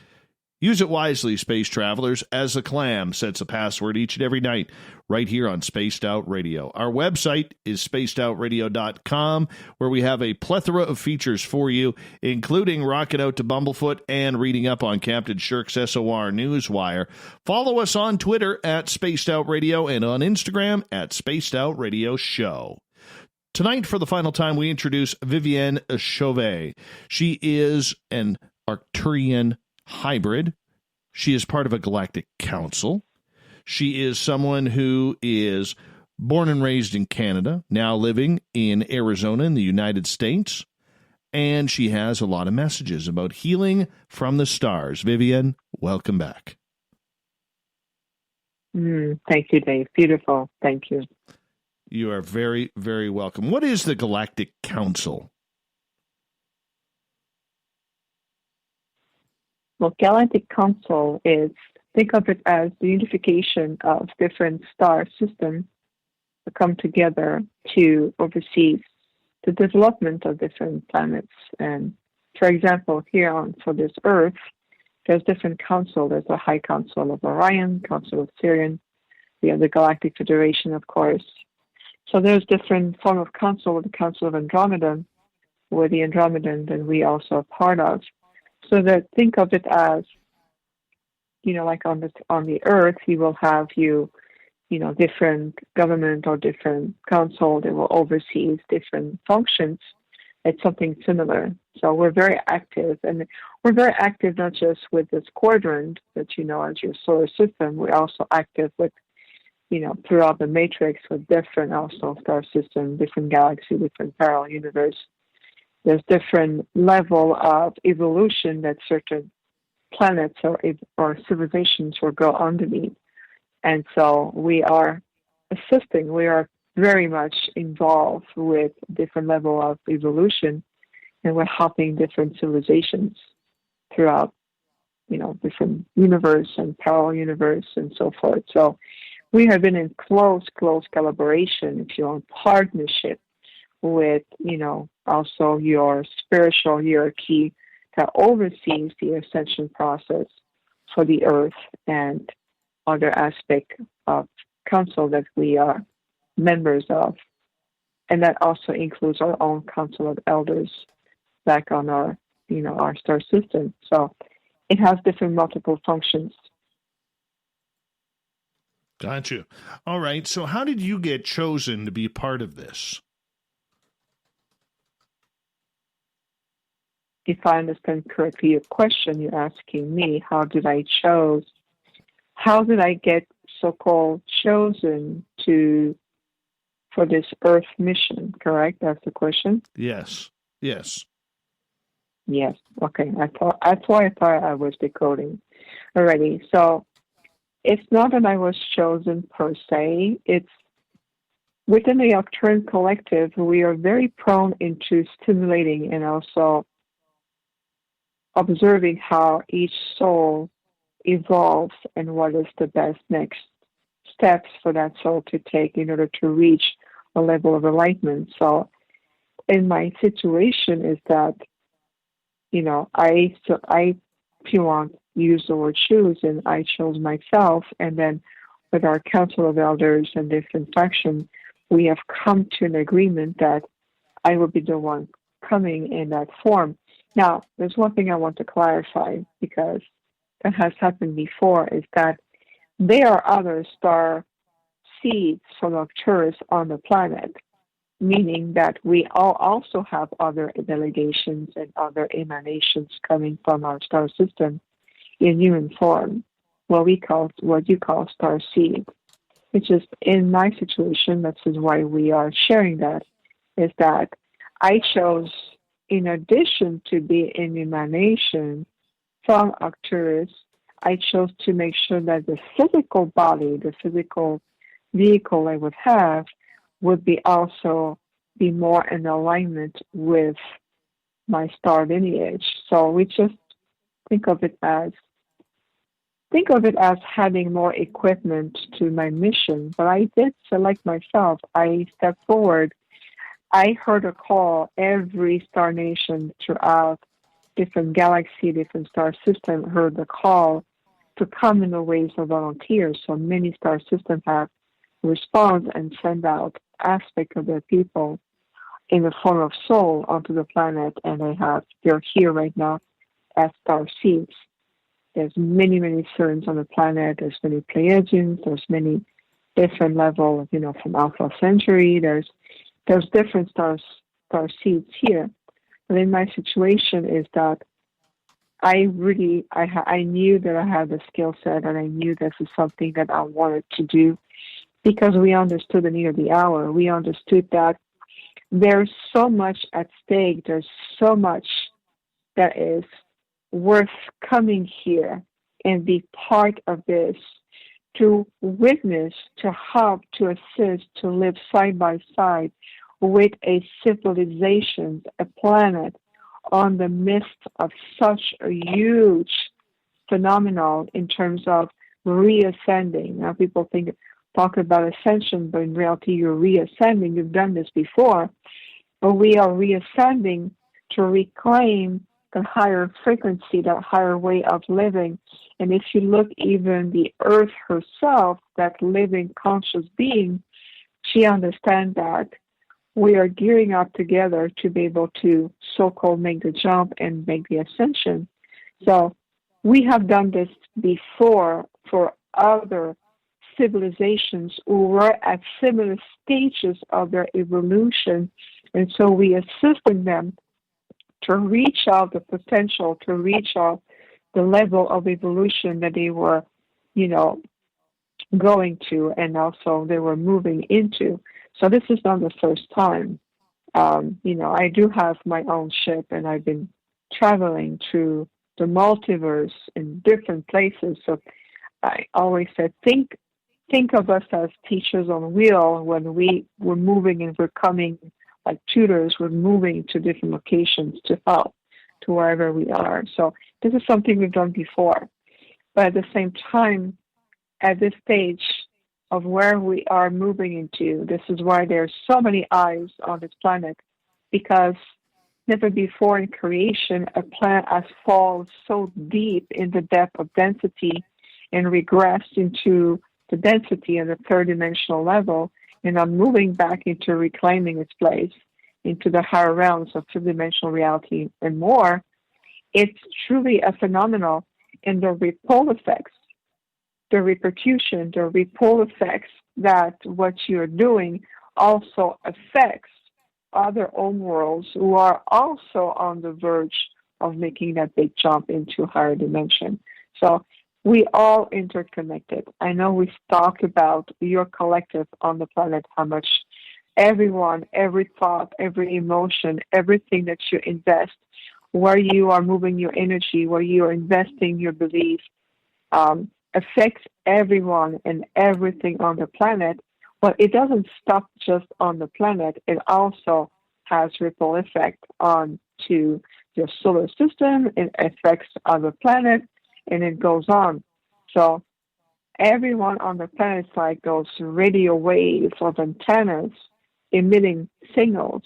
Use it wisely, space travelers, as the clam sets a password each and every night right here on Spaced Out Radio. Our website is spacedoutradio.com, where we have a plethora of features for you, including rocking out to Bumblefoot and reading up on Captain Shirk's SOR Newswire. Follow us on Twitter at Spaced Out Radio and on Instagram at Spaced Out Radio Show. Tonight, for the final time, we introduce Viviane Chauvet. She is an Arcturian hybrid. She is part of a galactic council. She is someone who is born and raised in Canada, now living in Arizona in the United States. And she has a lot of messages about healing from the stars. Viviane, welcome back. Thank you, Dave. Beautiful. Thank you. You are very, very welcome. What is the Galactic Council? Well, Galactic Council is, think of it as the unification of different star systems that come together to oversee the development of different planets. And for example, for this Earth, there's different council. There's the High Council of Orion, Council of Sirian. We have the Galactic Federation, of course. So there's different form of council, the Council of Andromeda, where the Andromedans and we also are part of. So that think of it as, like on the Earth, you will have different government or different council that will oversee different functions. It's something similar. So we're very active, and we're very active not just with this quadrant that as your solar system. We're also active with throughout the matrix with different also star systems, different galaxies, different parallel universe. There's different level of evolution that certain planets or civilizations will go underneath. And so we are assisting, we are very much involved with different level of evolution, and we're helping different civilizations throughout, different universe and parallel universe and so forth. So we have been in close collaboration, if you want, partnership with, also your spiritual hierarchy that oversees the ascension process for the Earth and other aspect of council that we are members of. And that also includes our own council of elders back on our, our star system. So it has different multiple functions. Got you. All right. So how did you get chosen to be part of this? If I understand correctly your question, you're asking me, how did I get so-called chosen to for this Earth mission, correct? That's the question? Yes. Yes. Yes. Okay. That's why I thought I was decoding already. So it's not that I was chosen per se. It's within the Arcturian collective, we are very prone into stimulating and also observing how each soul evolves and what is the best next steps for that soul to take in order to reach a level of enlightenment. So in my situation is that, I if you want, use the word choose, and I chose myself, and then with our council of elders and different factions, we have come to an agreement that I will be the one coming in that form. Now, there's one thing I want to clarify, because that has happened before, is that there are other star seeds from Arcturus on the planet, meaning that we all also have other delegations and other emanations coming from our star system in human form, what you call star seeds. Which is, in my situation, this is why we are sharing that, is that I chose, in addition to be an emanation from Arcturus, I chose to make sure that the physical body, the physical vehicle I would have, would be more in alignment with my star lineage. So we just think of it as having more equipment to my mission. But I did select myself. I stepped forward. I heard a call. Every star nation throughout different galaxy, different star system heard the call to come in the waves of volunteers. So many star systems have responded and sent out aspects of their people in the form of soul onto the planet, and they're here right now as star seeds. There's many, many Lyrans on the planet. There's many Pleiadians. There's many different levels, from Alpha Centauri. There's different star seeds here. But in my situation is that I knew that I had the skill set, and I knew this is something that I wanted to do, because we understood the need of the hour. We understood that there's so much at stake. There's so much that is worth coming here and be part of this, to witness, to help, to assist, to live side by side with a civilization, a planet on the midst of such a huge phenomenon in terms of reascending. Now people talk about ascension, but in reality you're reascending. You've done this before, but we are reascending to reclaim the higher frequency, that higher way of living. And if you look, even the Earth herself, that living conscious being, she understands that we are gearing up together to be able to so-called make the jump and make the ascension. So we have done this before for other civilizations who were at similar stages of their evolution. And so we assisted them to reach out the potential, to reach out the level of evolution that they were, going to, and also they were moving into. So this is not the first time. I do have my own ship, and I've been traveling through the multiverse in different places. So I always said, think of us as teachers on wheel. When we were moving and we're coming like tutors, we're moving to different locations to help to wherever we are. So this is something we've done before. But at the same time, at this stage of where we are moving into, this is why there's so many eyes on this planet, because never before in creation a planet has fallen so deep in the depth of density and regressed into the density at the third dimensional level, and I'm moving back into reclaiming its place into the higher realms of two-dimensional reality and more. It's truly a phenomenon, and the ripple effects, the repercussion, the ripple effects that what you're doing also affects other home worlds who are also on the verge of making that big jump into higher dimension. So we all interconnected. I know we've talked about your collective on the planet, how much everyone, every thought, every emotion, everything that you invest, where you are moving your energy, where you are investing your belief, affects everyone and everything on the planet. But it doesn't stop just on the planet. It also has ripple effect on to your solar system. It affects other planets, and it goes on. So everyone on the planet is like those radio waves of antennas emitting signals.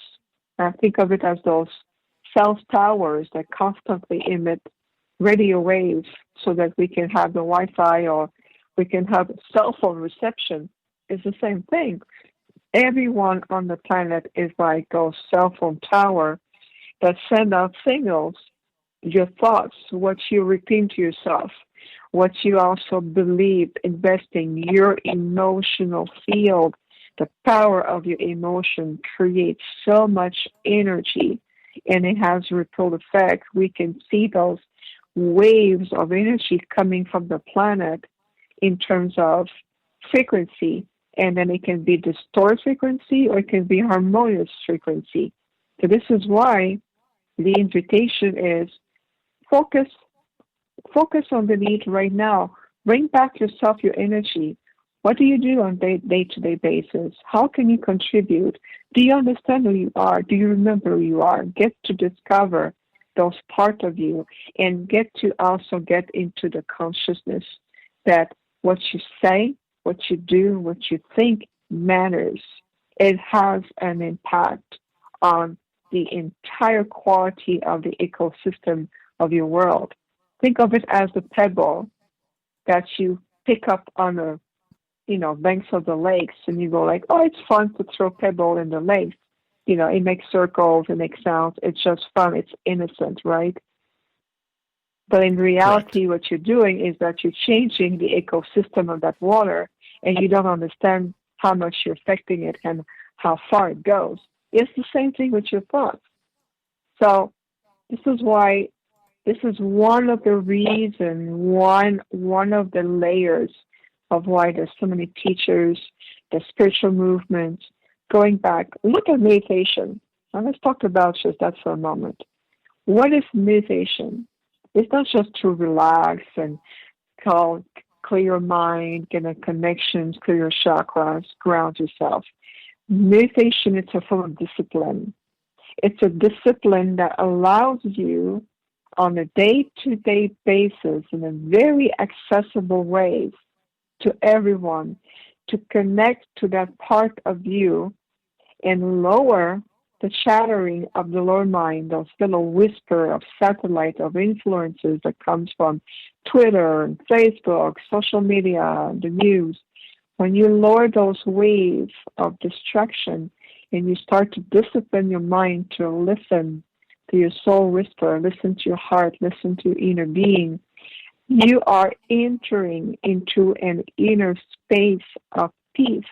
And think of it as those cell towers that constantly emit radio waves so that we can have the Wi-Fi or we can have cell phone reception. It's the same thing. Everyone on the planet is like those cell phone tower that send out signals, your thoughts, what you repeat to yourself, what you also believe, investing your emotional field. The power of your emotion creates so much energy, and it has ripple effect. We can see those waves of energy coming from the planet in terms of frequency, and then it can be distorted frequency or it can be harmonious frequency. So this is why the invitation is focus on the need right now. Bring back yourself, your energy. What do you do on day-to-day basis? How can you contribute? Do you understand who you are? Do you remember who you are? Get to discover those parts of you and get to also get into the consciousness that what you say, what you do, what you think matters. It has an impact on the entire quality of the ecosystem of your world. Think of it as the pebble that you pick up on the banks of the lakes, and you go like, oh, it's fun to throw pebble in the lakes. It makes circles, it makes sounds. It's just fun. It's innocent, right? But in reality, what you're doing is that you're changing the ecosystem of that water, and you don't understand how much you're affecting it and how far it goes. It's the same thing with your thoughts. So this is one of the reasons, one of the layers of why there's so many teachers, the spiritual movements, going back. Look at meditation. Now let's talk about just that for a moment. What is meditation? It's not just to relax and clear your mind, get a connections, clear your chakras, ground yourself. Meditation is a form of discipline. It's a discipline that allows you on a day-to-day basis in a very accessible way to everyone to connect to that part of you and lower the chattering of the lower mind, those little whisper of satellite of influences that comes from Twitter and Facebook, social media, the news. When you lower those waves of distraction and you start to discipline your mind to listen to your soul whisper, listen to your heart, listen to your inner being, you are entering into an inner space of peace,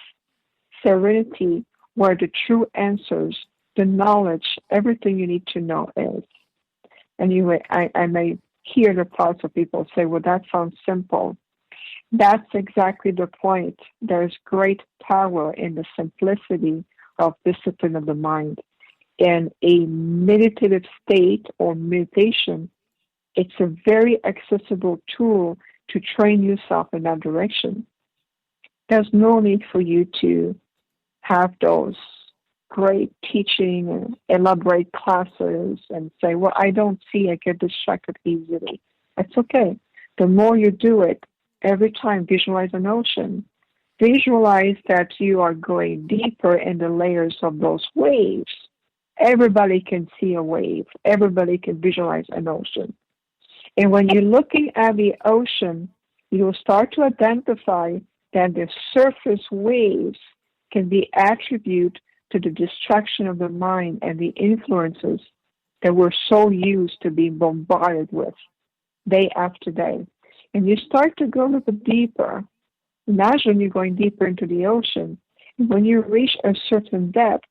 serenity, where the true answers, the knowledge, everything you need to know is. Anyway, I may hear the parts of people say, well, that sounds simple. That's exactly the point. There's great power in the simplicity of discipline of the mind. In a meditative state or meditation, it's a very accessible tool to train yourself in that direction. There's no need for you to have those great teaching and elaborate classes and say, well, I don't see, I get distracted easily. It's okay. The more you do it, every time visualize an ocean. Visualize that you are going deeper in the layers of those waves. Everybody can see a wave. Everybody can visualize an ocean. And when you're looking at the ocean, you'll start to identify that the surface waves can be attributed to the distraction of the mind and the influences that we're so used to being bombarded with day after day. And you start to go a little bit deeper. Imagine you're going deeper into the ocean. And when you reach a certain depth,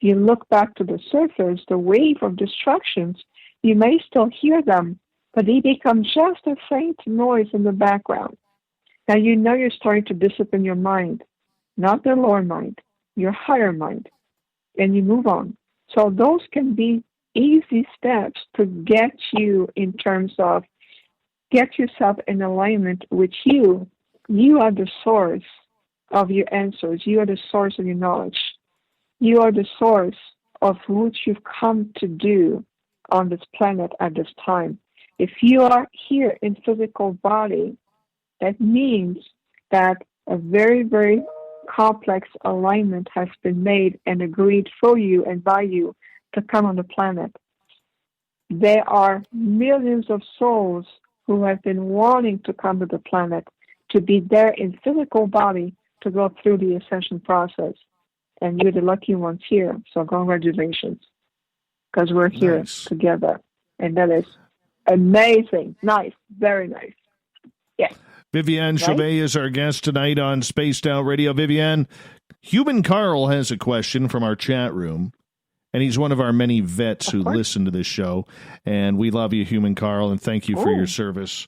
you look back to the surface, the wave of distractions, you may still hear them, but they become just a faint noise in the background. Now you know you're starting to discipline your mind, not the lower mind, your higher mind. and you move on. So those can be easy steps to get you in terms of get yourself in alignment with you. You are the source of your answers. You are the source of your knowledge. You are the source of what you've come to do on this planet at this time. If you are here in physical body, that means that a very, very complex alignment has been made and agreed for you and by you to come on the planet. There are millions of souls who have been wanting to come to the planet, to be there in physical body, to go through the ascension process. And you're the lucky ones here. So congratulations, because we're here together. And that is amazing. Nice. Very nice. Yeah. Viviane Chauvet is our guest tonight on Spaced Out Radio. Viviane, Human Carl has a question from our chat room, and he's one of our many vets who listen to this show. And we love you, Human Carl, and thank you for your service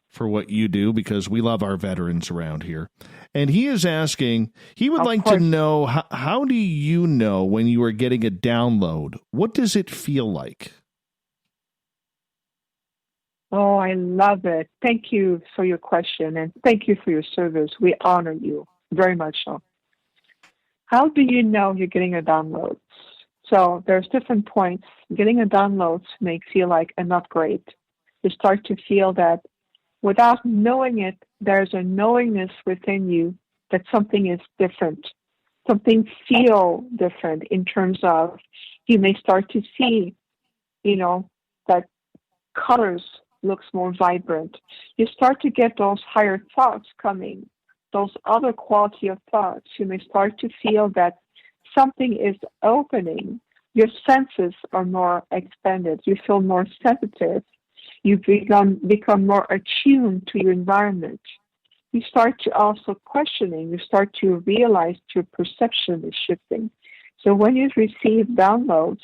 for what you do, because we love our veterans around here. And he is asking, he would like to know, how do you know when you are getting a download? What does it feel like? Oh, I love it. Thank you for your question, and thank you for your service. We honor you very much so. How do you know you're getting a download? So there's different points. Getting a download may feel like an upgrade. You start to feel that without knowing it, there's a knowingness within you that something is different. Something feel different in terms of you may start to see, that colors looks more vibrant. You start to get those higher thoughts coming, those other quality of thoughts. You may start to feel that something is opening. Your senses are more expanded. You feel more sensitive. You become more attuned to your environment. You start to also questioning. You start to realize your perception is shifting. So when you receive downloads,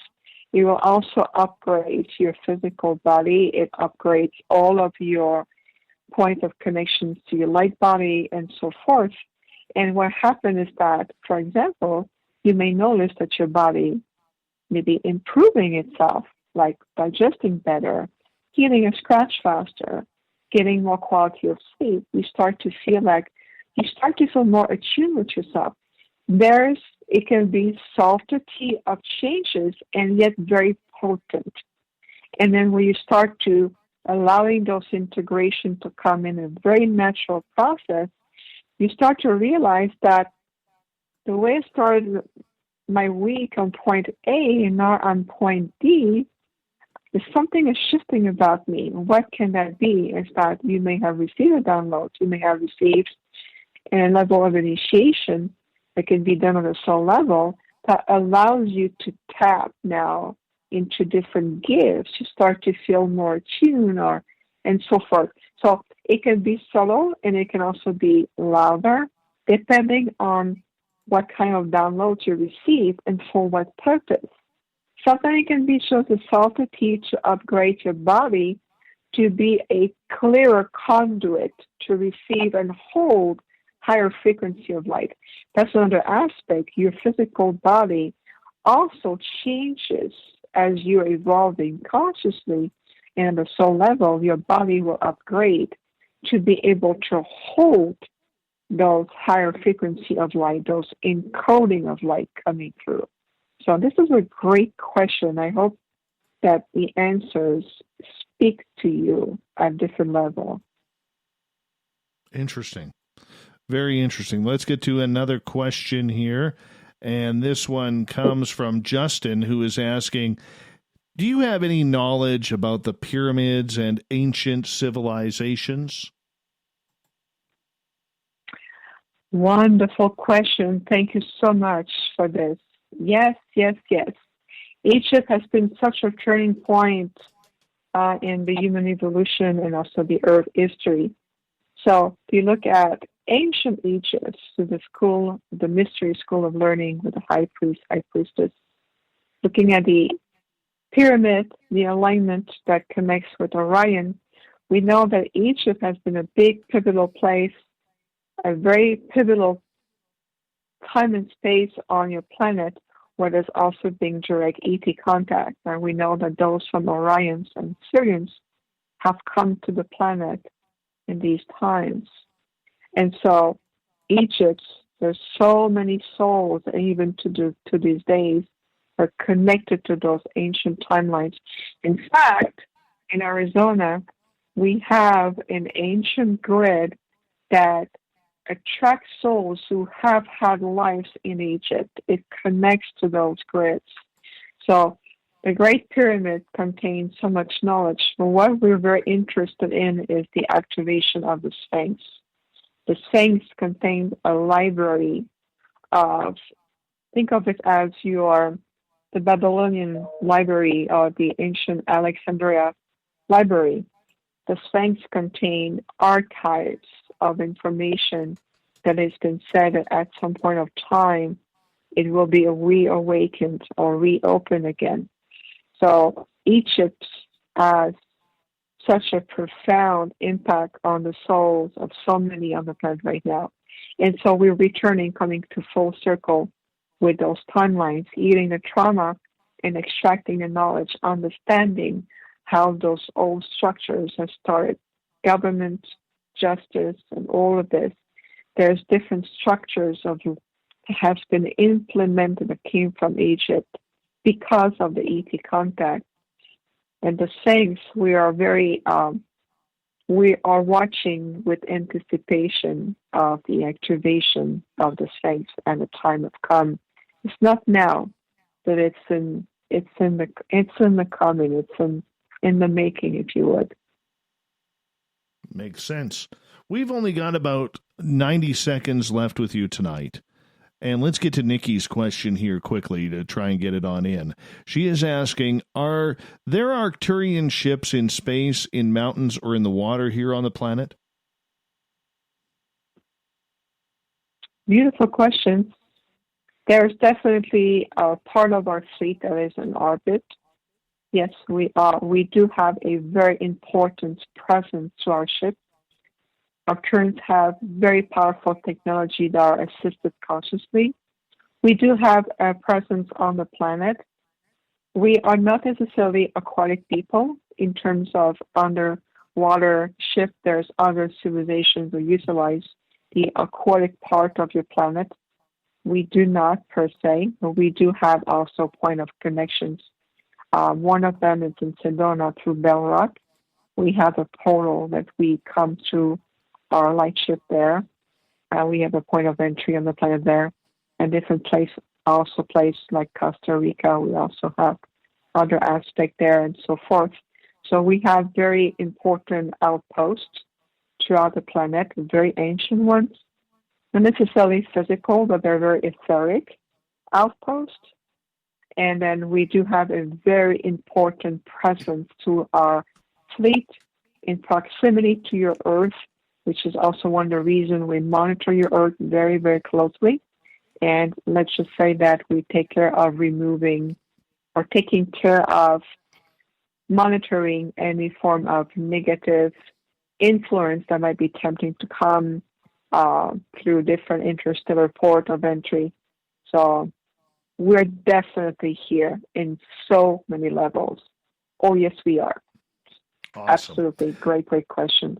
it will also upgrade your physical body. It upgrades all of your point of connections to your light body and so forth. And what happens is that, for example, you may notice that your body may be improving itself, like digesting better, healing a scratch faster, getting more quality of sleep. You start to feel more attuned with yourself. It can be subtlety of changes and yet very potent. And then when you start to allowing those integration to come in a very natural process, you start to realize that the way I started my week on point A and now on point D, something is shifting about me. What can that be? Is that you may have received a download. You may have received a level of initiation that can be done on a soul level that allows you to tap now into different gifts. You start to feel more attuned and so forth. So it can be subtle and it can also be louder depending on what kind of downloads you receive and for what purpose. Sometimes it can be just a subtlety to upgrade your body to be a clearer conduit to receive and hold higher frequency of light. That's another aspect. Your physical body also changes as you're evolving consciously, and at the soul level, your body will upgrade to be able to hold those higher frequency of light, those encoding of light coming through. So this is a great question. I hope that the answers speak to you at different level. Interesting. Very interesting. Let's get to another question here. And this one comes from Justin, who is asking, do you have any knowledge about the pyramids and ancient civilizations? Wonderful question. Thank you so much for this. Yes. Egypt has been such a turning point in the human evolution and also the Earth history. So if you look at ancient Egypt, so the mystery school of learning with the high priest, high priestess, looking at the pyramid, the alignment that connects with Orion, we know that Egypt has been a big pivotal place, a very pivotal time and space on your planet where there's also being direct ET contact. And we know that those from Orions and Sirians have come to the planet in these times. And so Egypt, there's so many souls, even to these days, are connected to those ancient timelines. In fact, in Arizona, we have an ancient grid that attracts souls who have had lives in Egypt. It connects to those grids. So the Great Pyramid contains so much knowledge, but what we're very interested in is the activation of the Sphinx. The Sphinx contains a library of, think of it as the Babylonian library or the ancient Alexandria library. The Sphinx contains archives of information that has been said that at some point of time it will be reawakened or reopened again. So Egypt has such a profound impact on the souls of so many on the planet right now. And so we're returning, coming to full circle with those timelines, healing the trauma and extracting the knowledge, understanding how those old structures have started, government, justice, and all of this. There's different structures that have been implemented that came from Egypt because of the ET contact. And the Sphinx, we are watching with anticipation of the activation of the Sphinx, and the time has come. It's not now, but it's in the coming. It's in the making, if you would. Makes sense. We've only got about 90 seconds left with you tonight. And let's get to Nikki's question here quickly to try and get it on in. She is asking, are there Arcturian ships in space, in mountains, or in the water here on the planet? Beautiful question. There's definitely a part of our fleet that is in orbit. Yes, we do have a very important presence to our ship. Arcturians have very powerful technology that are assisted consciously. We do have a presence on the planet. We are not necessarily aquatic people in terms of underwater ship. There's other civilizations who utilize the aquatic part of your planet. We do not per se, but we do have also point of connections. One of them is in Sedona through Bell Rock. We have a portal that we come through our light ship there. We have a point of entry on the planet there. And different places like Costa Rica, we also have other aspects there and so forth. So we have very important outposts throughout the planet, very ancient ones. Not necessarily physical, but they're very etheric outposts. And then we do have a very important presence to our fleet in proximity to your Earth, which is also one of the reasons we monitor your Earth very, very closely. And let's just say that we take care of removing or taking care of monitoring any form of negative influence that might be tempting to come through different interstellar port of entry. So we're definitely here in so many levels. Oh, yes, we are. Awesome. Absolutely. Great questions.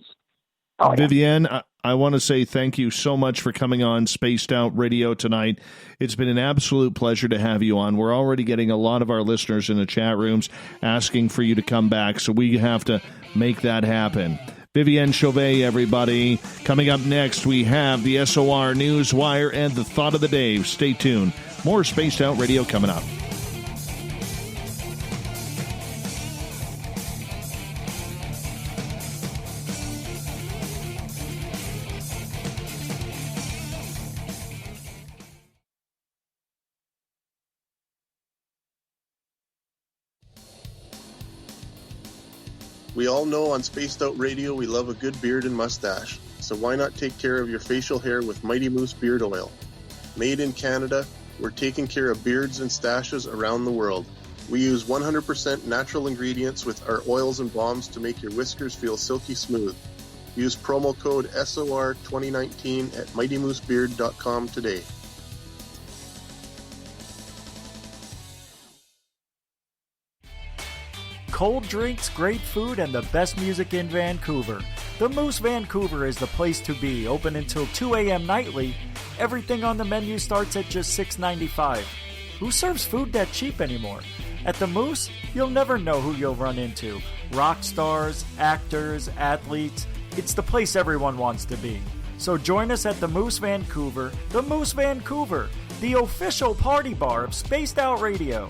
Oh, Viviane, I want to say thank you so much for coming on Spaced Out Radio tonight. It's been an absolute pleasure to have you on. We're already getting a lot of our listeners in the chat rooms asking for you to come back, so we have to make that happen. Viviane Chauvet, everybody. Coming up next, we have the SOR Newswire and the Thought of the Day. Stay tuned. More Spaced Out Radio coming up. We all know on Spaced Out Radio we love a good beard and mustache, so why not take care of your facial hair with Mighty Moose Beard Oil? Made in Canada, we're taking care of beards and stashes around the world. We use 100% natural ingredients with our oils and balms to make your whiskers feel silky smooth. Use promo code SOR2019 at mightymoosebeard.com today. cold drinks, great food, and the best music in Vancouver. The Moose Vancouver is the place to be, open until 2 a.m. nightly. Everything on the menu starts at just $6.95. Who serves food that cheap anymore? At the Moose, you'll never know who you'll run into. Rock stars, actors, athletes. It's the place everyone wants to be. So join us at the Moose Vancouver, the official party bar of Spaced Out Radio.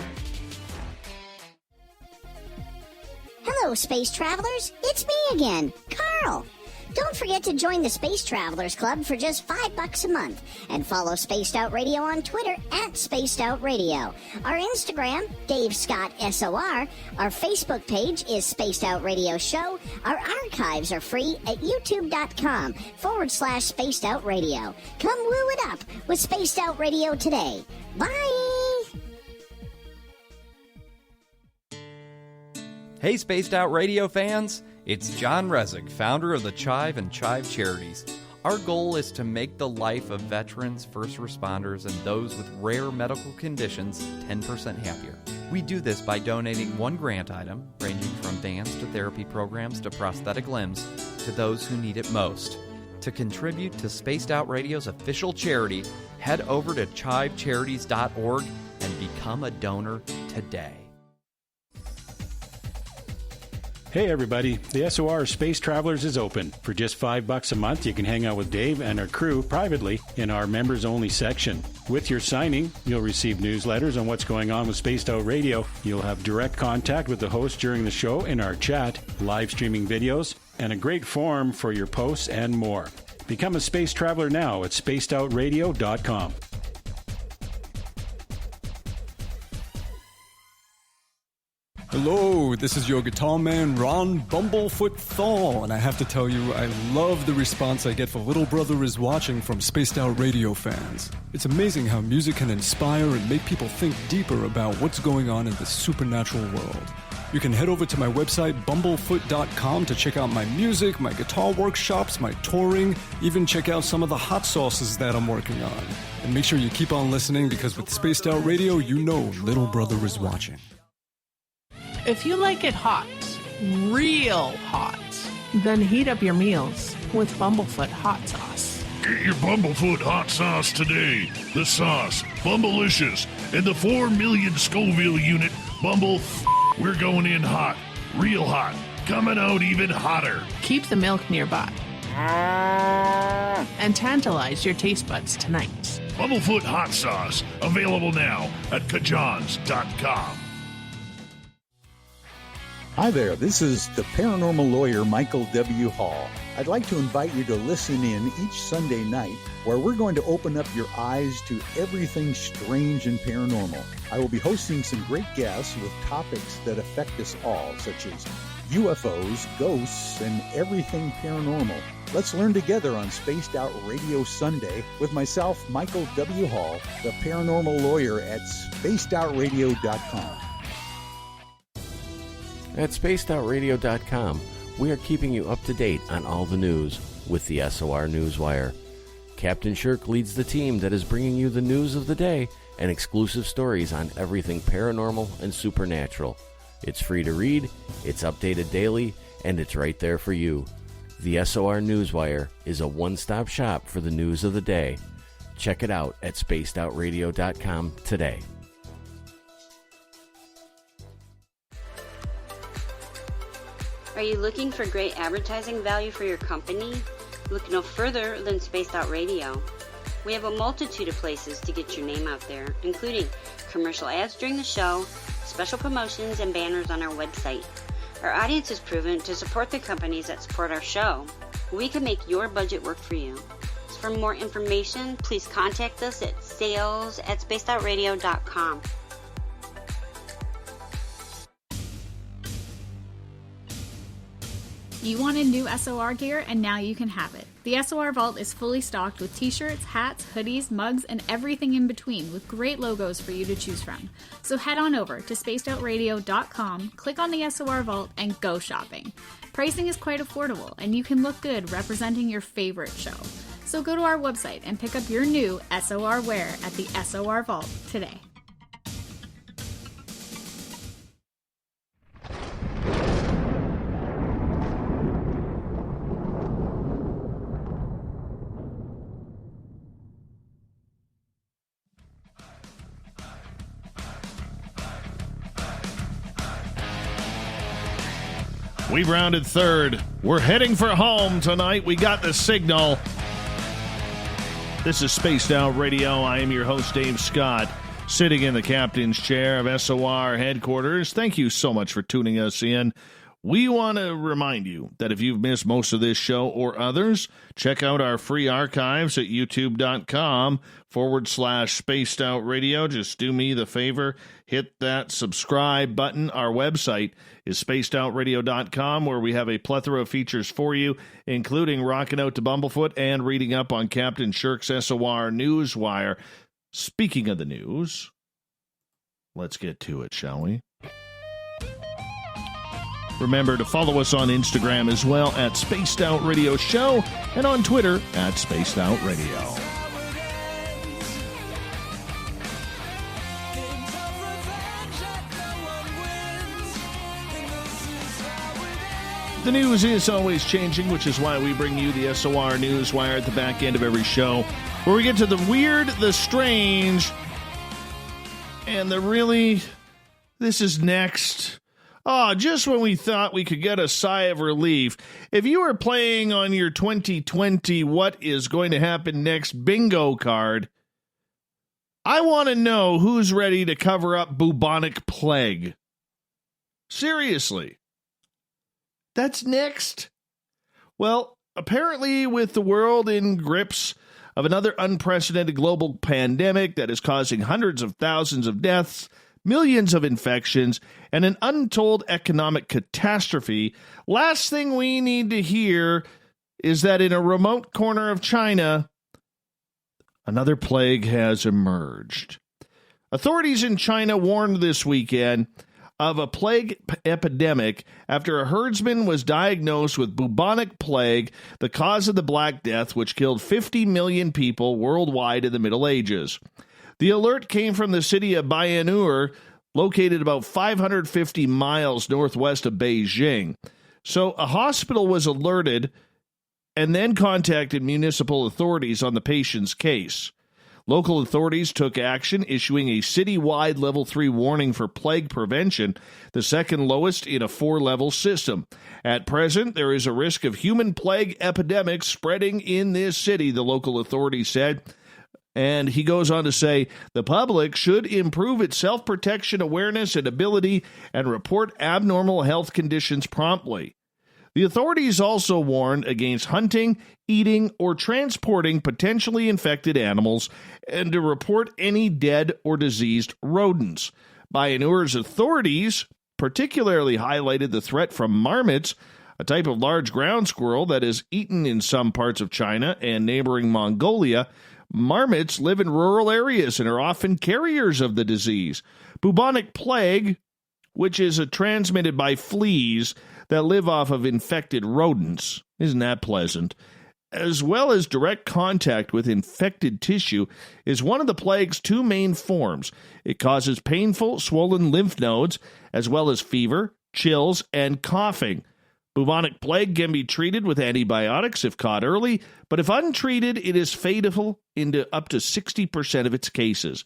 Hello, space travelers. It's me again, Carl. Don't forget to join the Space Travelers Club for just $5 a month and follow Spaced Out Radio on Twitter at Spaced Out Radio. Our Instagram, Dave Scott SOR. Our Facebook page is Spaced Out Radio Show. Our archives are free at youtube.com/Spaced Out Radio. Come woo it up with Spaced Out Radio today. Bye! Hey, Spaced Out Radio fans! It's John Resig, founder of the Chive and Chive Charities. Our goal is to make the life of veterans, first responders, and those with rare medical conditions 10% happier. We do this by donating one grant item, ranging from dance to therapy programs to prosthetic limbs, to those who need it most. To contribute to Spaced Out Radio's official charity, head over to chivecharities.org and become a donor today. Hey everybody, the SOR Space Travelers is open. For just $5 a month, you can hang out with Dave and our crew privately in our members-only section. With your signing, you'll receive newsletters on what's going on with Spaced Out Radio. You'll have direct contact with the host during the show in our chat, live streaming videos, and a great forum for your posts and more. Become a space traveler now at spacedoutradio.com. Hello, this is your guitar man, Ron Bumblefoot Thal, and I have to tell you, I love the response I get for Little Brother is Watching from Spaced Out Radio fans. It's amazing how music can inspire and make people think deeper about what's going on in the supernatural world. You can head over to my website, bumblefoot.com, to check out my music, my guitar workshops, my touring, even check out some of the hot sauces that I'm working on. And make sure you keep on listening, because with Spaced Out Radio, you know Little Brother is watching. If you like it hot, real hot, then heat up your meals with Bumblefoot hot sauce. Get your Bumblefoot hot sauce today. The sauce, Bumblicious, and the 4 million Scoville unit Bumble. We're going in hot, real hot, coming out even hotter. Keep the milk nearby and tantalize your taste buds tonight. Bumblefoot hot sauce, available now at kajans.com. Hi there, this is the paranormal lawyer Michael W. Hall. I'd like to invite you to listen in each Sunday night, where we're going to open up your eyes to everything strange and paranormal. I will be hosting some great guests with topics that affect us all, such as UFOs, ghosts, and everything paranormal. Let's learn together on Spaced Out Radio Sunday with myself, Michael W. Hall, the paranormal lawyer at spacedoutradio.com. At spacedoutradio.com, we are keeping you up to date on all the news with the SOR Newswire. Captain Shirk leads the team that is bringing you the news of the day and exclusive stories on everything paranormal and supernatural. It's free to read, it's updated daily, and it's right there for you. The SOR Newswire is a one-stop shop for the news of the day. Check it out at spacedoutradio.com today. Are you looking for great advertising value for your company? Look no further than Spaced Out Radio. We have a multitude of places to get your name out there, including commercial ads during the show, special promotions, and banners on our website. Our audience is proven to support the companies that support our show. We can make your budget work for you. So for more information, please contact us at sales@spacedoutradio.com. You wanted new SOR gear, and now you can have it. The SOR Vault is fully stocked with t-shirts, hats, hoodies, mugs, and everything in between, with great logos for you to choose from. So head on over to spacedoutradio.com, click on the SOR Vault, and go shopping. Pricing is quite affordable, and you can look good representing your favorite show. So go to our website and pick up your new SOR wear at the SOR Vault today. We've rounded third. We're heading for home tonight. We got the signal. This is Spaced Out Radio. I am your host, Dave Scott, sitting in the captain's chair of SOR headquarters. Thank you so much for tuning us in. We want to remind you that if you've missed most of this show or others, check out our free archives at youtube.com/Spaced Out Radio. Just do me the favor, hit that subscribe button. Our website is spacedoutradio.com, where we have a plethora of features for you, including rocking out to Bumblefoot and reading up on Captain Shirk's SOR Newswire. Speaking of the news, let's get to it, shall we? Remember to follow us on Instagram as well at Spaced Out Radio Show and on Twitter at Spaced Out Radio. The news is always changing, which is why we bring you the SOR Newswire at the back end of every show, where we get to the weird, the strange, and the really, this is next. Oh, just when we thought we could get a sigh of relief. If you were playing on your 2020 what is going to happen next bingo card, I want to know who's ready to cover up bubonic plague. Seriously. That's next. Well, apparently with the world in grips of another unprecedented global pandemic that is causing hundreds of thousands of deaths, millions of infections, and an untold economic catastrophe, last thing we need to hear is that in a remote corner of China, another plague has emerged. Authorities in China warned this weekend of a plague epidemic after a herdsman was diagnosed with bubonic plague, the cause of the Black Death, which killed 50 million people worldwide in the Middle Ages. The alert came from the city of Baianur, located about 550 miles northwest of Beijing. So a hospital was alerted and then contacted municipal authorities on the patient's case. Local authorities took action, issuing a citywide Level 3 warning for plague prevention, the second lowest in a 4-level system. At present, there is a risk of human plague epidemics spreading in this city, the local authorities said. And he goes on to say, the public should improve its self-protection awareness and ability and report abnormal health conditions promptly. The authorities also warned against hunting, eating, or transporting potentially infected animals and to report any dead or diseased rodents. Baianur's authorities particularly highlighted the threat from marmots, a type of large ground squirrel that is eaten in some parts of China and neighboring Mongolia. Marmots live in rural areas and are often carriers of the disease. Bubonic plague, which is transmitted by fleas that live off of infected rodents, isn't that pleasant, as well as direct contact with infected tissue, is one of the plague's two main forms. It causes painful, swollen lymph nodes, as well as fever, chills, and coughing. Bubonic plague can be treated with antibiotics if caught early, but if untreated, it is fatal in up to 60% of its cases.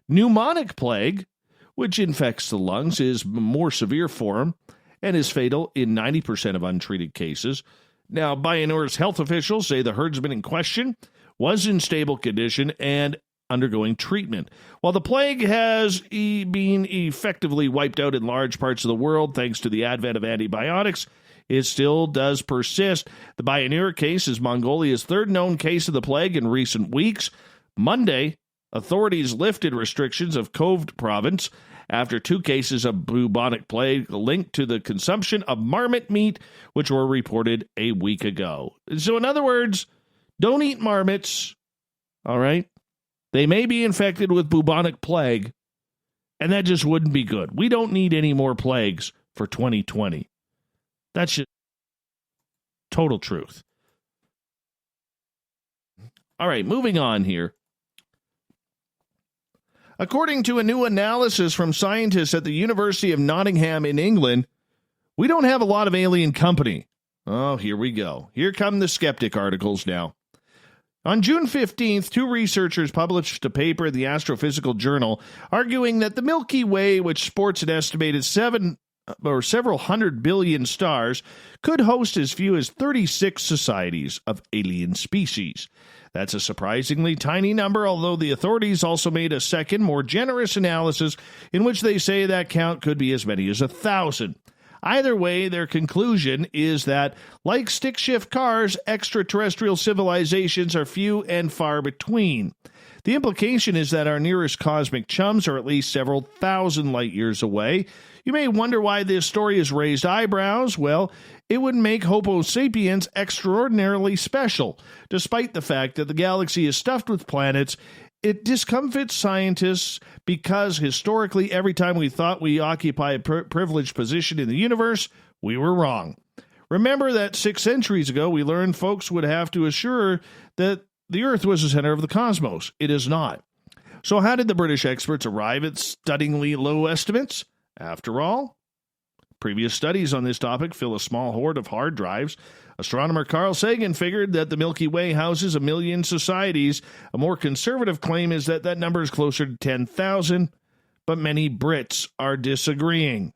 Pneumonic plague, which infects the lungs, is a more severe form and is fatal in 90% of untreated cases. Now, Baianur's health officials say the herdsman in question was in stable condition and undergoing treatment. While the plague has been effectively wiped out in large parts of the world thanks to the advent of antibiotics, it still does persist. The Baianur case is Mongolia's third known case of the plague in recent weeks. Monday, authorities lifted restrictions of Kovid province after 2 cases of bubonic plague linked to the consumption of marmot meat, which were reported a week ago. So in other words, don't eat marmots, all right? They may be infected with bubonic plague, and that just wouldn't be good. We don't need any more plagues for 2020. That's just total truth. All right, moving on here. According to a new analysis from scientists at the University of Nottingham in England, we don't have a lot of alien company. Oh, here we go. Here come the skeptic articles now. On June 15th, 2 researchers published a paper in the Astrophysical Journal arguing that the Milky Way, which sports an estimated 7 or several 100 billion stars could host as few as 36 societies of alien species. That's a surprisingly tiny number, although the authorities also made a second, more generous analysis in which they say that count could be as many as 1,000. Either way, their conclusion is that, like stick-shift cars, extraterrestrial civilizations are few and far between. The implication is that our nearest cosmic chums are at least several thousand light years away. You may wonder why this story has raised eyebrows. Well, it would make Homo sapiens extraordinarily special. Despite the fact that the galaxy is stuffed with planets, it discomfits scientists because historically, every time we thought we occupy a privileged position in the universe, we were wrong. Remember that 6 centuries ago, we learned folks would have to assure that the Earth was the center of the cosmos. It is not. So how did the British experts arrive at stunningly low estimates? After all, previous studies on this topic fill a small hoard of hard drives. Astronomer Carl Sagan figured that the Milky Way houses 1 million societies. A more conservative claim is that that number is closer to 10,000, but many Brits are disagreeing.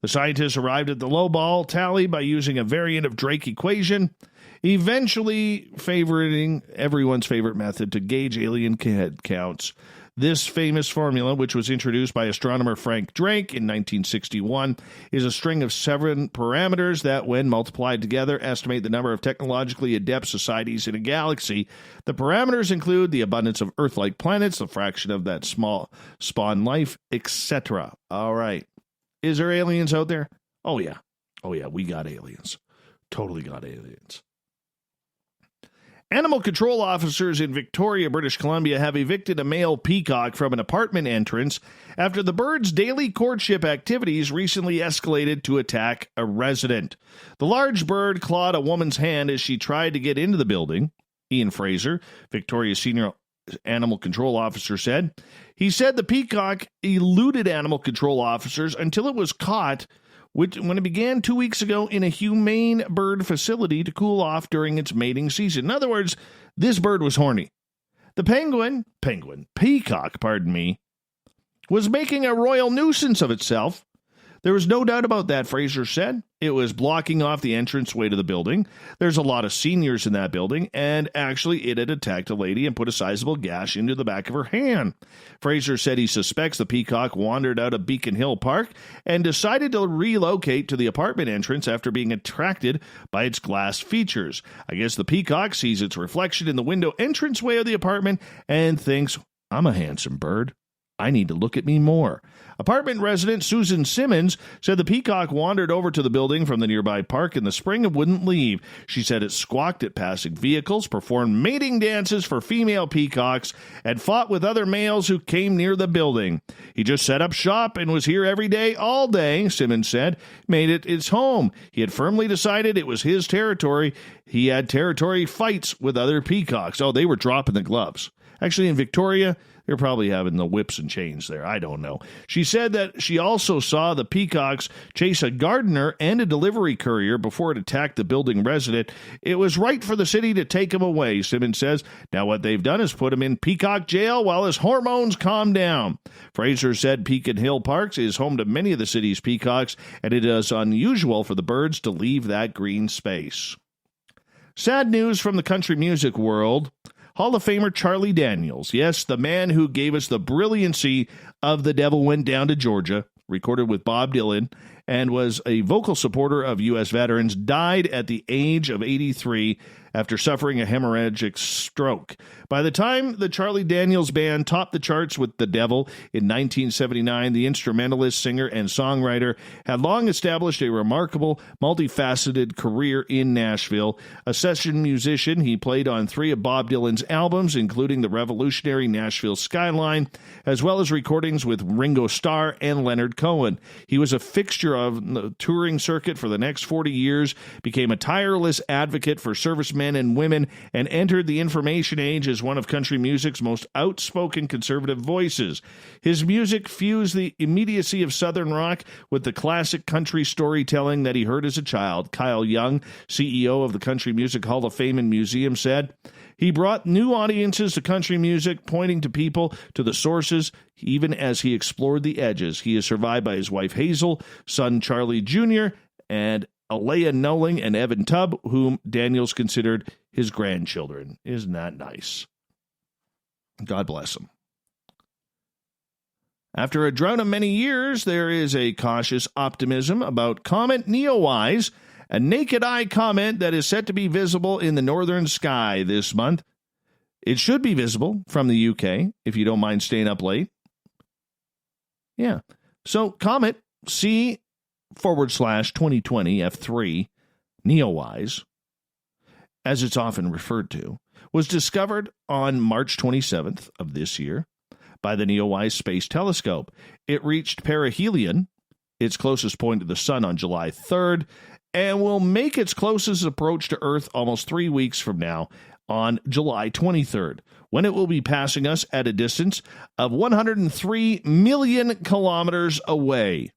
The scientists arrived at the lowball tally by using a variant of Drake equation, eventually favoriting everyone's favorite method to gauge alien head counts. This famous formula, which was introduced by astronomer Frank Drake in 1961, is a string of 7 parameters that, when multiplied together, estimate the number of technologically adept societies in a galaxy. The parameters include the abundance of Earth-like planets, the fraction of that small spawn life, etc. All right. Is there aliens out there? Oh, yeah. Oh, yeah, we got aliens. Totally got aliens. Animal control officers in Victoria, British Columbia, have evicted a male peacock from an apartment entrance after the bird's daily courtship activities recently escalated to attack a resident. The large bird clawed a woman's hand as she tried to get into the building. Ian Fraser, Victoria's senior animal control officer, said. He said the peacock eluded animal control officers until it was caught when it began 2 weeks ago in a humane bird facility to cool off during its mating season. In other words, this bird was horny. The peacock, was making a royal nuisance of itself. There was no doubt about that, Fraser said. It was blocking off the entranceway to the building. There's a lot of seniors in that building, and actually it had attacked a lady and put a sizable gash into the back of her hand. Fraser said he suspects the peacock wandered out of Beacon Hill Park and decided to relocate to the apartment entrance after being attracted by its glass features. I guess the peacock sees its reflection in the window entranceway of the apartment and thinks, I'm a handsome bird. I need to look at me more. Apartment resident Susan Simmons said the peacock wandered over to the building from the nearby park in the spring and wouldn't leave. She said it squawked at passing vehicles, performed mating dances for female peacocks, and fought with other males who came near the building. He just set up shop and was here every day, all day, Simmons said, made it his home. He had firmly decided it was his territory. He had territory fights with other peacocks. Oh, they were dropping the gloves. Actually, in Victoria, they're probably having the whips and chains there. I don't know. She said that she also saw the peacocks chase a gardener and a delivery courier before it attacked the building resident. It was right for the city to take him away, Simmons says. Now what they've done is put him in peacock jail while his hormones calm down. Fraser said Beacon Hill Parks is home to many of the city's peacocks, and it is unusual for the birds to leave that green space. Sad news from the country music world. Hall of Famer Charlie Daniels, yes, the man who gave us the brilliancy of The Devil Went Down to Georgia, recorded with Bob Dylan, and was a vocal supporter of U.S. veterans, died at the age of 83 after suffering a hemorrhagic stroke. By the time the Charlie Daniels Band topped the charts with The Devil in 1979, the instrumentalist, singer, and songwriter had long established a remarkable, multifaceted career in Nashville. A session musician, he played on 3 of Bob Dylan's albums, including the revolutionary Nashville Skyline, as well as recordings with Ringo Starr and Leonard Cohen. He was a fixture of the touring circuit for the next 40 years, became a tireless advocate for servicemen and women, and entered the information age as one of country music's most outspoken conservative voices. His music fused the immediacy of Southern rock with the classic country storytelling that he heard as a child. Kyle Young, CEO of the Country Music Hall of Fame and Museum, said, He brought new audiences to country music, pointing to people to the sources, even as he explored the edges. He is survived by his wife Hazel, son Charlie Jr., and Alea Knowling and Evan Tubb, whom Daniels considered his grandchildren. Isn't that nice? God bless him. After a drought of many years, there is a cautious optimism about Comet Neowise, a naked-eye comet that is set to be visible in the northern sky this month. It should be visible from the UK, if you don't mind staying up late. Yeah. So, Comet C/2020 F3 Neowise, as it's often referred to, was discovered on March 27th of this year by the Neowise Space Telescope. It reached perihelion, its closest point to the Sun, on July 3rd, and will make its closest approach to Earth almost 3 weeks from now on July 23rd, when it will be passing us at a distance of 103 million kilometers away.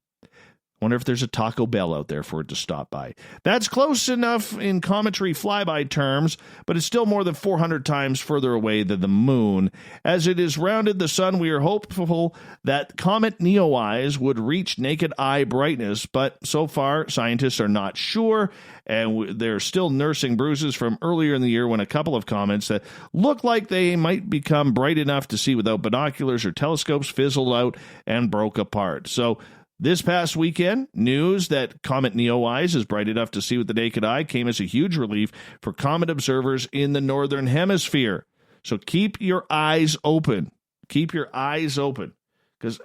Wonder if there's a Taco Bell out there for it to stop by. That's close enough in cometary flyby terms, but it's still more than 400 times further away than the moon. As it is rounded the sun, we are hopeful that Comet Neowise would reach naked eye brightness, but so far scientists are not sure, and they're still nursing bruises from earlier in the year when a couple of comets that looked like they might become bright enough to see without binoculars or telescopes fizzled out and broke apart. So this past weekend, news that Comet Neowise is bright enough to see with the naked eye came as a huge relief for comet observers in the northern hemisphere. So keep your eyes open. Keep your eyes open. Because,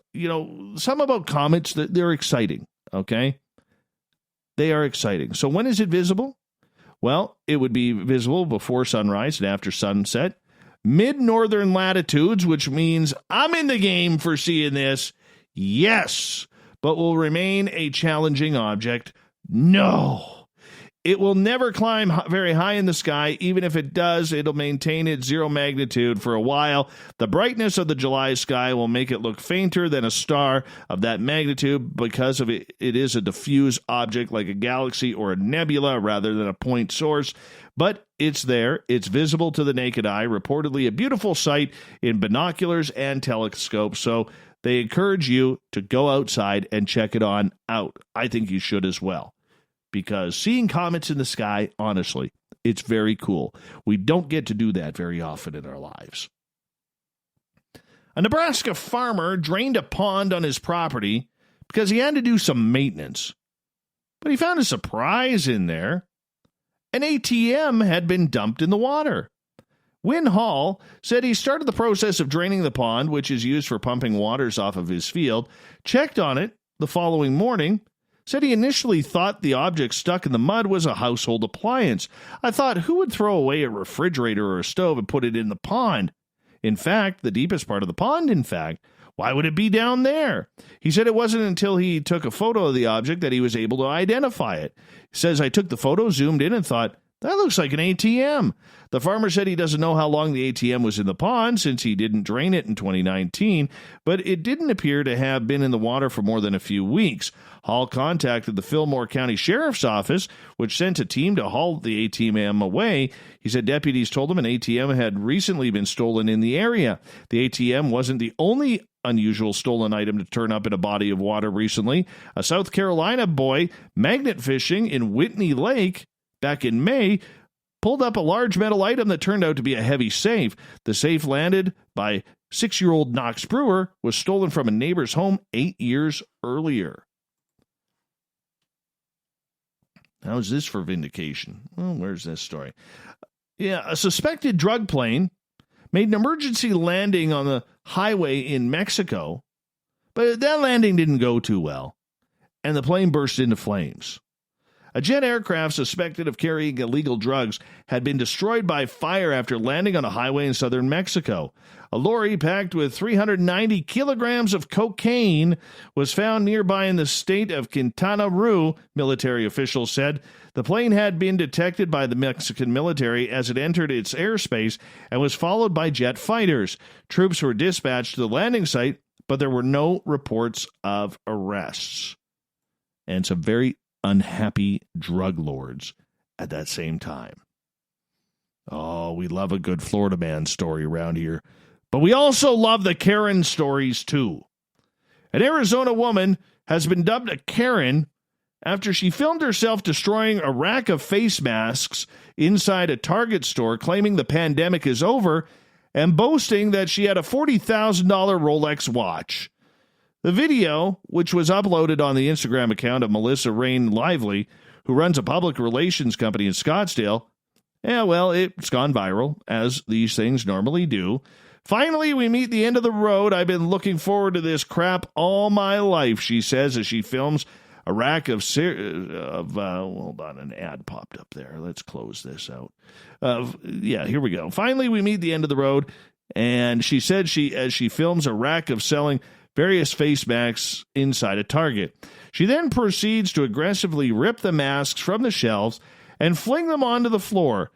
some about comets, they're exciting, okay? They are exciting. So when is it visible? Well, it would be visible before sunrise and after sunset. Mid-northern latitudes, which means I'm in the game for seeing this. Yes, but will remain a challenging object. No. It will never climb very high in the sky. Even if it does, it'll maintain its zero magnitude for a while. The brightness of the July sky will make it look fainter than a star of that magnitude because of it is a diffuse object like a galaxy or a nebula rather than a point source. But it's there. It's visible to the naked eye, reportedly a beautiful sight in binoculars and telescopes. So they encourage you to go outside and check it on out. I think you should as well. Because seeing comets in the sky, honestly, it's very cool. We don't get to do that very often in our lives. A Nebraska farmer drained a pond on his property because he had to do some maintenance. But he found a surprise in there. An ATM had been dumped in the water. Win Hall said he started the process of draining the pond, which is used for pumping waters off of his field, checked on it the following morning, said he initially thought the object stuck in the mud was a household appliance. I thought, who would throw away a refrigerator or a stove and put it in the pond? In fact, the deepest part of the pond, why would it be down there? He said it wasn't until he took a photo of the object that he was able to identify it. He says, I took the photo, zoomed in, and thought, that looks like an ATM. The farmer said he doesn't know how long the ATM was in the pond since he didn't drain it in 2019, but it didn't appear to have been in the water for more than a few weeks. Hall contacted the Fillmore County Sheriff's Office, which sent a team to haul the ATM away. He said deputies told him an ATM had recently been stolen in the area. The ATM wasn't the only unusual stolen item to turn up in a body of water recently. A South Carolina boy magnet fishing in Whitney Lake back in May pulled up a large metal item that turned out to be a heavy safe. The safe landed by 6-year-old Knox Brewer was stolen from a neighbor's home 8 years earlier. How's this for vindication? Well, where's this story? Yeah, a suspected drug plane made an emergency landing on the highway in Mexico, but that landing didn't go too well, and the plane burst into flames. A jet aircraft suspected of carrying illegal drugs had been destroyed by fire after landing on a highway in southern Mexico. A lorry packed with 390 kilograms of cocaine was found nearby in the state of Quintana Roo, military officials said. The plane had been detected by the Mexican military as it entered its airspace and was followed by jet fighters. Troops were dispatched to the landing site, but there were no reports of arrests. And some very unhappy drug lords at that same time. Oh, we love a good Florida man story around here. But we also love the Karen stories, too. An Arizona woman has been dubbed a Karen after she filmed herself destroying a rack of face masks inside a Target store, claiming the pandemic is over and boasting that she had a $40,000 Rolex watch. The video, which was uploaded on the Instagram account of Melissa Rain Lively, who runs a public relations company in Scottsdale, it's gone viral, as these things normally do. Finally, we meet the end of the road. I've been looking forward to this crap all my life, she says as she films a rack of hold on, an ad popped up there. Let's close this out. Here we go. Finally, we meet the end of the road, and she said as she films a rack of selling various face masks inside a Target. She then proceeds to aggressively rip the masks from the shelves and fling them onto the floor.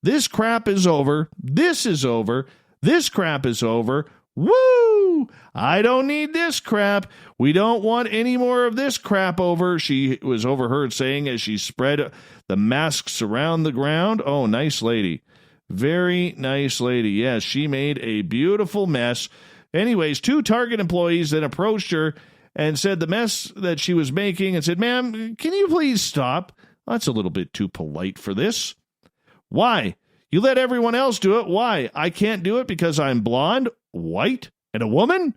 This crap is over. This is over. This crap is over. Woo! I don't need this crap. We don't want any more of this crap over, she was overheard saying as she spread the masks around the ground. Oh, nice lady. Very nice lady. Yes, she made a beautiful mess. Anyways, 2 Target employees then approached her and said the mess that she was making and said, "Ma'am, can you please stop? That's a little bit too polite for this." "Why? You let everyone else do it. Why? I can't do it because I'm blonde, white, and a woman?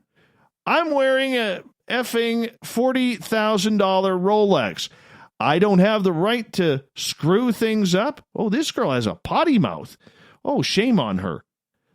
I'm wearing a effing $40,000 Rolex. I don't have the right to screw things up. Oh, this girl has a potty mouth. Oh, shame on her."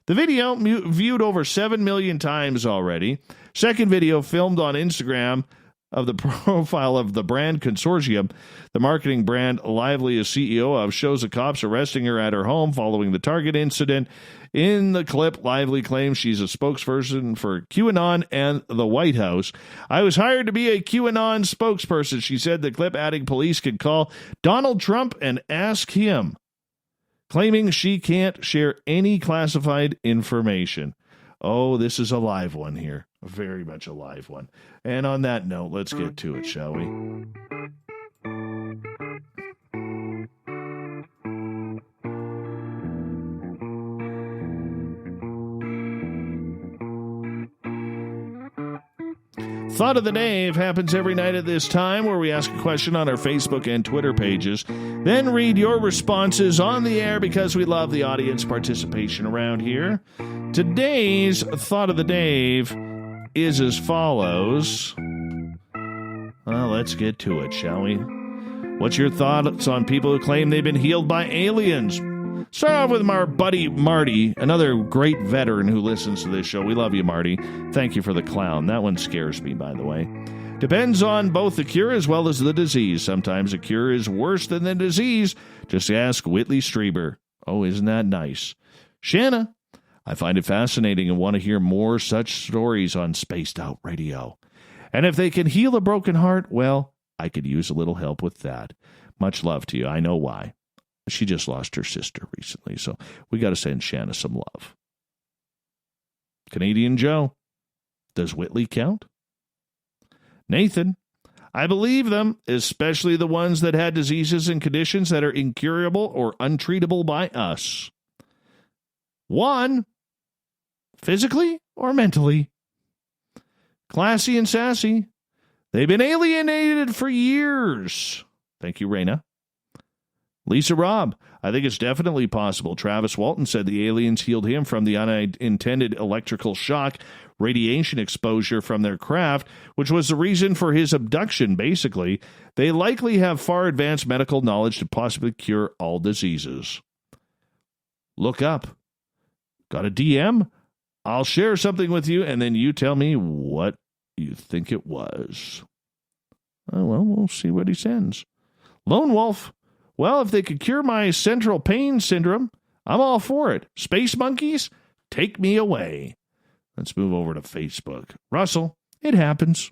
The video viewed over 7 million times already. Second video filmed on Instagram of the profile of the brand consortium the marketing brand Lively is CEO of shows the cops arresting her at her home following the Target incident. In the clip, Lively claims she's a spokesperson for QAnon and the White House. "I was hired to be a QAnon spokesperson," she said, the clip adding police could call Donald Trump and ask him, claiming she can't share any classified information. Oh, this is a live one here. Very much a live one. And on that note, let's get to it, shall we? Thought of the Day happens every night at this time, where we ask a question on our Facebook and Twitter pages, then read your responses on the air because we love the audience participation around here. Today's Thought of the Day is as follows. Well, let's get to it, shall we? What's your thoughts on people who claim they've been healed by aliens? Start off with our buddy Marty, another great veteran who listens to this show. We love you, Marty. Thank you for the clown. That one scares me, by the way. Depends on both the cure as well as the disease. Sometimes a cure is worse than the disease. Just ask Whitley Strieber. Oh, isn't that nice? Shanna, I find it fascinating and want to hear more such stories on Spaced Out Radio. And if they can heal a broken heart, well, I could use a little help with that. Much love to you. I know why. She just lost her sister recently, so we got to send Shanna some love. Canadian Joe, does Whitley count? Nathan, I believe them, especially the ones that had diseases and conditions that are incurable or untreatable by us. Juan, physically or mentally? Classy and sassy, they've been alienated for years. Thank you, Raina. Lisa Robb, I think it's definitely possible. Travis Walton said the aliens healed him from the unintended electrical shock radiation exposure from their craft, which was the reason for his abduction, basically. They likely have far advanced medical knowledge to possibly cure all diseases. Look up. Got a DM? I'll share something with you, and then you tell me what you think it was. Oh, well, we'll see what he sends. Lone Wolf. Well, if they could cure my central pain syndrome, I'm all for it. Space monkeys, take me away. Let's move over to Facebook. Russell, it happens.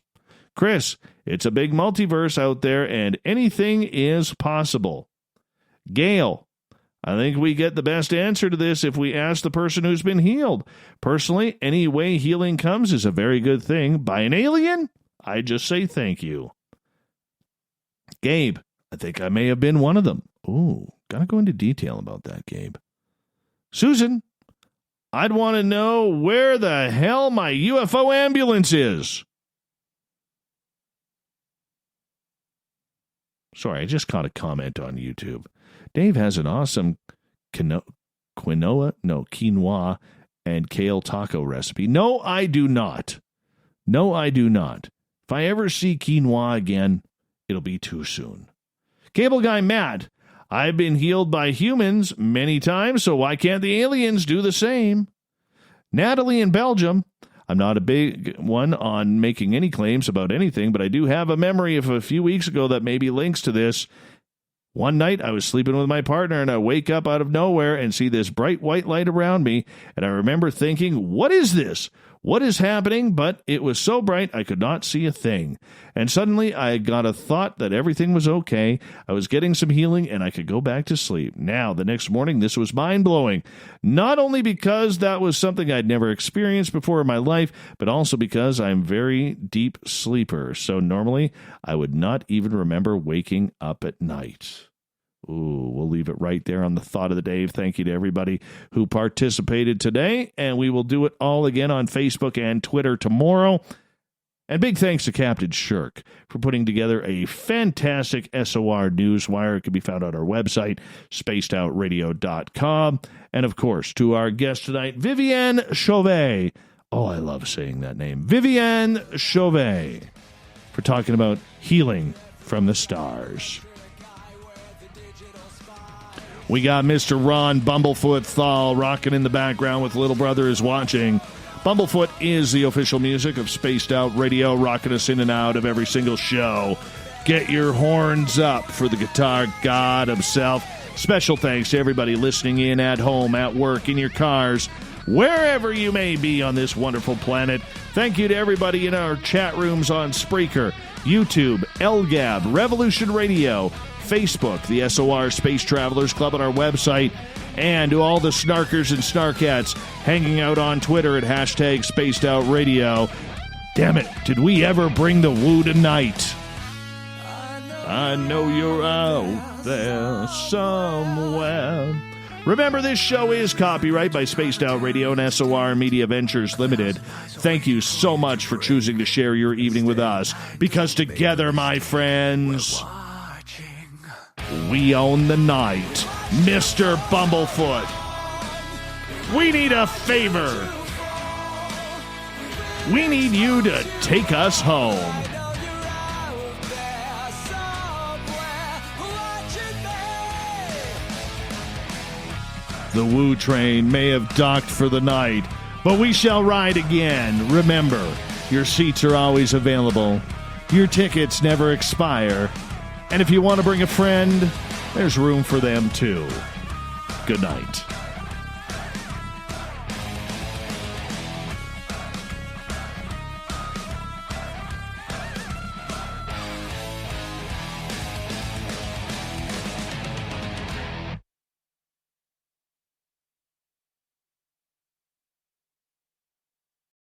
Chris, it's a big multiverse out there, and anything is possible. Gail, I think we get the best answer to this if we ask the person who's been healed. Personally, any way healing comes is a very good thing. By an alien, I just say thank you. Gabe, I think I may have been one of them. Ooh, gotta go into detail about that, Gabe. Susan, I'd want to know where the hell my UFO ambulance is. Sorry, I just caught a comment on YouTube. Dave has an awesome quinoa and kale taco recipe. No, I do not. If I ever see quinoa again, it'll be too soon. Cable Guy Matt, I've been healed by humans many times, so why can't the aliens do the same? Natalie in Belgium, I'm not a big one on making any claims about anything, but I do have a memory of a few weeks ago that maybe links to this. One night, I was sleeping with my partner, and I wake up out of nowhere and see this bright white light around me, and I remember thinking, what is this? What is happening? But it was so bright, I could not see a thing. And suddenly, I got a thought that everything was okay. I was getting some healing, and I could go back to sleep. Now, the next morning, this was mind-blowing. Not only because that was something I'd never experienced before in my life, but also because I'm a very deep sleeper. So normally, I would not even remember waking up at night. Ooh, we'll leave it right there on the thought of the day. Thank you to everybody who participated today, and we will do it all again on Facebook and Twitter tomorrow. And big thanks to Captain Shirk for putting together a fantastic SOR newswire. It can be found on our website, spacedoutradio.com. And, of course, to our guest tonight, Viviane Chauvet. Oh, I love saying that name. Viviane Chauvet, for talking about healing from the stars. We got Mr. Ron Bumblefoot Thal rocking in the background with Little Brother is Watching. Bumblefoot is the official music of Spaced Out Radio, rocking us in and out of every single show. Get your horns up for the guitar god himself. Special thanks to everybody listening in at home, at work, in your cars, wherever you may be on this wonderful planet. Thank you to everybody in our chat rooms on Spreaker, YouTube, LGAB, Revolution Radio, Facebook, the SOR Space Travelers Club on our website, and to all the snarkers and snarkats hanging out on Twitter at hashtag Spaced Out Radio. Damn it, did we ever bring the woo tonight? I know you're out there somewhere. Remember, this show is copyright by Spaced Out Radio and SOR Media Ventures Limited. Thank you so much for choosing to share your evening with us, because together, my friends, we own the night. Mr. Bumblefoot, we need a favor. We need you to take us home. The Woo Train may have docked for the night, but we shall ride again. Remember, your seats are always available. Your tickets never expire. And if you want to bring a friend, there's room for them too. Good night.